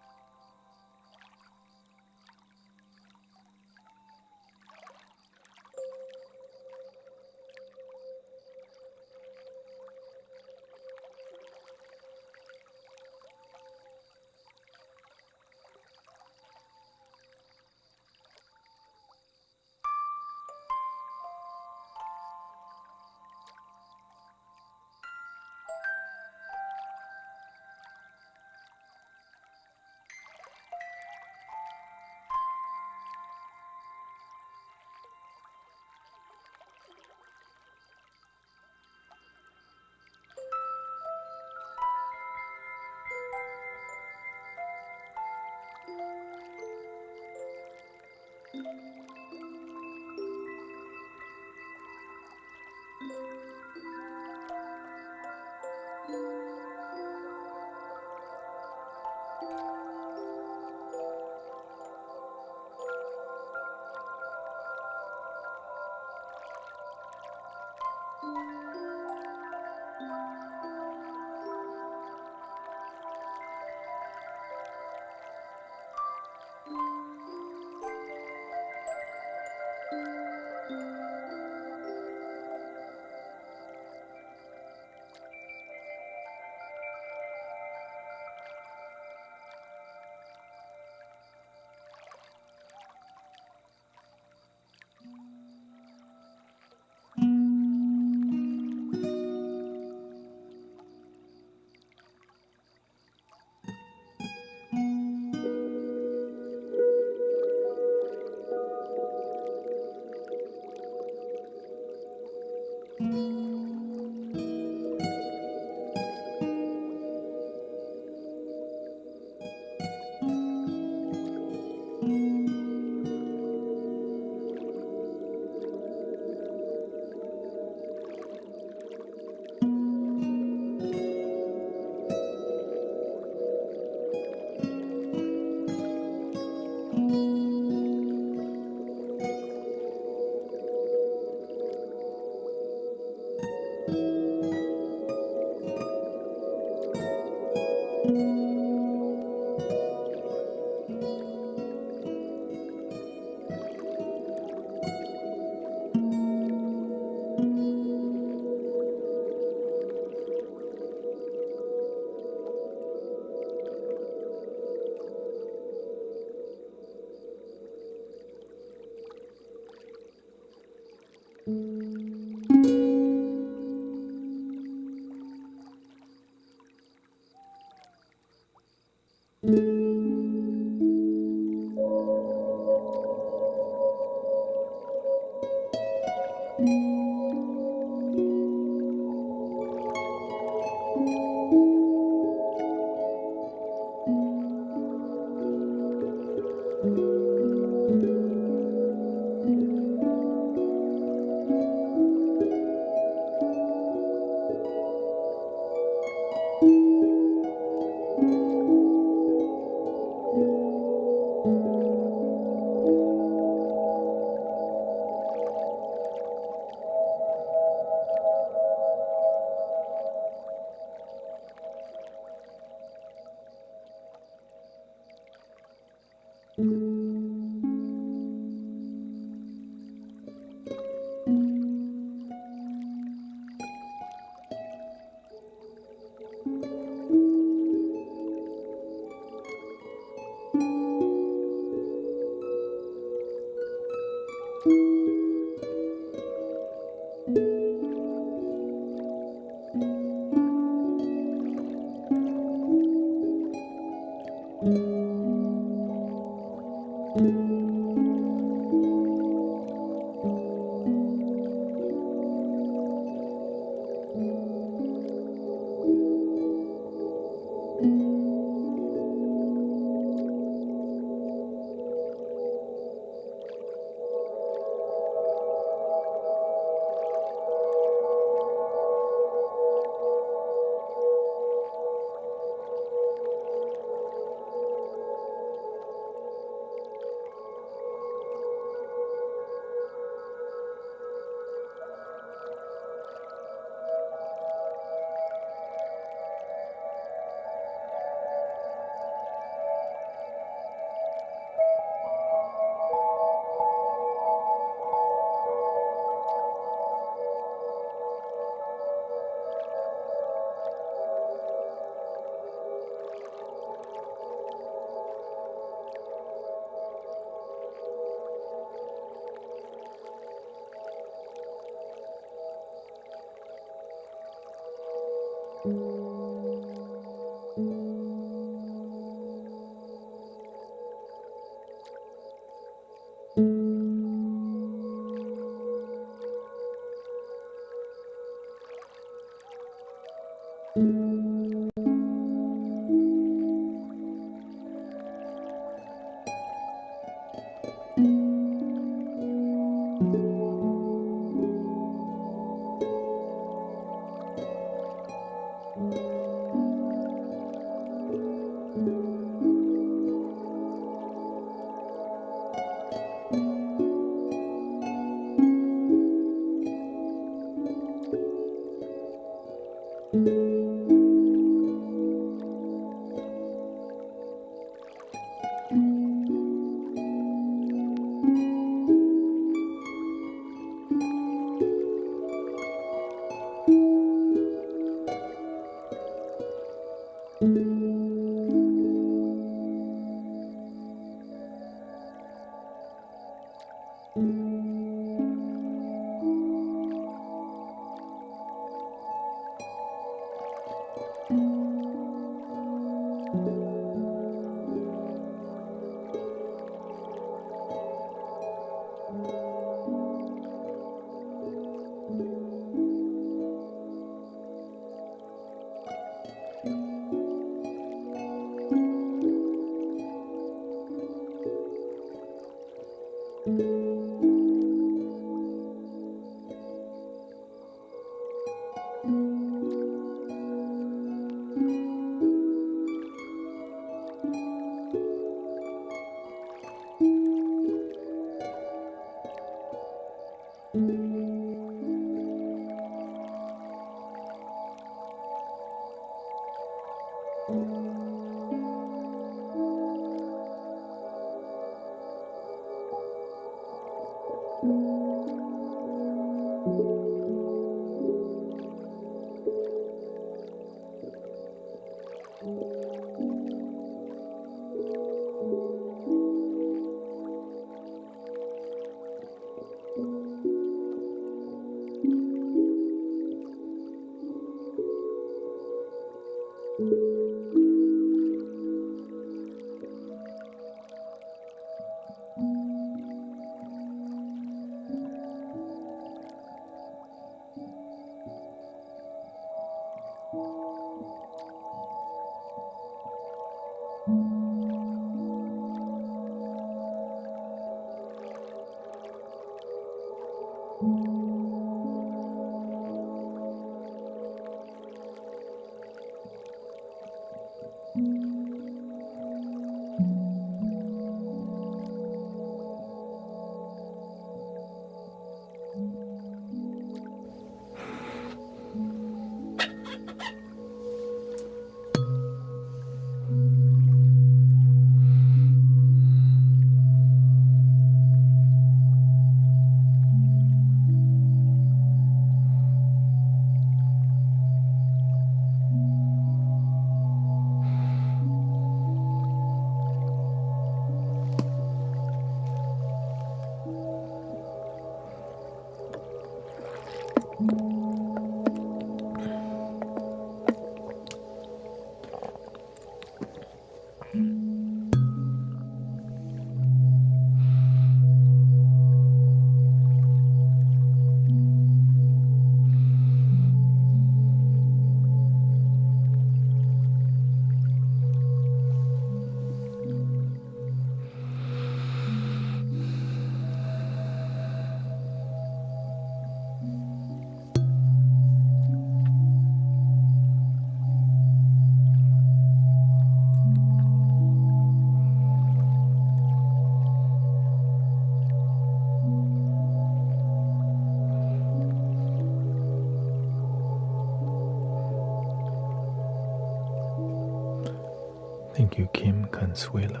Thank you, Kim Consuelo.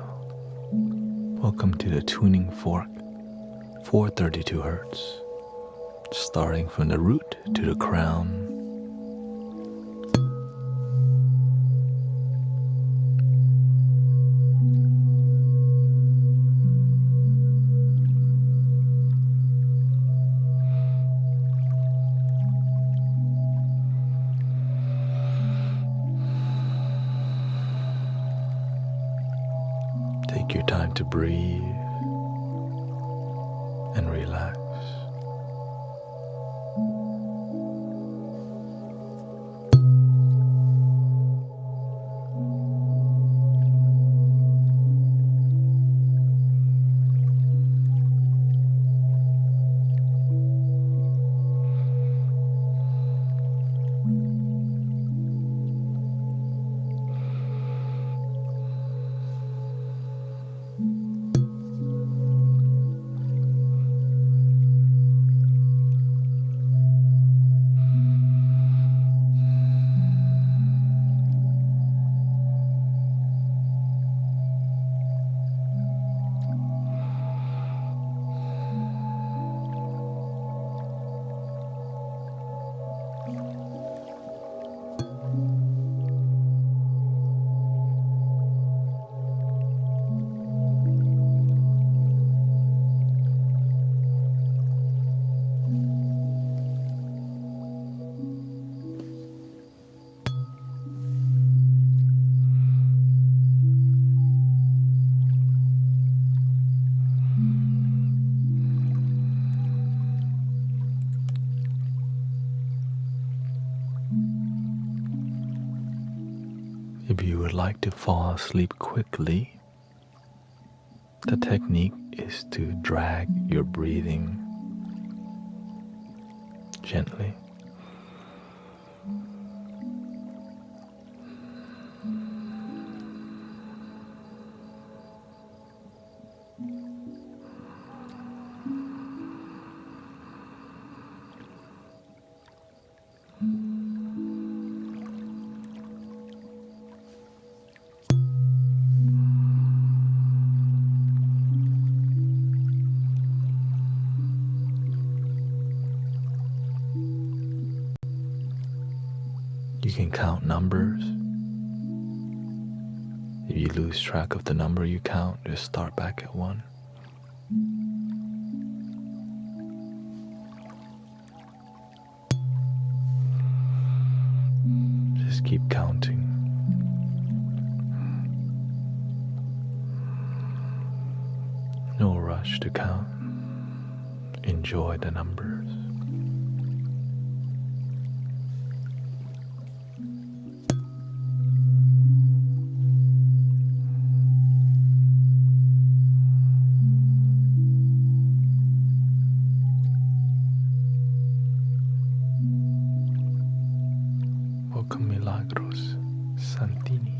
Welcome to the tuning fork, 432 hertz, starting from the root to the crown. Take your time to breathe and relax. If you would like to fall asleep quickly, the technique is to drag your breathing gently. You can count numbers. If you lose track of the number you count, just start back at 1. Just keep counting. No rush to count. Enjoy the numbers. Welcome, Milagros Santini.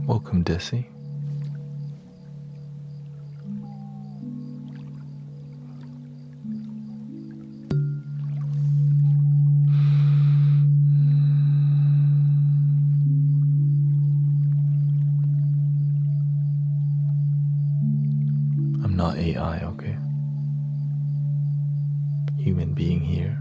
Welcome, Desi. not AI, okay? Human being here.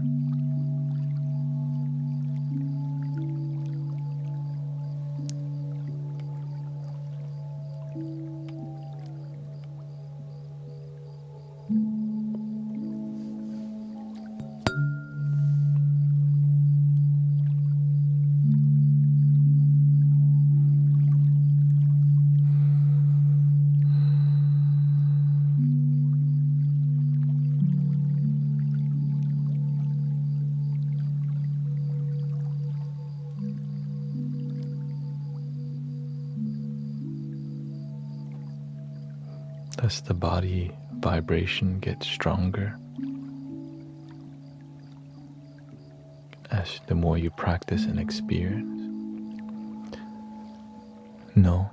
Does the body vibration get stronger as the more you practice and experience? No,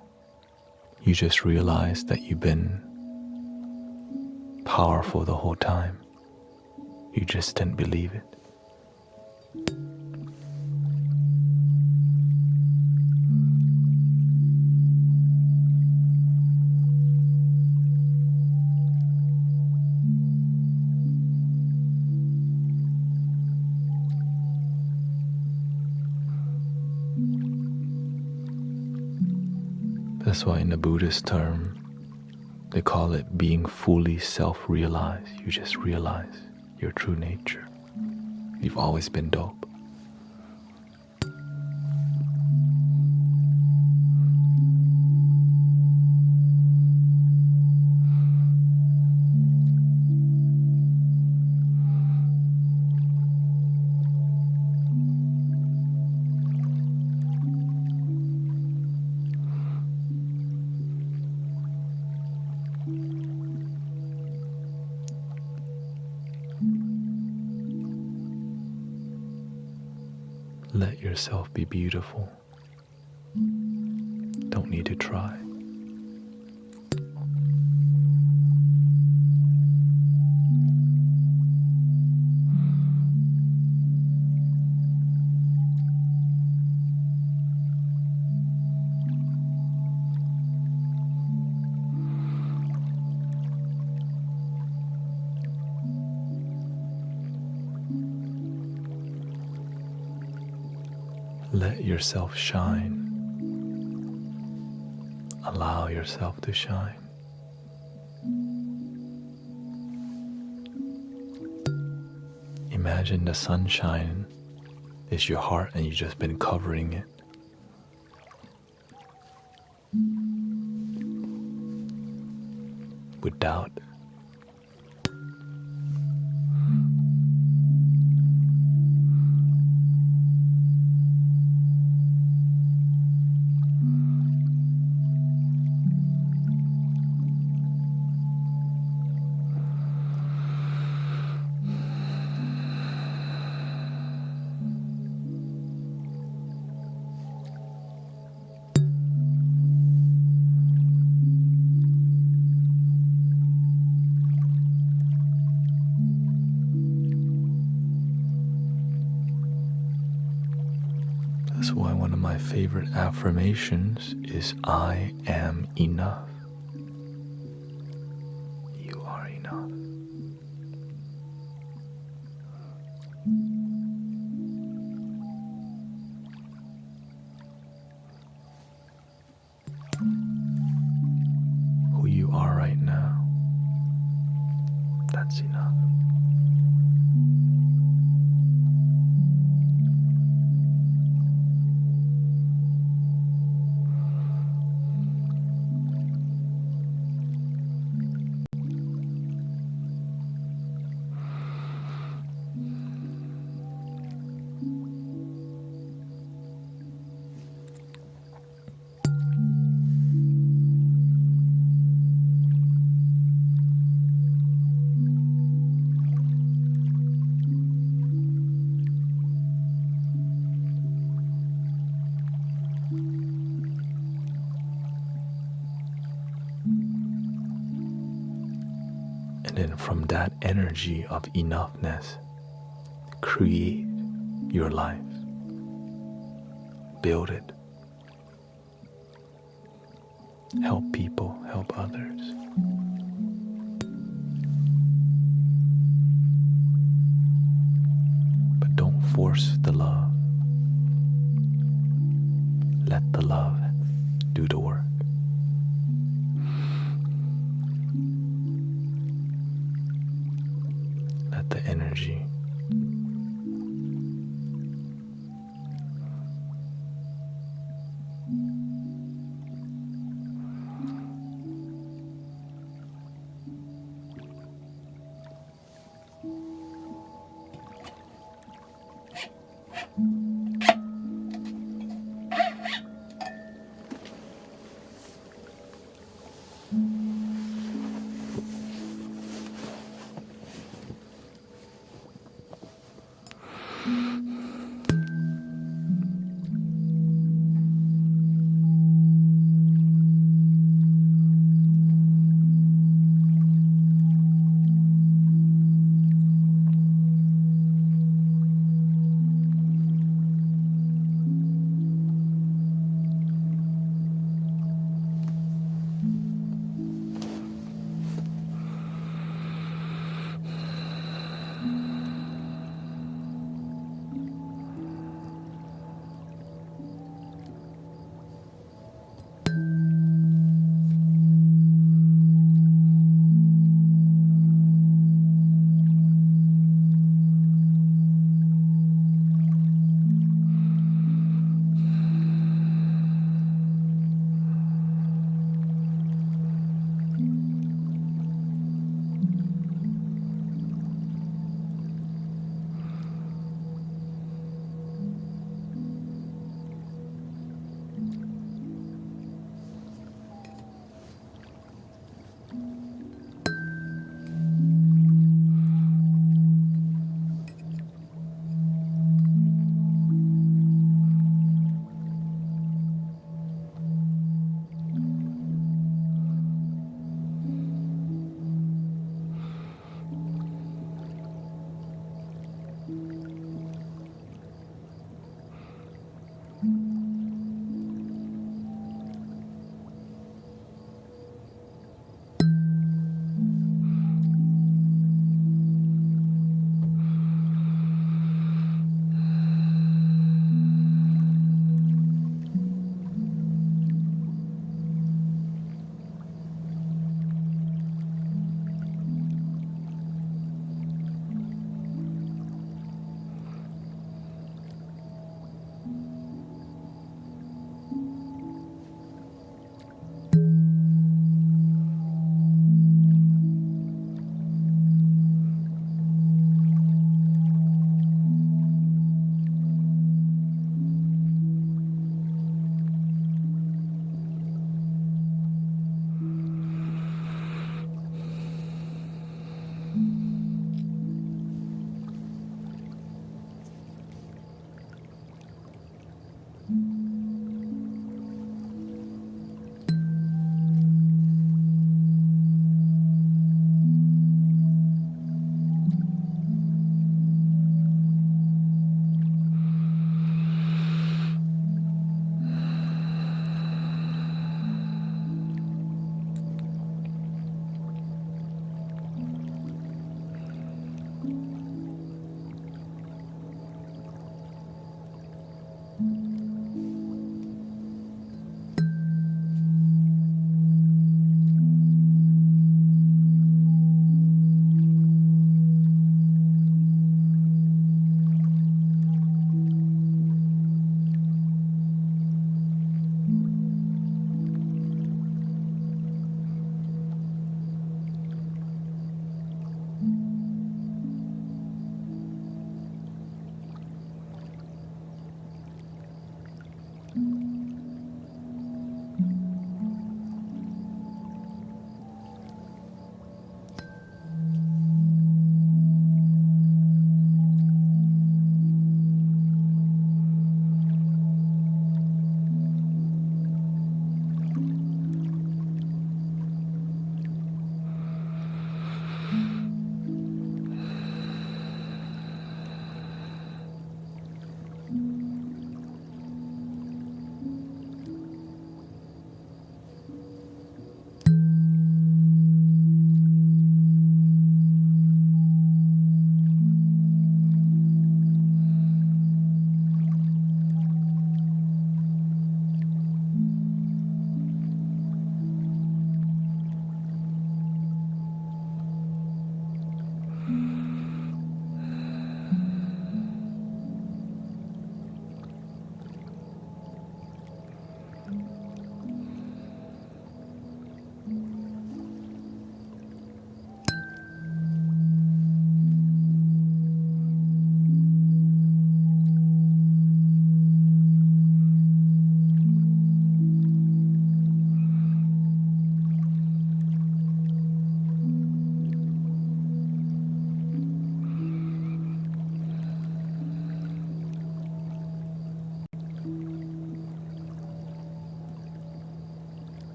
you just realize that you've been powerful the whole time. You just didn't believe it. That's why in the Buddhist term, they call it being fully self-realized. You just realize your true nature. You've always been dope. Let yourself be beautiful. Don't need to try. Let yourself shine. Allow yourself to shine. Imagine the sunshine is your heart and you've just been covering it. With doubt. That's why one of my favorite affirmations is I am enough. You are enough. Who you are right now, that's enough. And then from that energy of enoughness, create your life. Build it. Help people, help others. force the love. Let the love do the work. Let the energy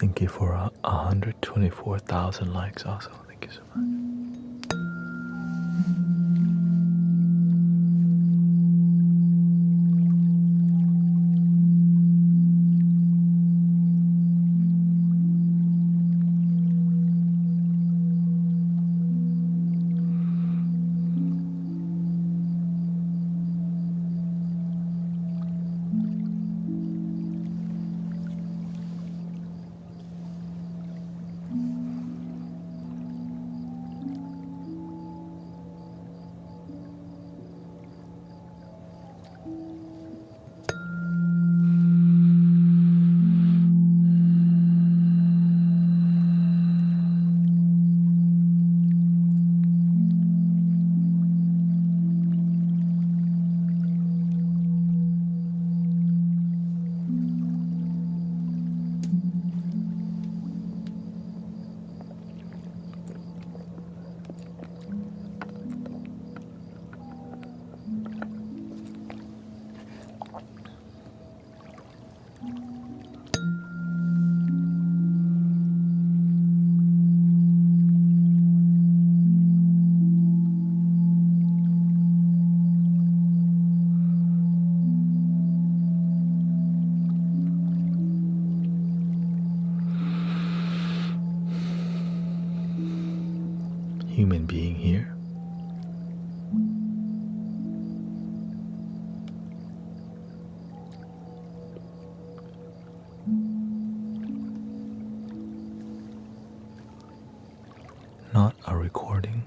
Thank you for 124,000 likes also. Thank you so much. Human being here. Not a recording.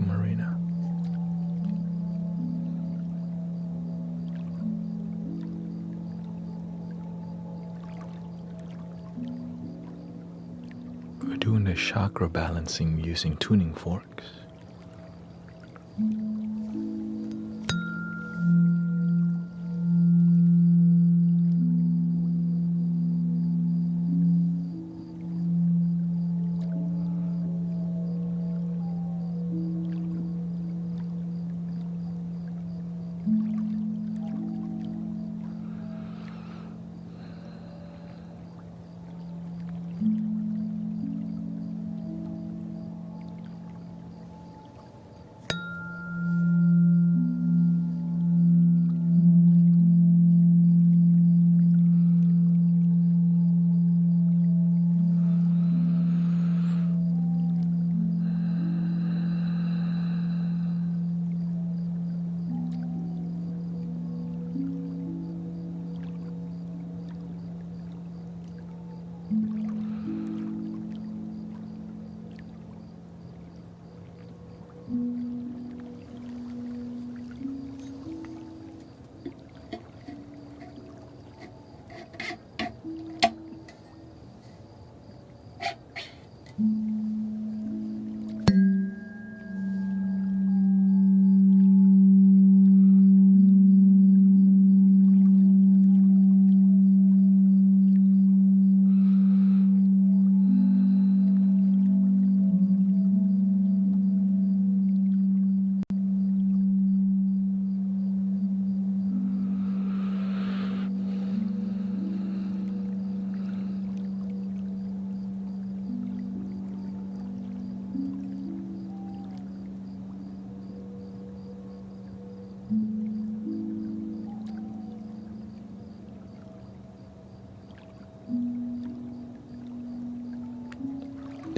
Marina. We're doing the chakra balancing using tuning forks.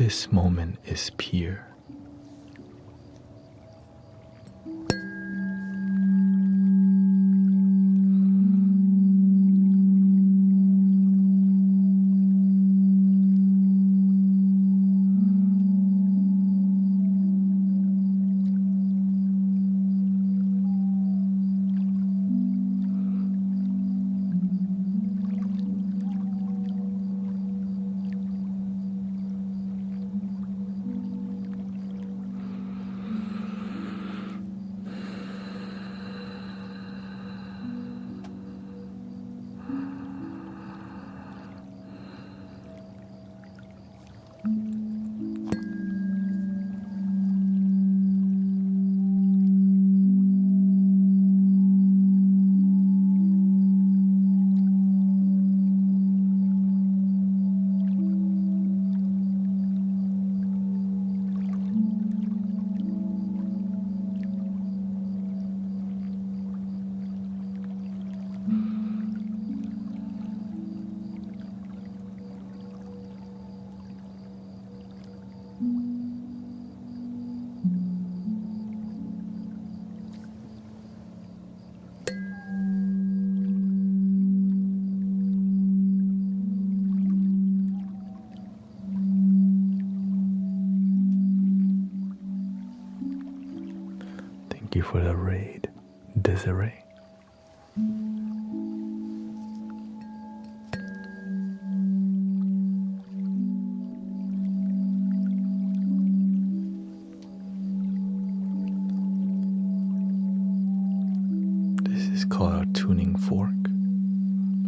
This moment is pure. Thank you for the raid, Desiree. This is called a tuning fork.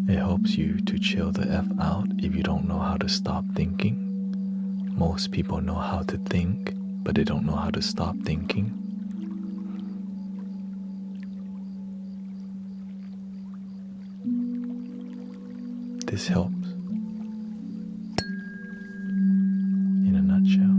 It helps you to chill the F out if you don't know how to stop thinking. Most people know how to think, but they don't know how to stop thinking. This helps. In a nutshell.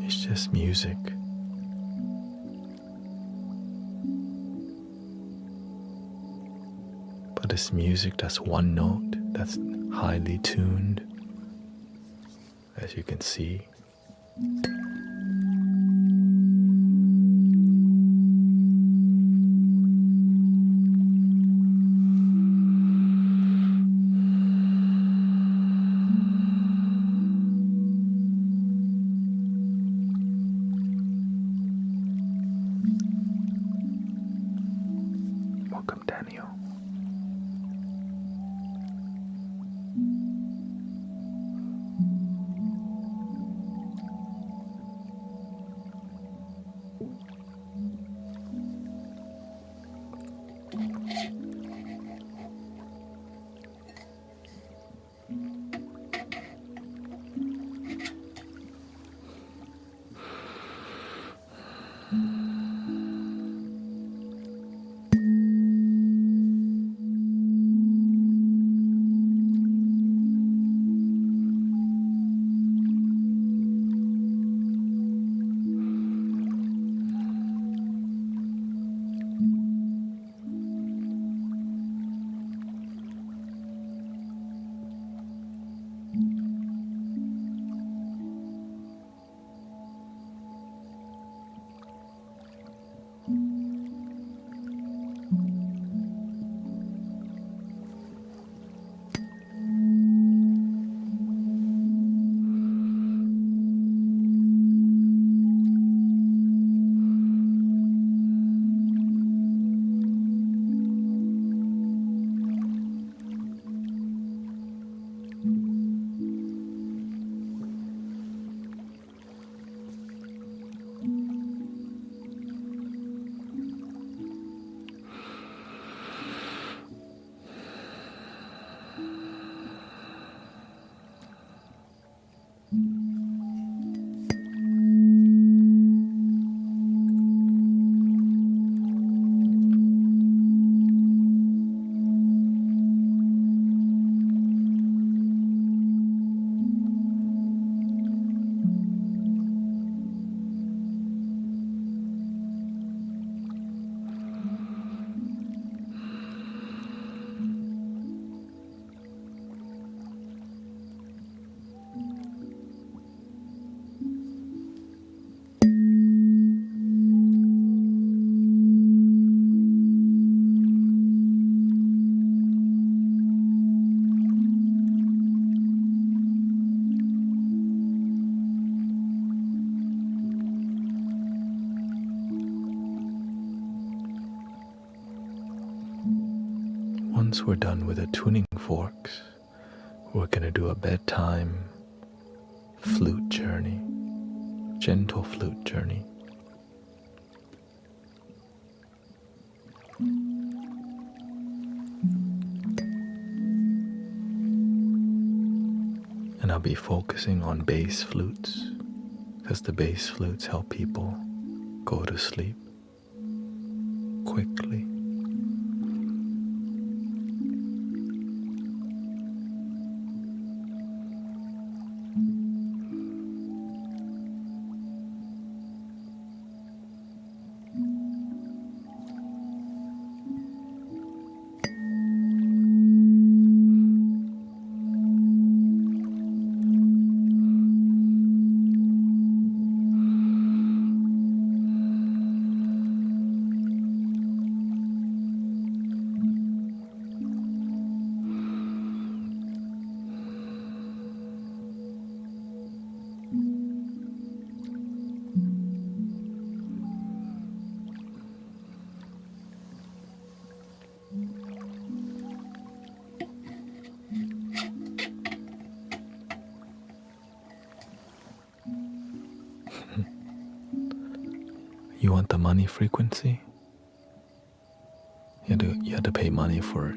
It's just music. But it's music that's one note, that's highly tuned, as you can see. Welcome, Daniel. once we're done with the tuning forks, we're going to do a bedtime flute journey, gentle flute journey. And I'll be focusing on bass flutes, because the bass flutes help people go to sleep quickly. You want the money frequency? You had to pay money for it.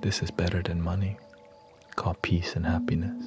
This is better than money, called peace and happiness.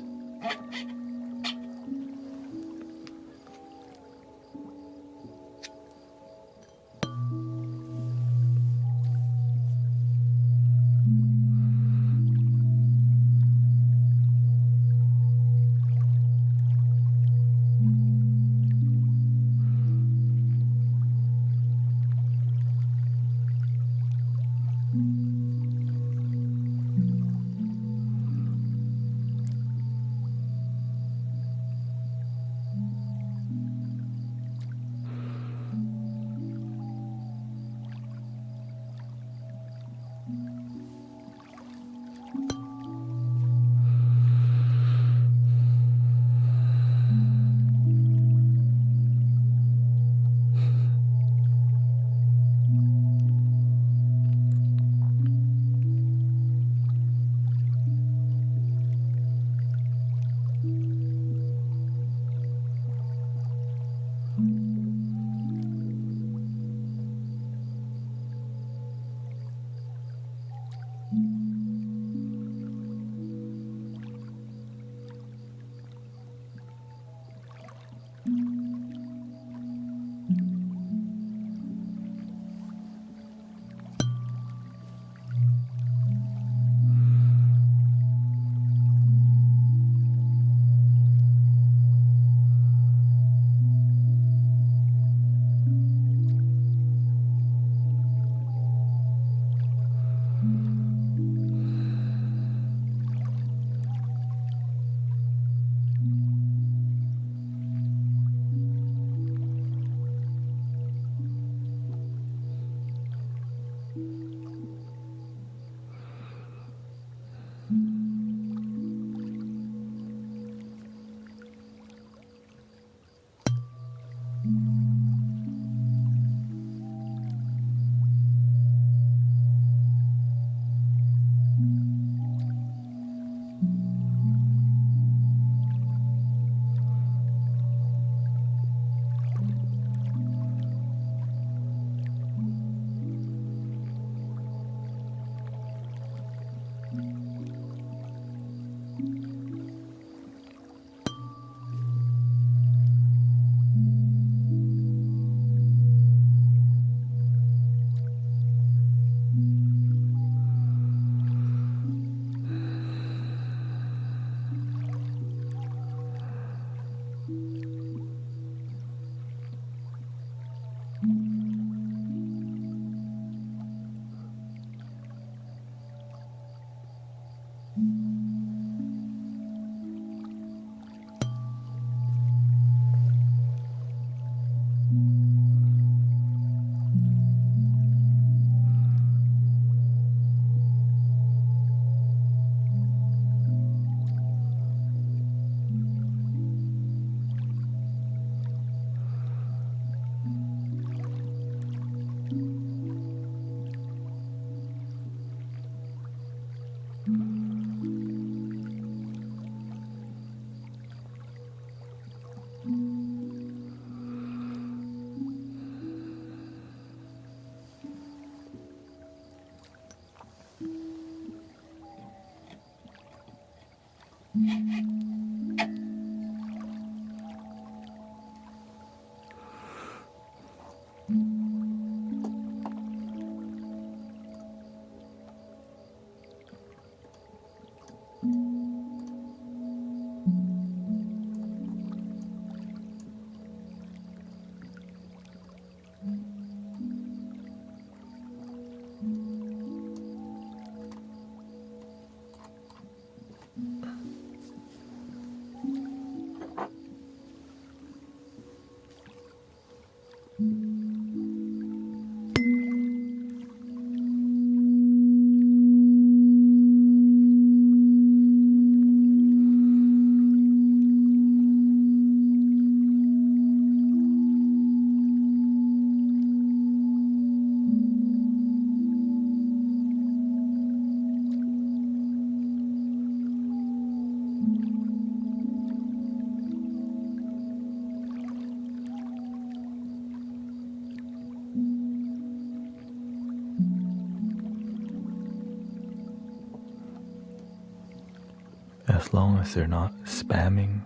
As long as they're not spamming,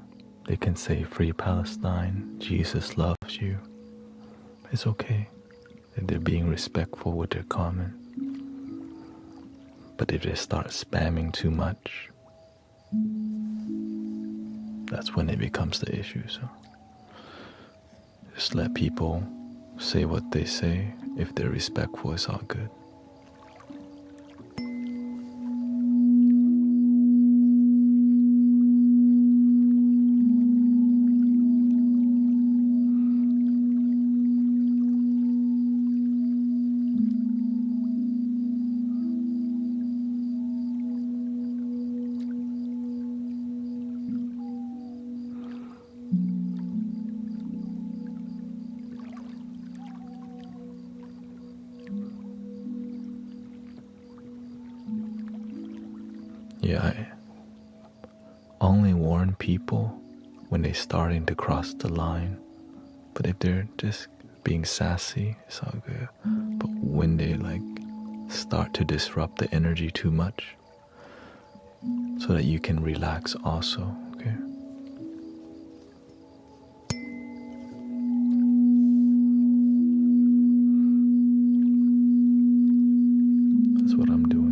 they can say Free Palestine, Jesus loves you. It's okay if they're being respectful with their comment. But if they start spamming too much, that's when it becomes the issue. So just let people say what they say. If they're respectful, it's all good. Yeah, I only warn people when they're starting to cross the line. But if they're just being sassy, it's all good. But when they start to disrupt the energy too much, so that you can relax also, okay? That's what I'm doing.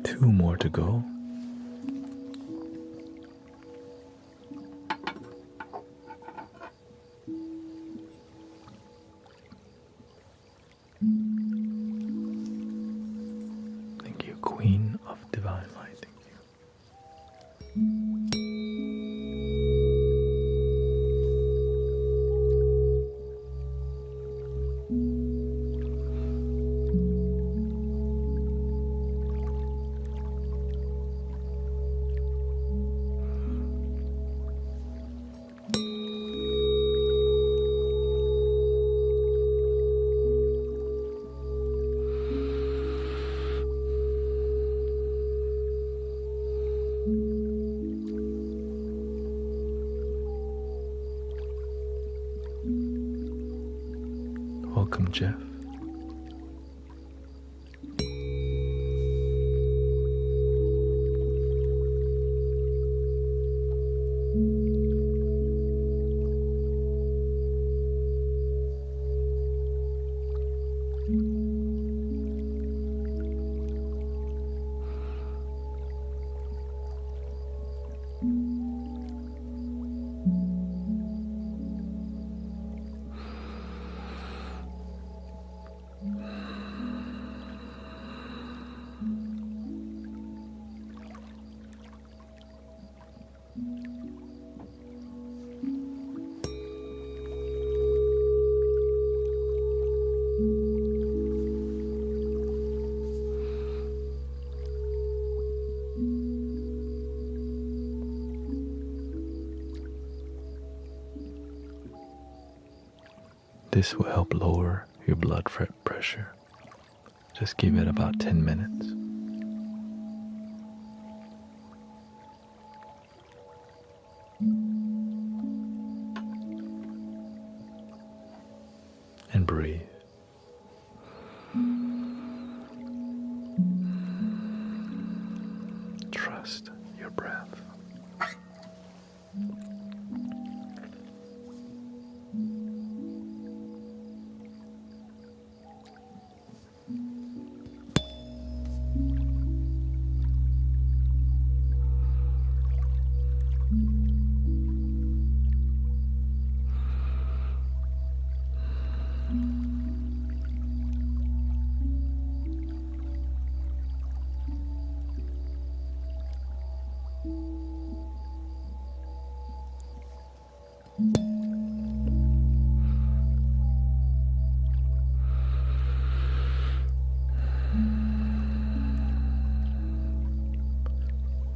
Two more to go. Thank you, Queen of Divine Light. Thank you. Welcome, Jeff. This will help lower your blood pressure. Just give it about 10 minutes. And breathe. Trust your breath.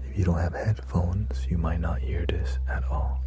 If you don't have headphones, you might not hear this at all.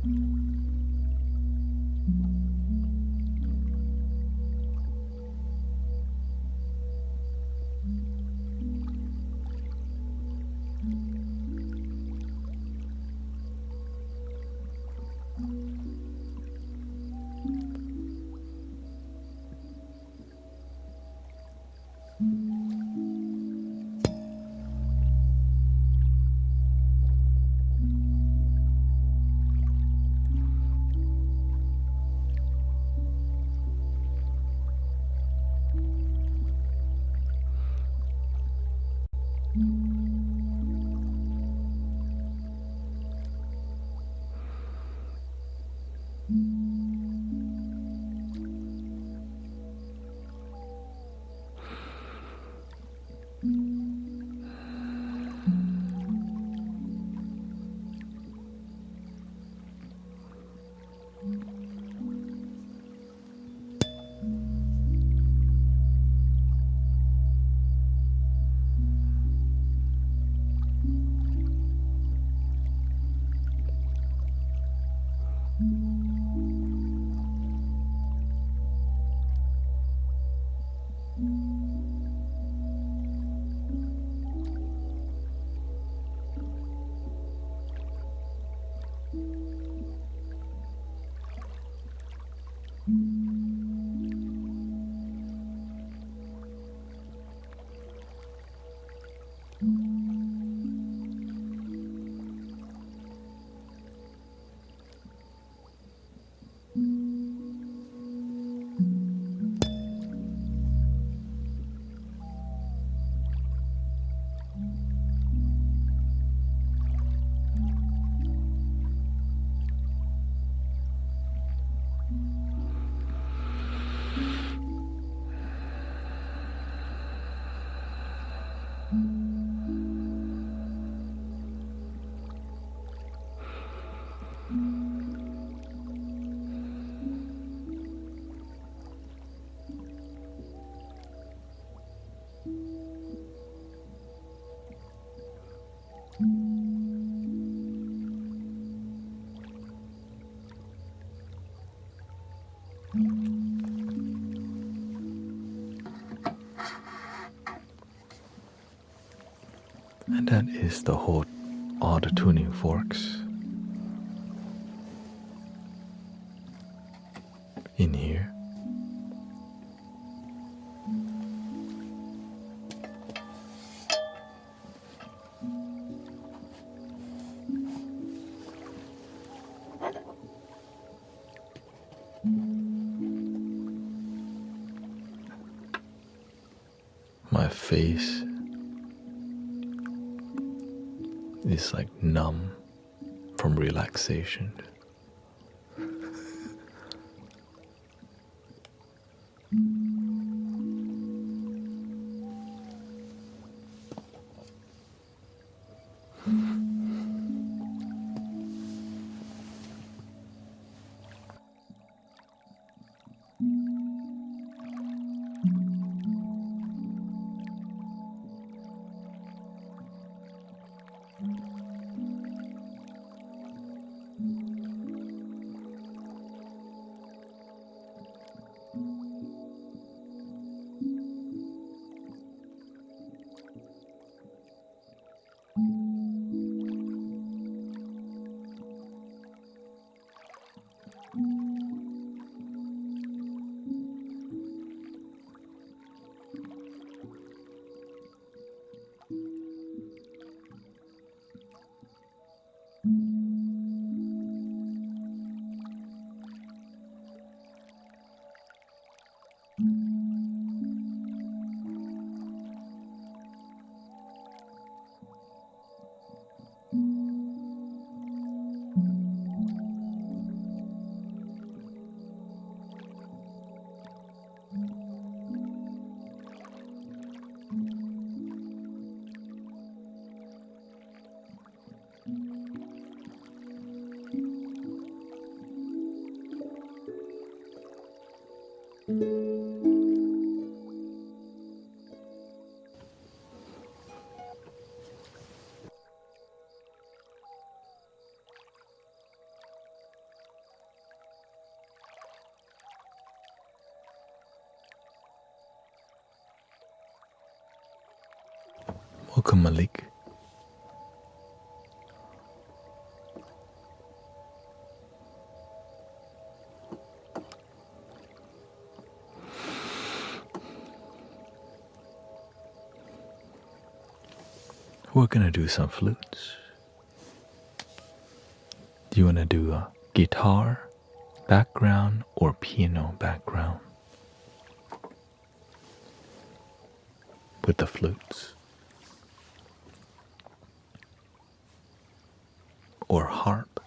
And that is all the tuning forks in here. My face is like numb from relaxation. Welcome, Malik. We're gonna do some flutes. Do you wanna do a guitar background or piano background with the flutes? Or harp?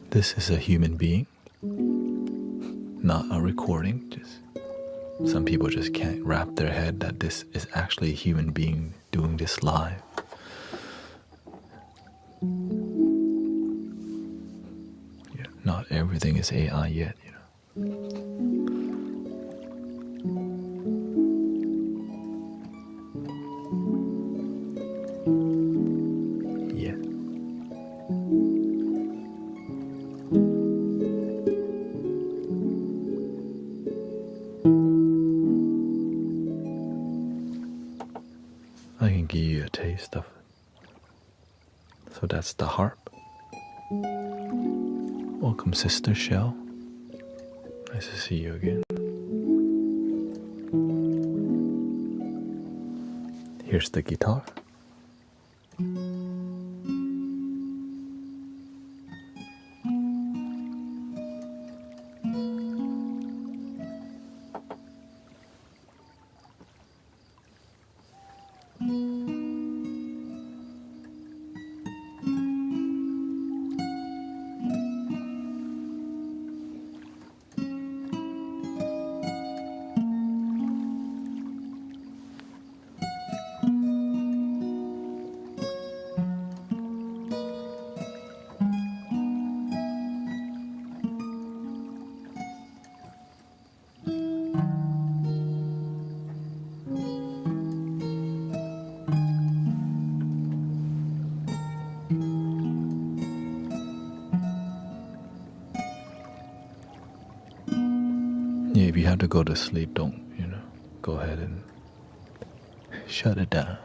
This is a human being, not a recording. Just some people just can't wrap their head that this is actually a human being doing this live. Yeah, not everything is AI yet, you know. Yeah. I can give you a taste of it. So that's the harp. Welcome, Sister Shell. Nice to see you again. Here's the guitar. about to go to sleep, don't, go ahead and shut it down.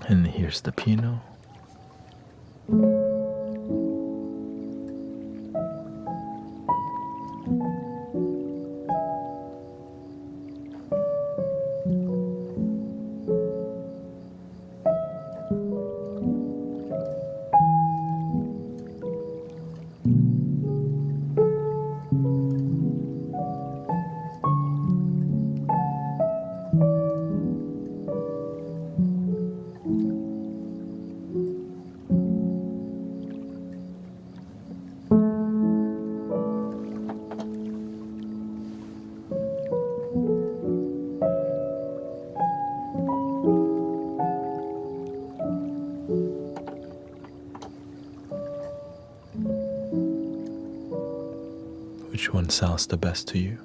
And here's the piano. Which one sounds the best to you?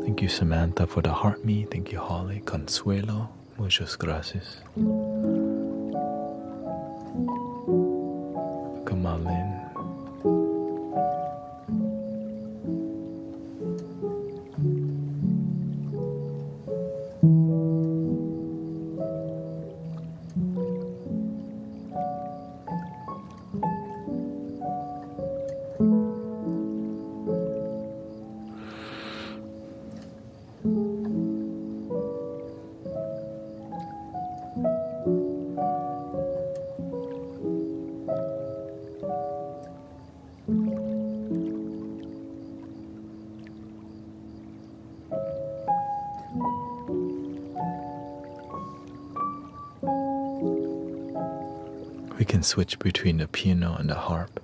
Thank you, Samantha, for the heart me. Thank you, Holly. Consuelo. Muchas gracias. Kamalin. We can switch between the piano and the harp.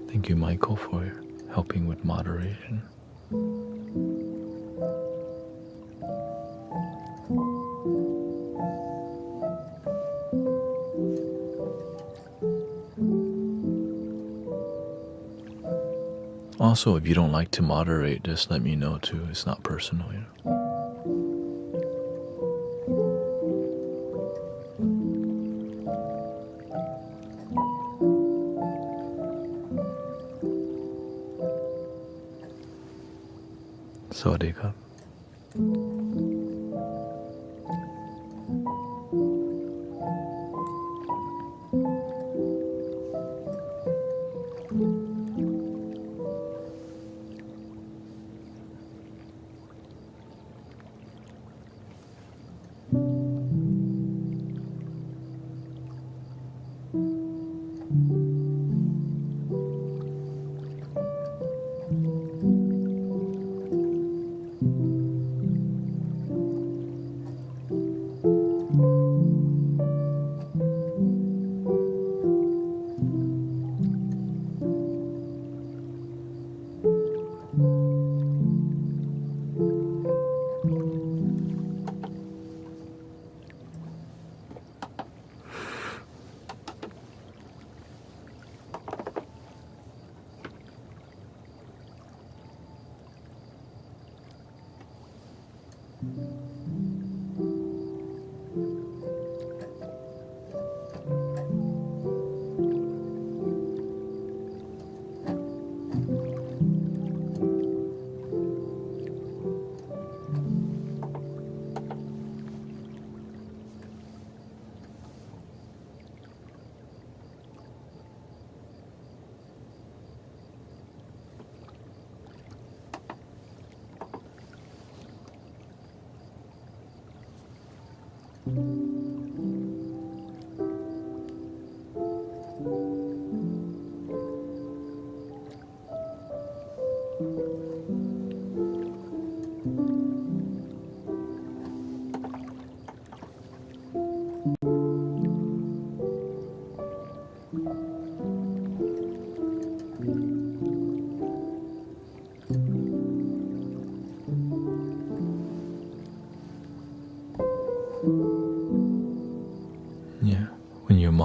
Thank you, Michael, for helping with moderation. Also, if you don't like to moderate, just let me know too. It's not personal, Sawadee-ka.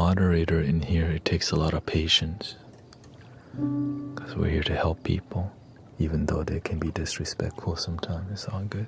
moderator in here, it takes a lot of patience because we're here to help people, even though they can be disrespectful sometimes. It's all good.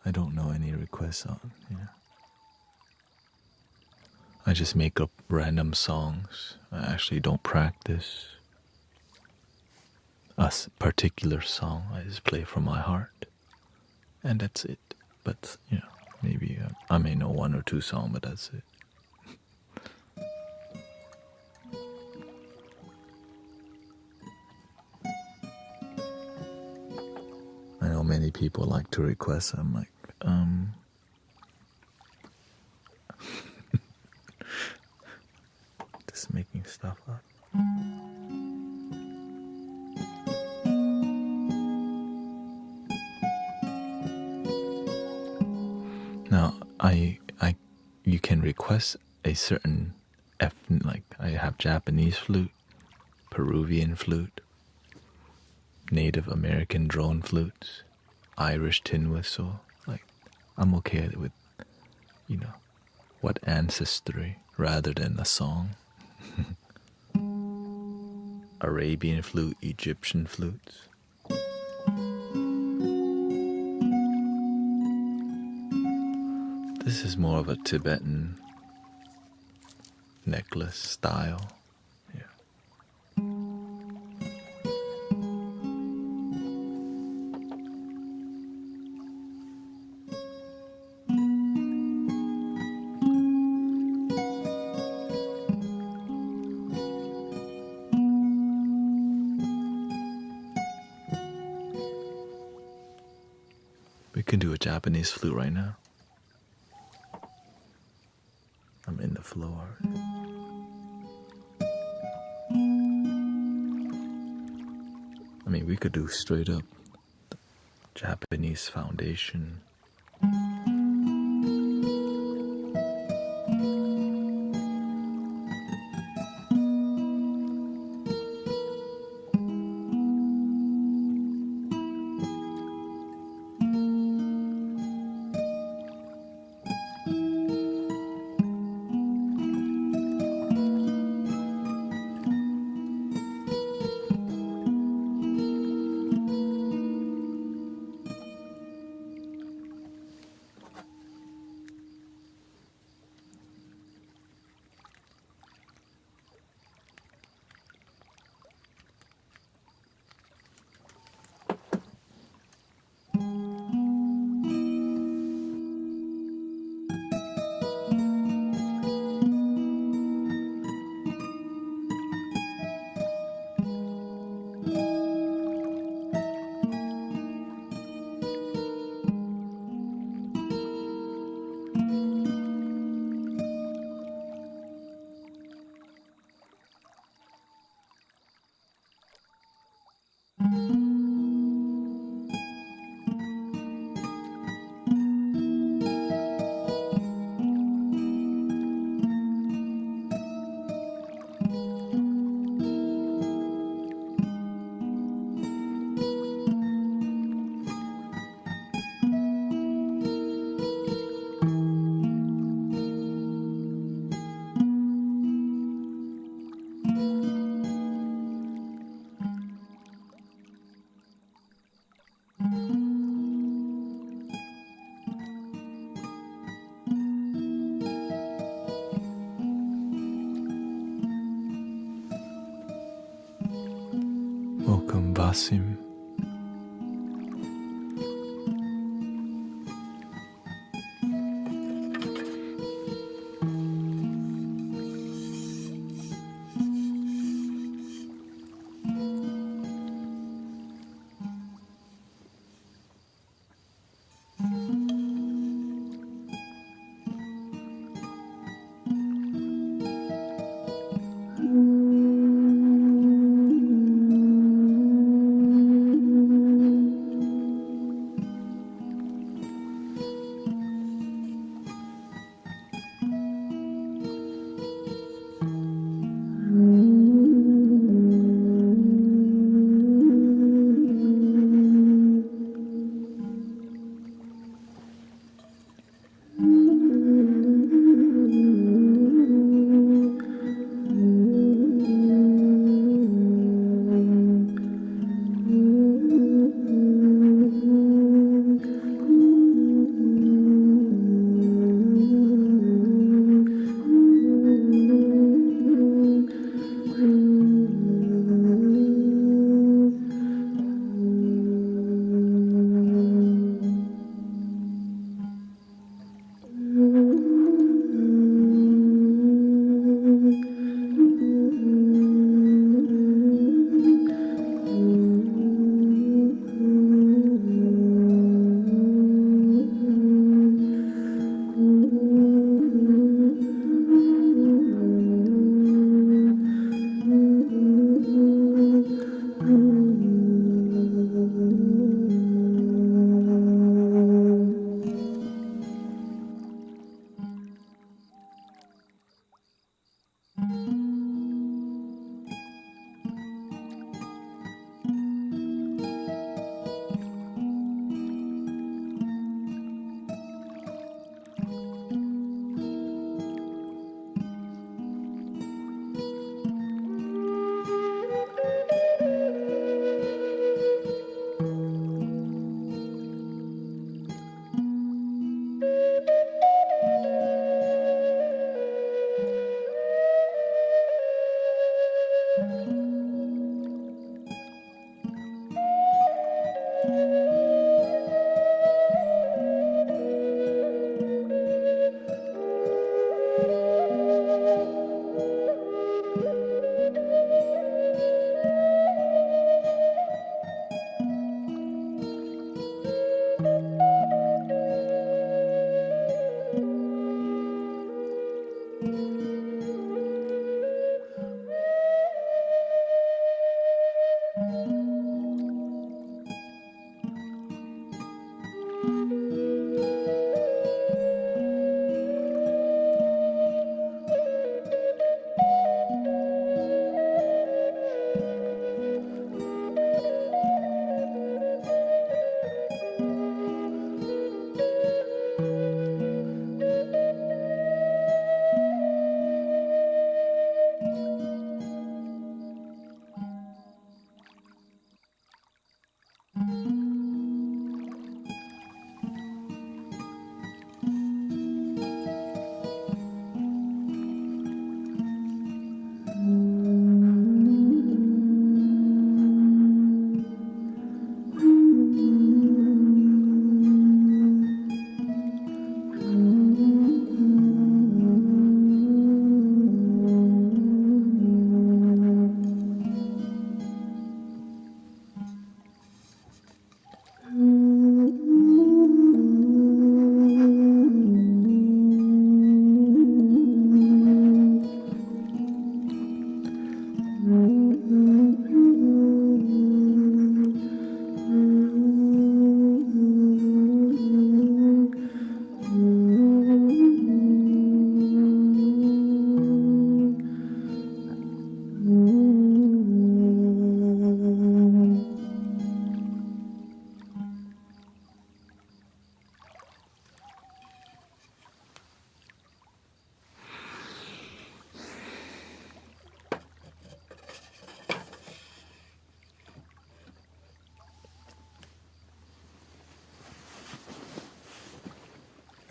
I don't know any requests on, I just make up random songs. I actually don't practice a particular song. I just play from my heart, and that's it. But maybe I may know one or two songs, but that's it. I know many people like to request. I'm like, just making stuff up. Now, you can request a certain like I have Japanese flute, Peruvian flute, Native American drone flutes, Irish tin whistle. Like, I'm okay with, what ancestry rather than a song. Arabian flute, Egyptian flutes. This is more of a Tibetan necklace style. We can do a Japanese flute right now. I'm in the floor. I mean, we could do straight up Japanese foundation. Welcome, Vasim.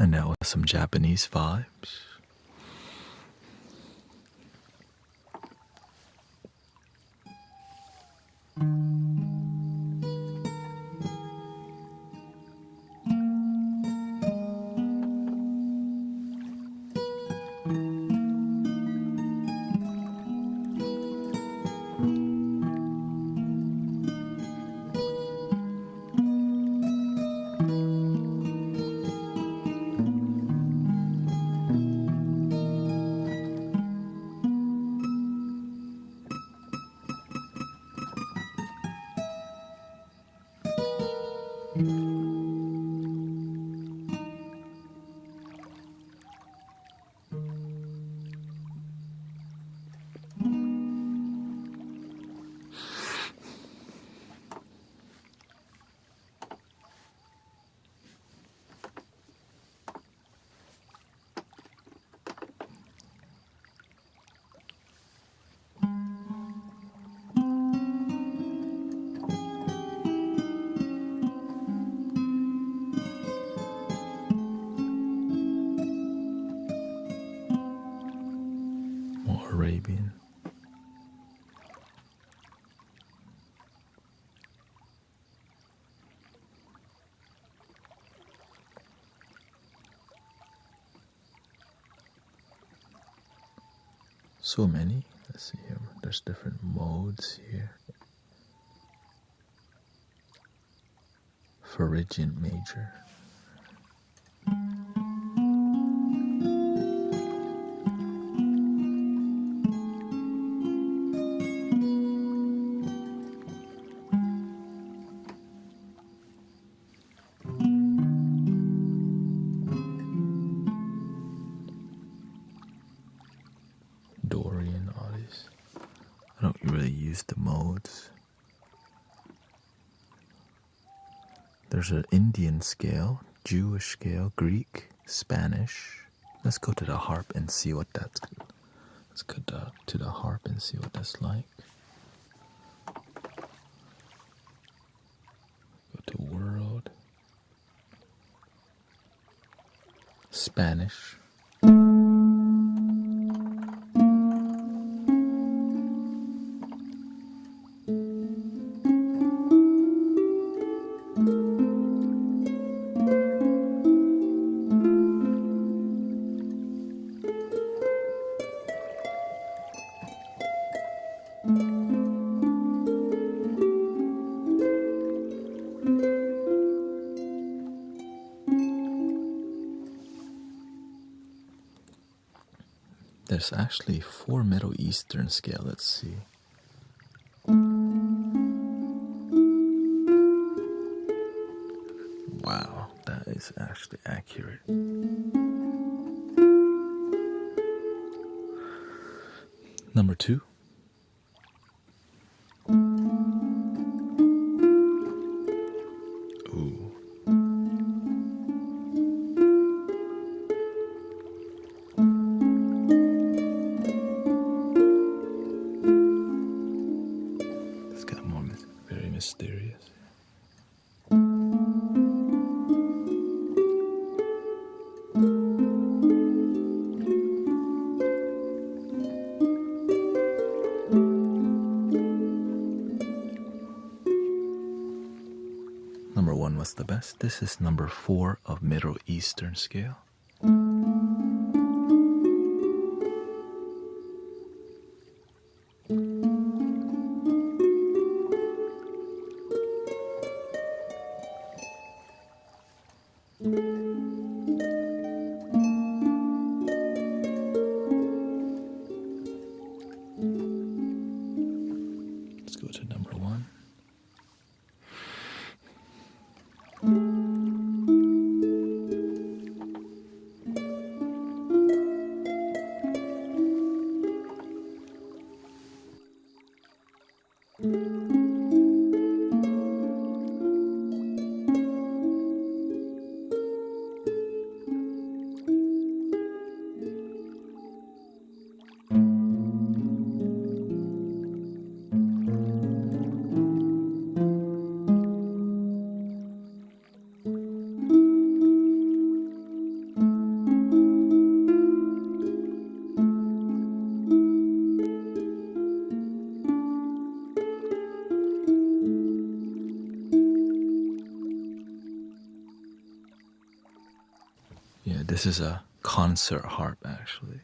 And now with some Japanese vibes. More Arabian. So many. Let's see here. There's different modes here. Phrygian major. Dorian, all these. I don't really use the modes. There's an Indian scale, Jewish scale, Greek, Spanish. Let's go to the harp and see what that's. Let's go to the harp and see what that's like. Go to world. Spanish. There's actually 4 Middle Eastern scale. Let's see. Wow, that is actually accurate. Number 2. Ooh. It's got more very mysterious. Number 1 was the best. This is number 4 of Middle Eastern scale. Let's go to number 1. This is a concert harp, actually.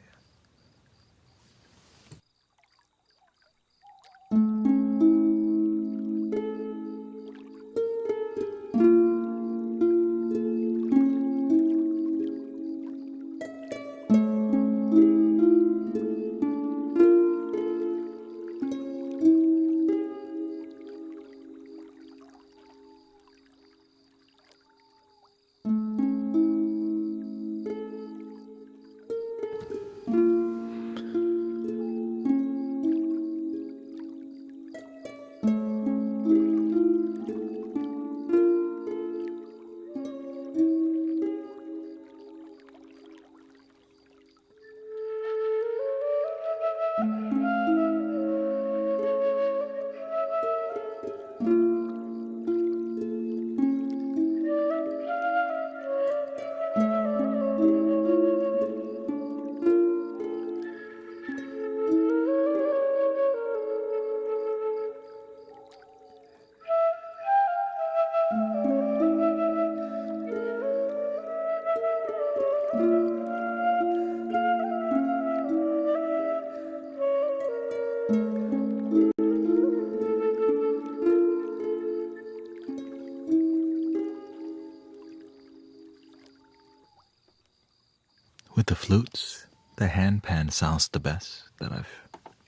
With the flutes, the hand pan sounds the best that I've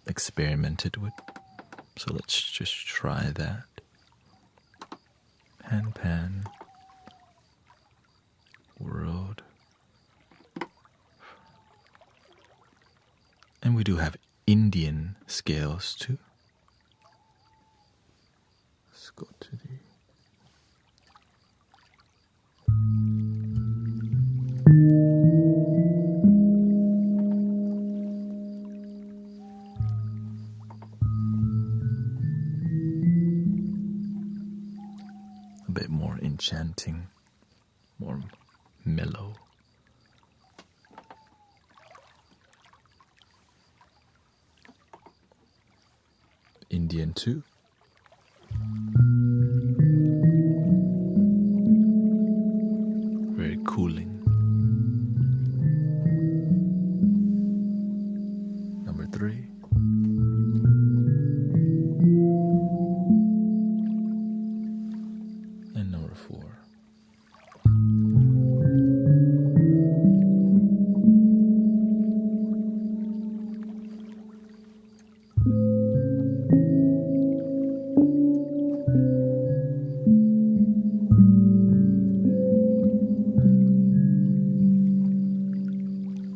experimented with. So let's just try that. Hand pan, world. And we do have Indian scales too. Let's go to the a bit more enchanting, more mellow. Indian too. Very cooling. Number 3. And number 4.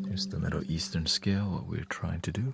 Here's the Middle Eastern scale, what we're trying to do.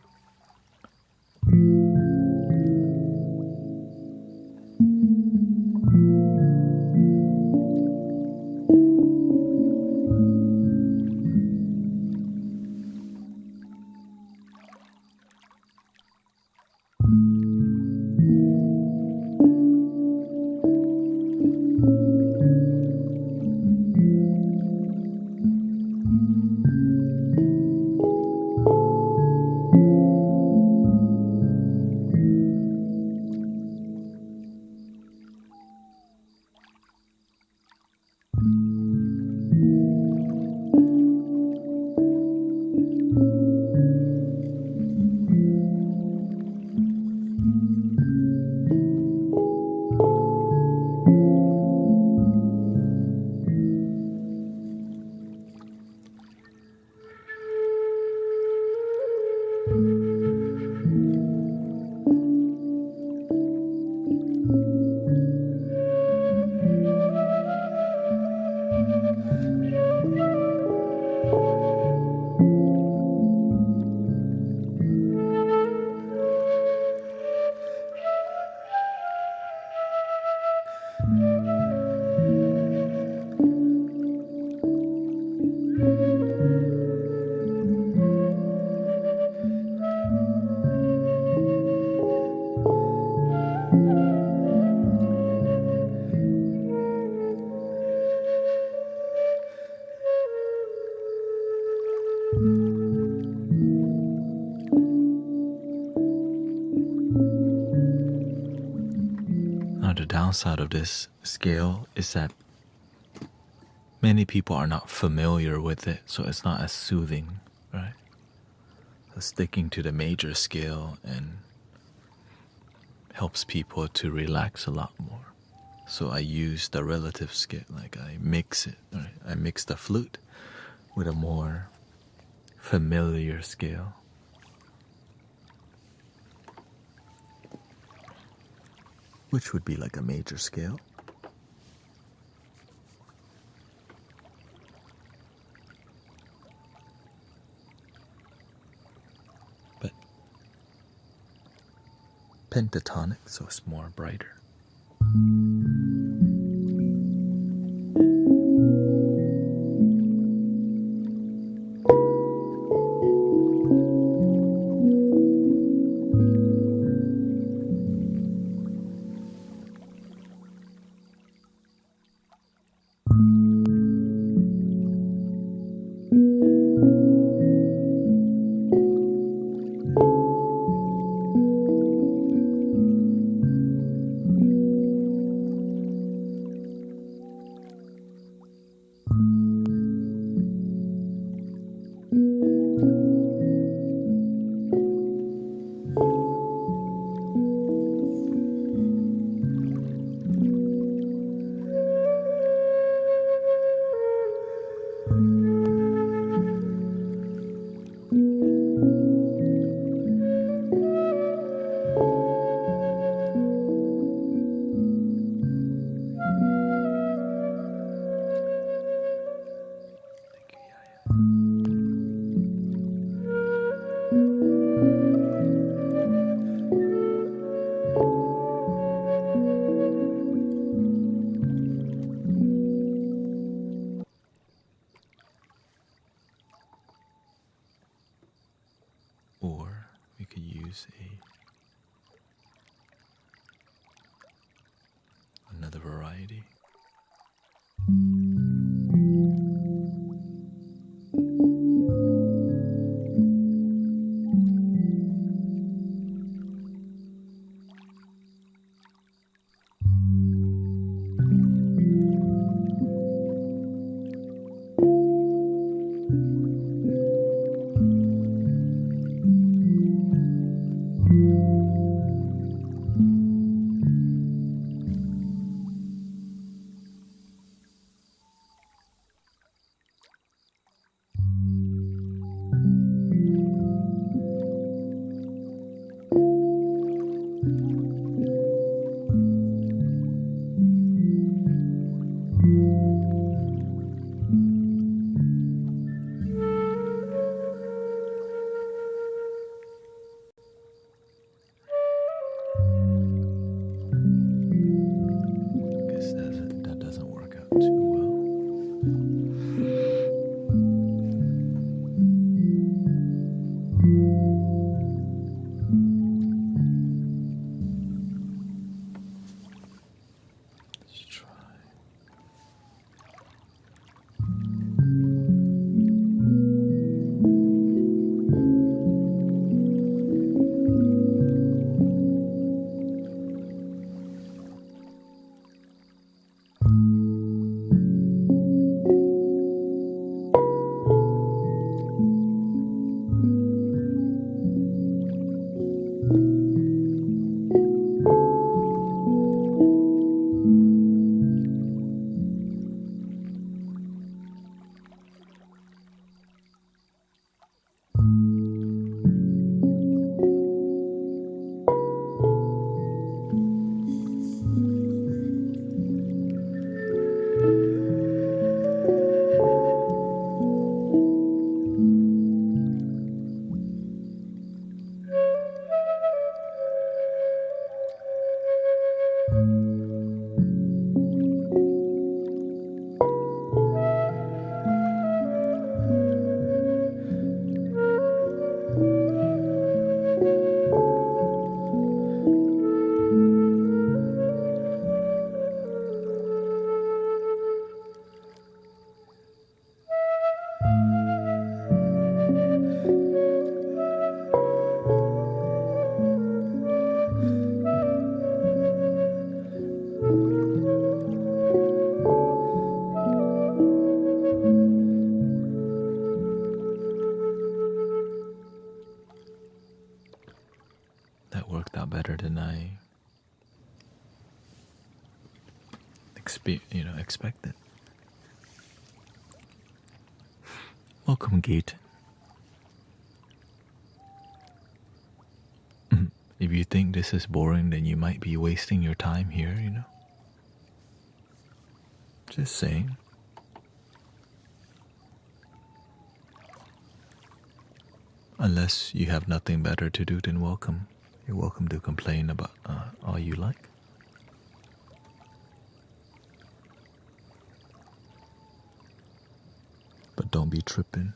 Now the downside of this scale is that many people are not familiar with it, so it's not as soothing, right? So sticking to the major scale and helps people to relax a lot more. So I use the relative scale, like I mix it, right? I mix the flute with a more familiar scale. Which would be like a major scale. But pentatonic, so it's more brighter. Or we could use another variety. That doesn't work out too well. Let's try. That worked out better than I expected. Welcome, Gate. If you think this is boring, then you might be wasting your time here. Just saying. Unless you have nothing better to do, then welcome. You're welcome to complain about all you like. But don't be tripping.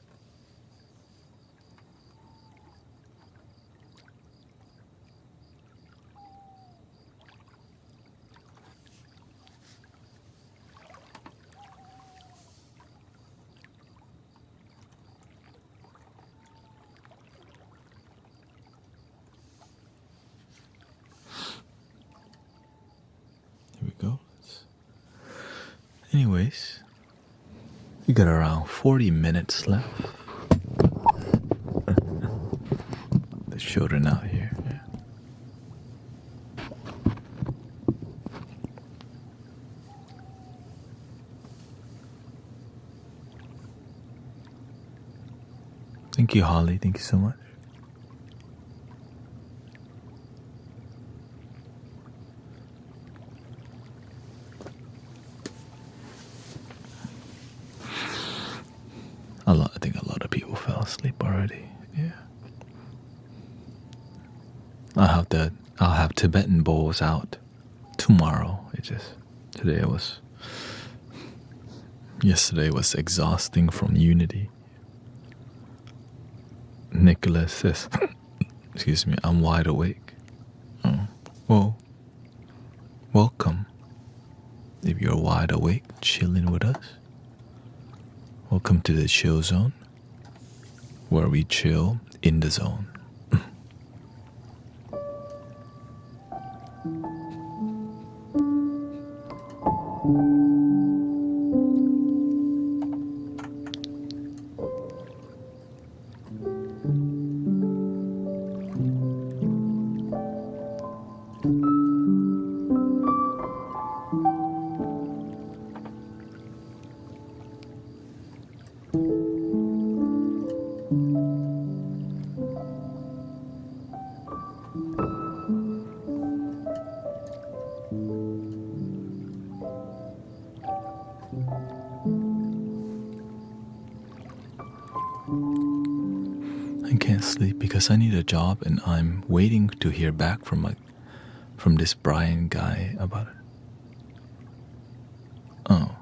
Here we go. Anyways, we got around 40 minutes left. The children out here. Yeah. Thank you, Holly. Thank you so much. I think a lot of people fell asleep already. Yeah. I'll have Tibetan bowls out tomorrow. Yesterday was exhausting from Unity. Nicholas says, excuse me, I'm wide awake. Oh, well, welcome. If you're wide awake, chilling with us, welcome to the chill zone, where we chill in the zone. I can't sleep because I need a job and I'm waiting to hear back from this Brian guy about it. Oh.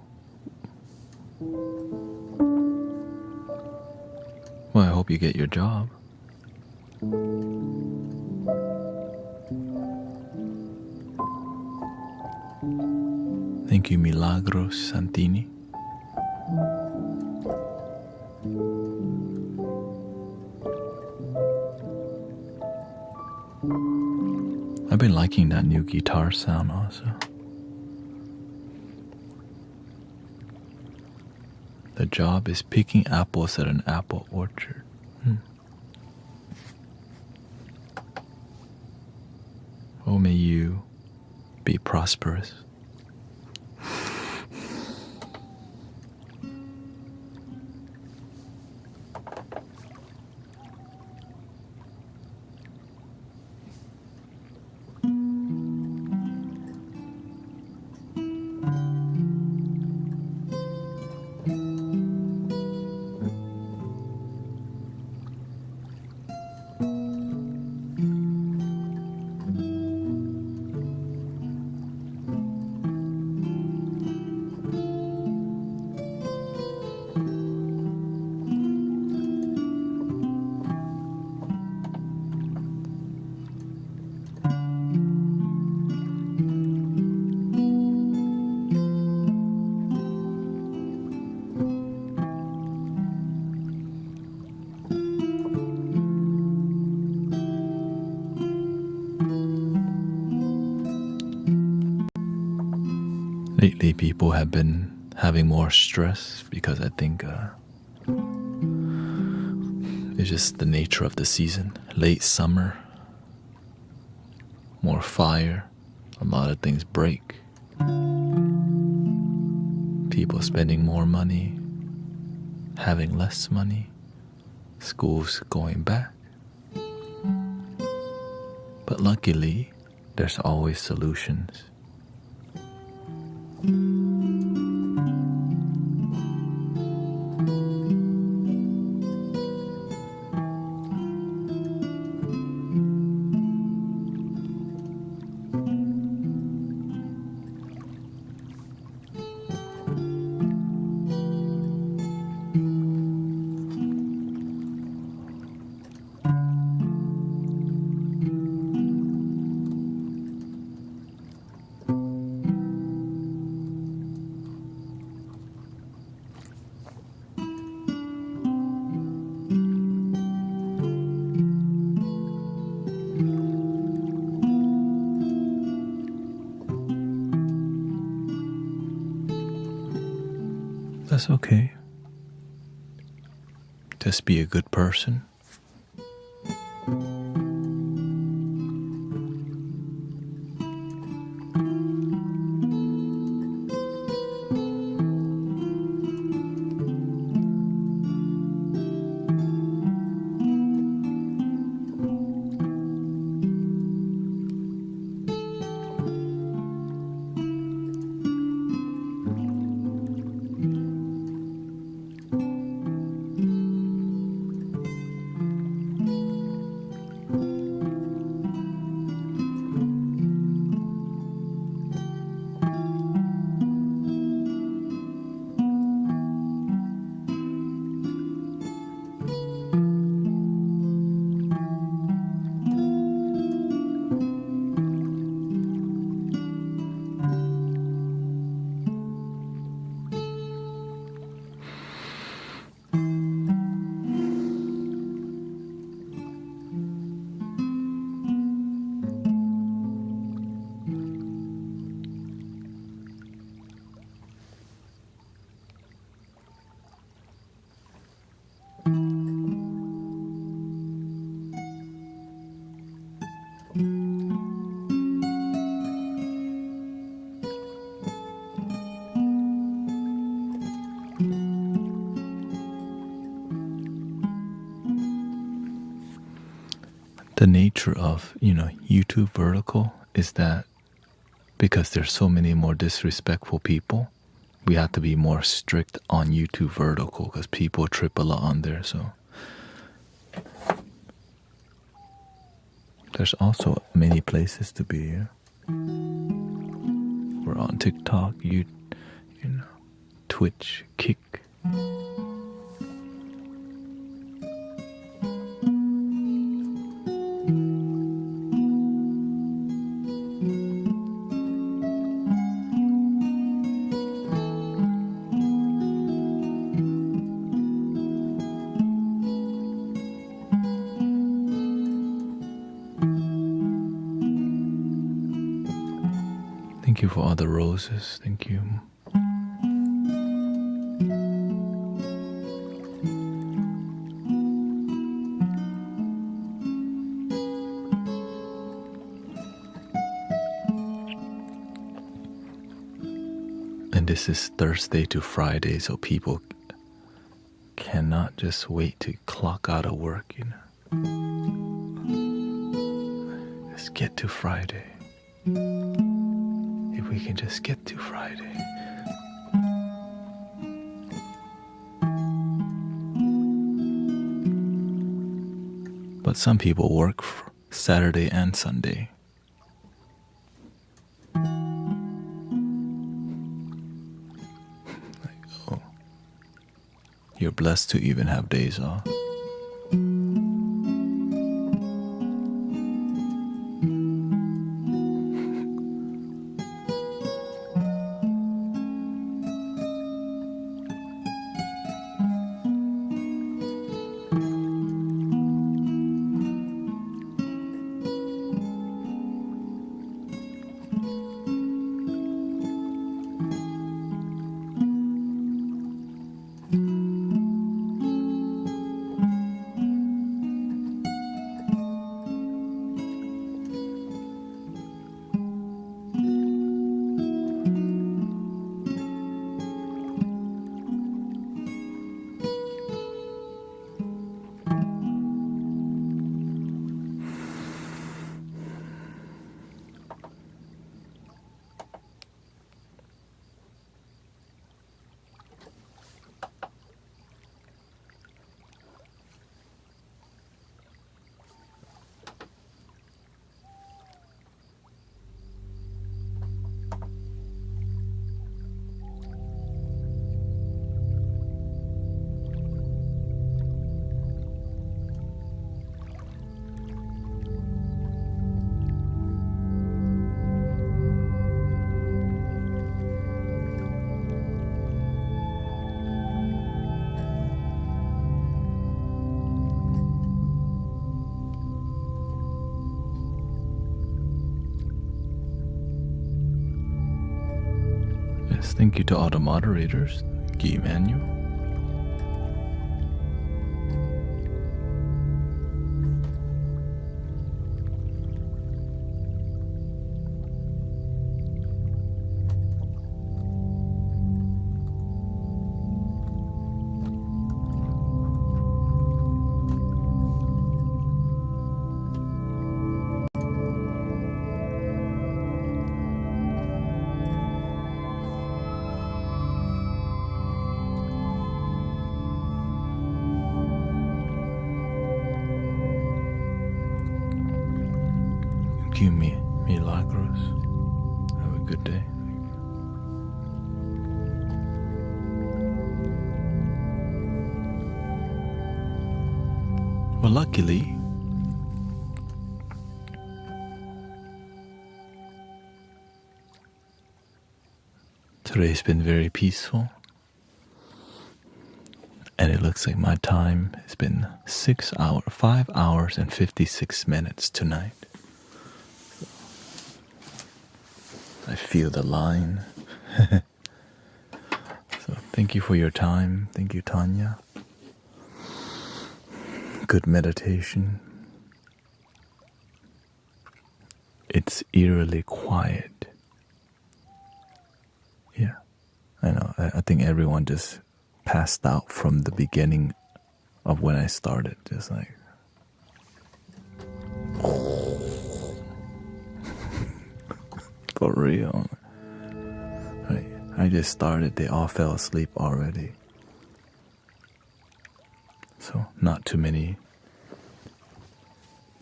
Well, I hope you get your job. Thank you, Milagros Santini. I've been liking that new guitar sound also. The job is picking apples at an apple orchard. Oh, may you be prosperous. Lately, people have been having more stress because I think it's just the nature of the season. Late summer, more fire. A lot of things break. People spending more money, having less money, schools going back. But luckily, there's always solutions. That's okay. Just be a good person. The nature of, YouTube vertical is that because there's so many more disrespectful people, we have to be more strict on YouTube vertical because people trip a lot on there. So there's also many places to be. We're on TikTok, Twitch, Kick. Thank you for all the roses. Thank you. And this is Thursday to Friday, so people cannot just wait to clock out of work, Just get to Friday. If we can just get to Friday. But some people work Saturday and Sunday. You're blessed to even have days off. Yes, thank you to all the moderators. Thank you, Emmanuel. Thank you, Milagros. Have a good day. Well, luckily, today's been very peaceful. And it looks like my time has been 5 hours and 56 minutes tonight. I feel the line. So thank you for your time. Thank you, Tanya. Good meditation. It's eerily quiet. Yeah, I know. I think everyone just passed out from the beginning of when I started. Just like... For real. Right. I just started, they all fell asleep already. So not too many.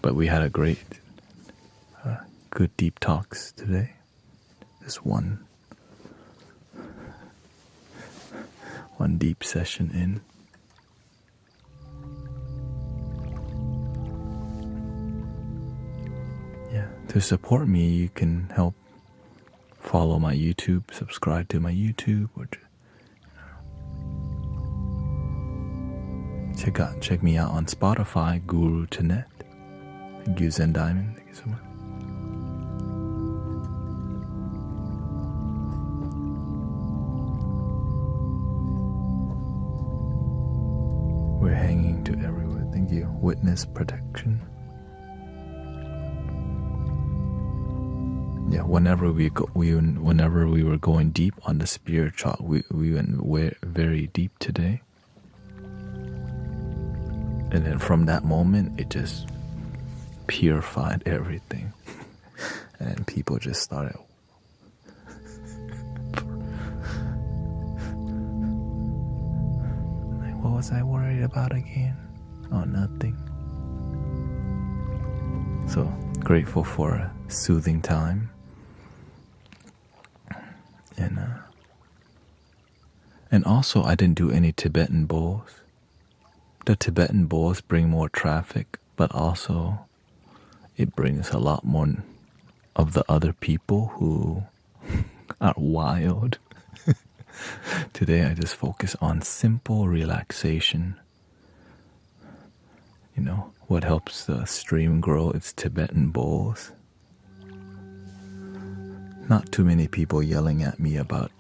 But we had a great, good deep talks today. This one deep session in. Yeah. To support me, you can help follow my YouTube, subscribe to my YouTube, or check me out on Spotify, Guru Thanet. Thank you, Zen Diamond. Thank you so much. We're hanging to everywhere. Thank you. Witness protection. Yeah, whenever we were going deep on the spiritual, we went very deep today. And then from that moment, it just purified everything. And people just started. Like, what was I worried about again? Oh, nothing. So grateful for a soothing time. And also, I didn't do any Tibetan bowls. The Tibetan bowls bring more traffic, but also it brings a lot more of the other people who are wild. Today, I just focus on simple relaxation. You know, what helps the stream grow? It's Tibetan bowls. Not too many people yelling at me about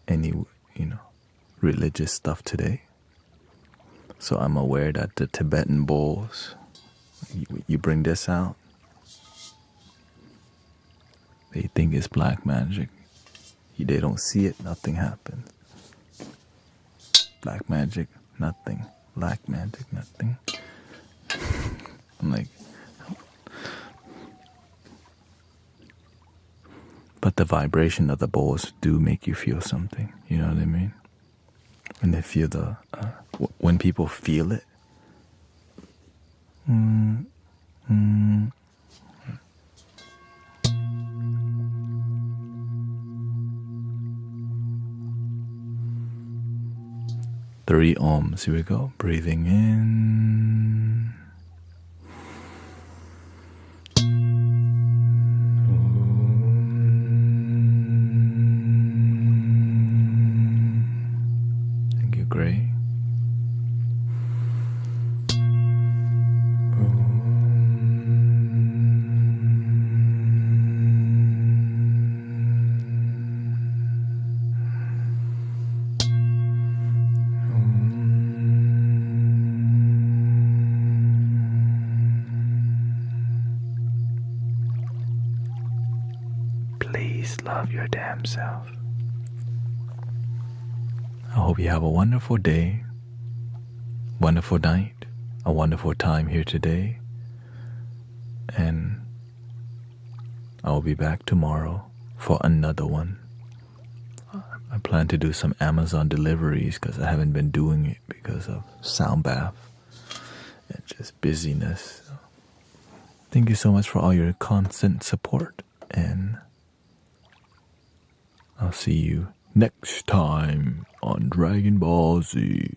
any, religious stuff today. So I'm aware that the Tibetan bowls, you bring this out, they think it's black magic. They don't see it, nothing happens. Black magic, nothing. Black magic, nothing. I'm like... But the vibration of the bowls do make you feel something. You know what I mean? When they feel when people feel it. Three ohms. Here we go. Breathing in. Gray. Peace, love your damn self. I hope you have a wonderful day, wonderful night, a wonderful time here today. And I'll be back tomorrow for another one. I plan to do some Amazon deliveries because I haven't been doing it because of sound bath and just busyness. Thank you so much for all your constant support, and I'll see you next time on Dragon Ball Z.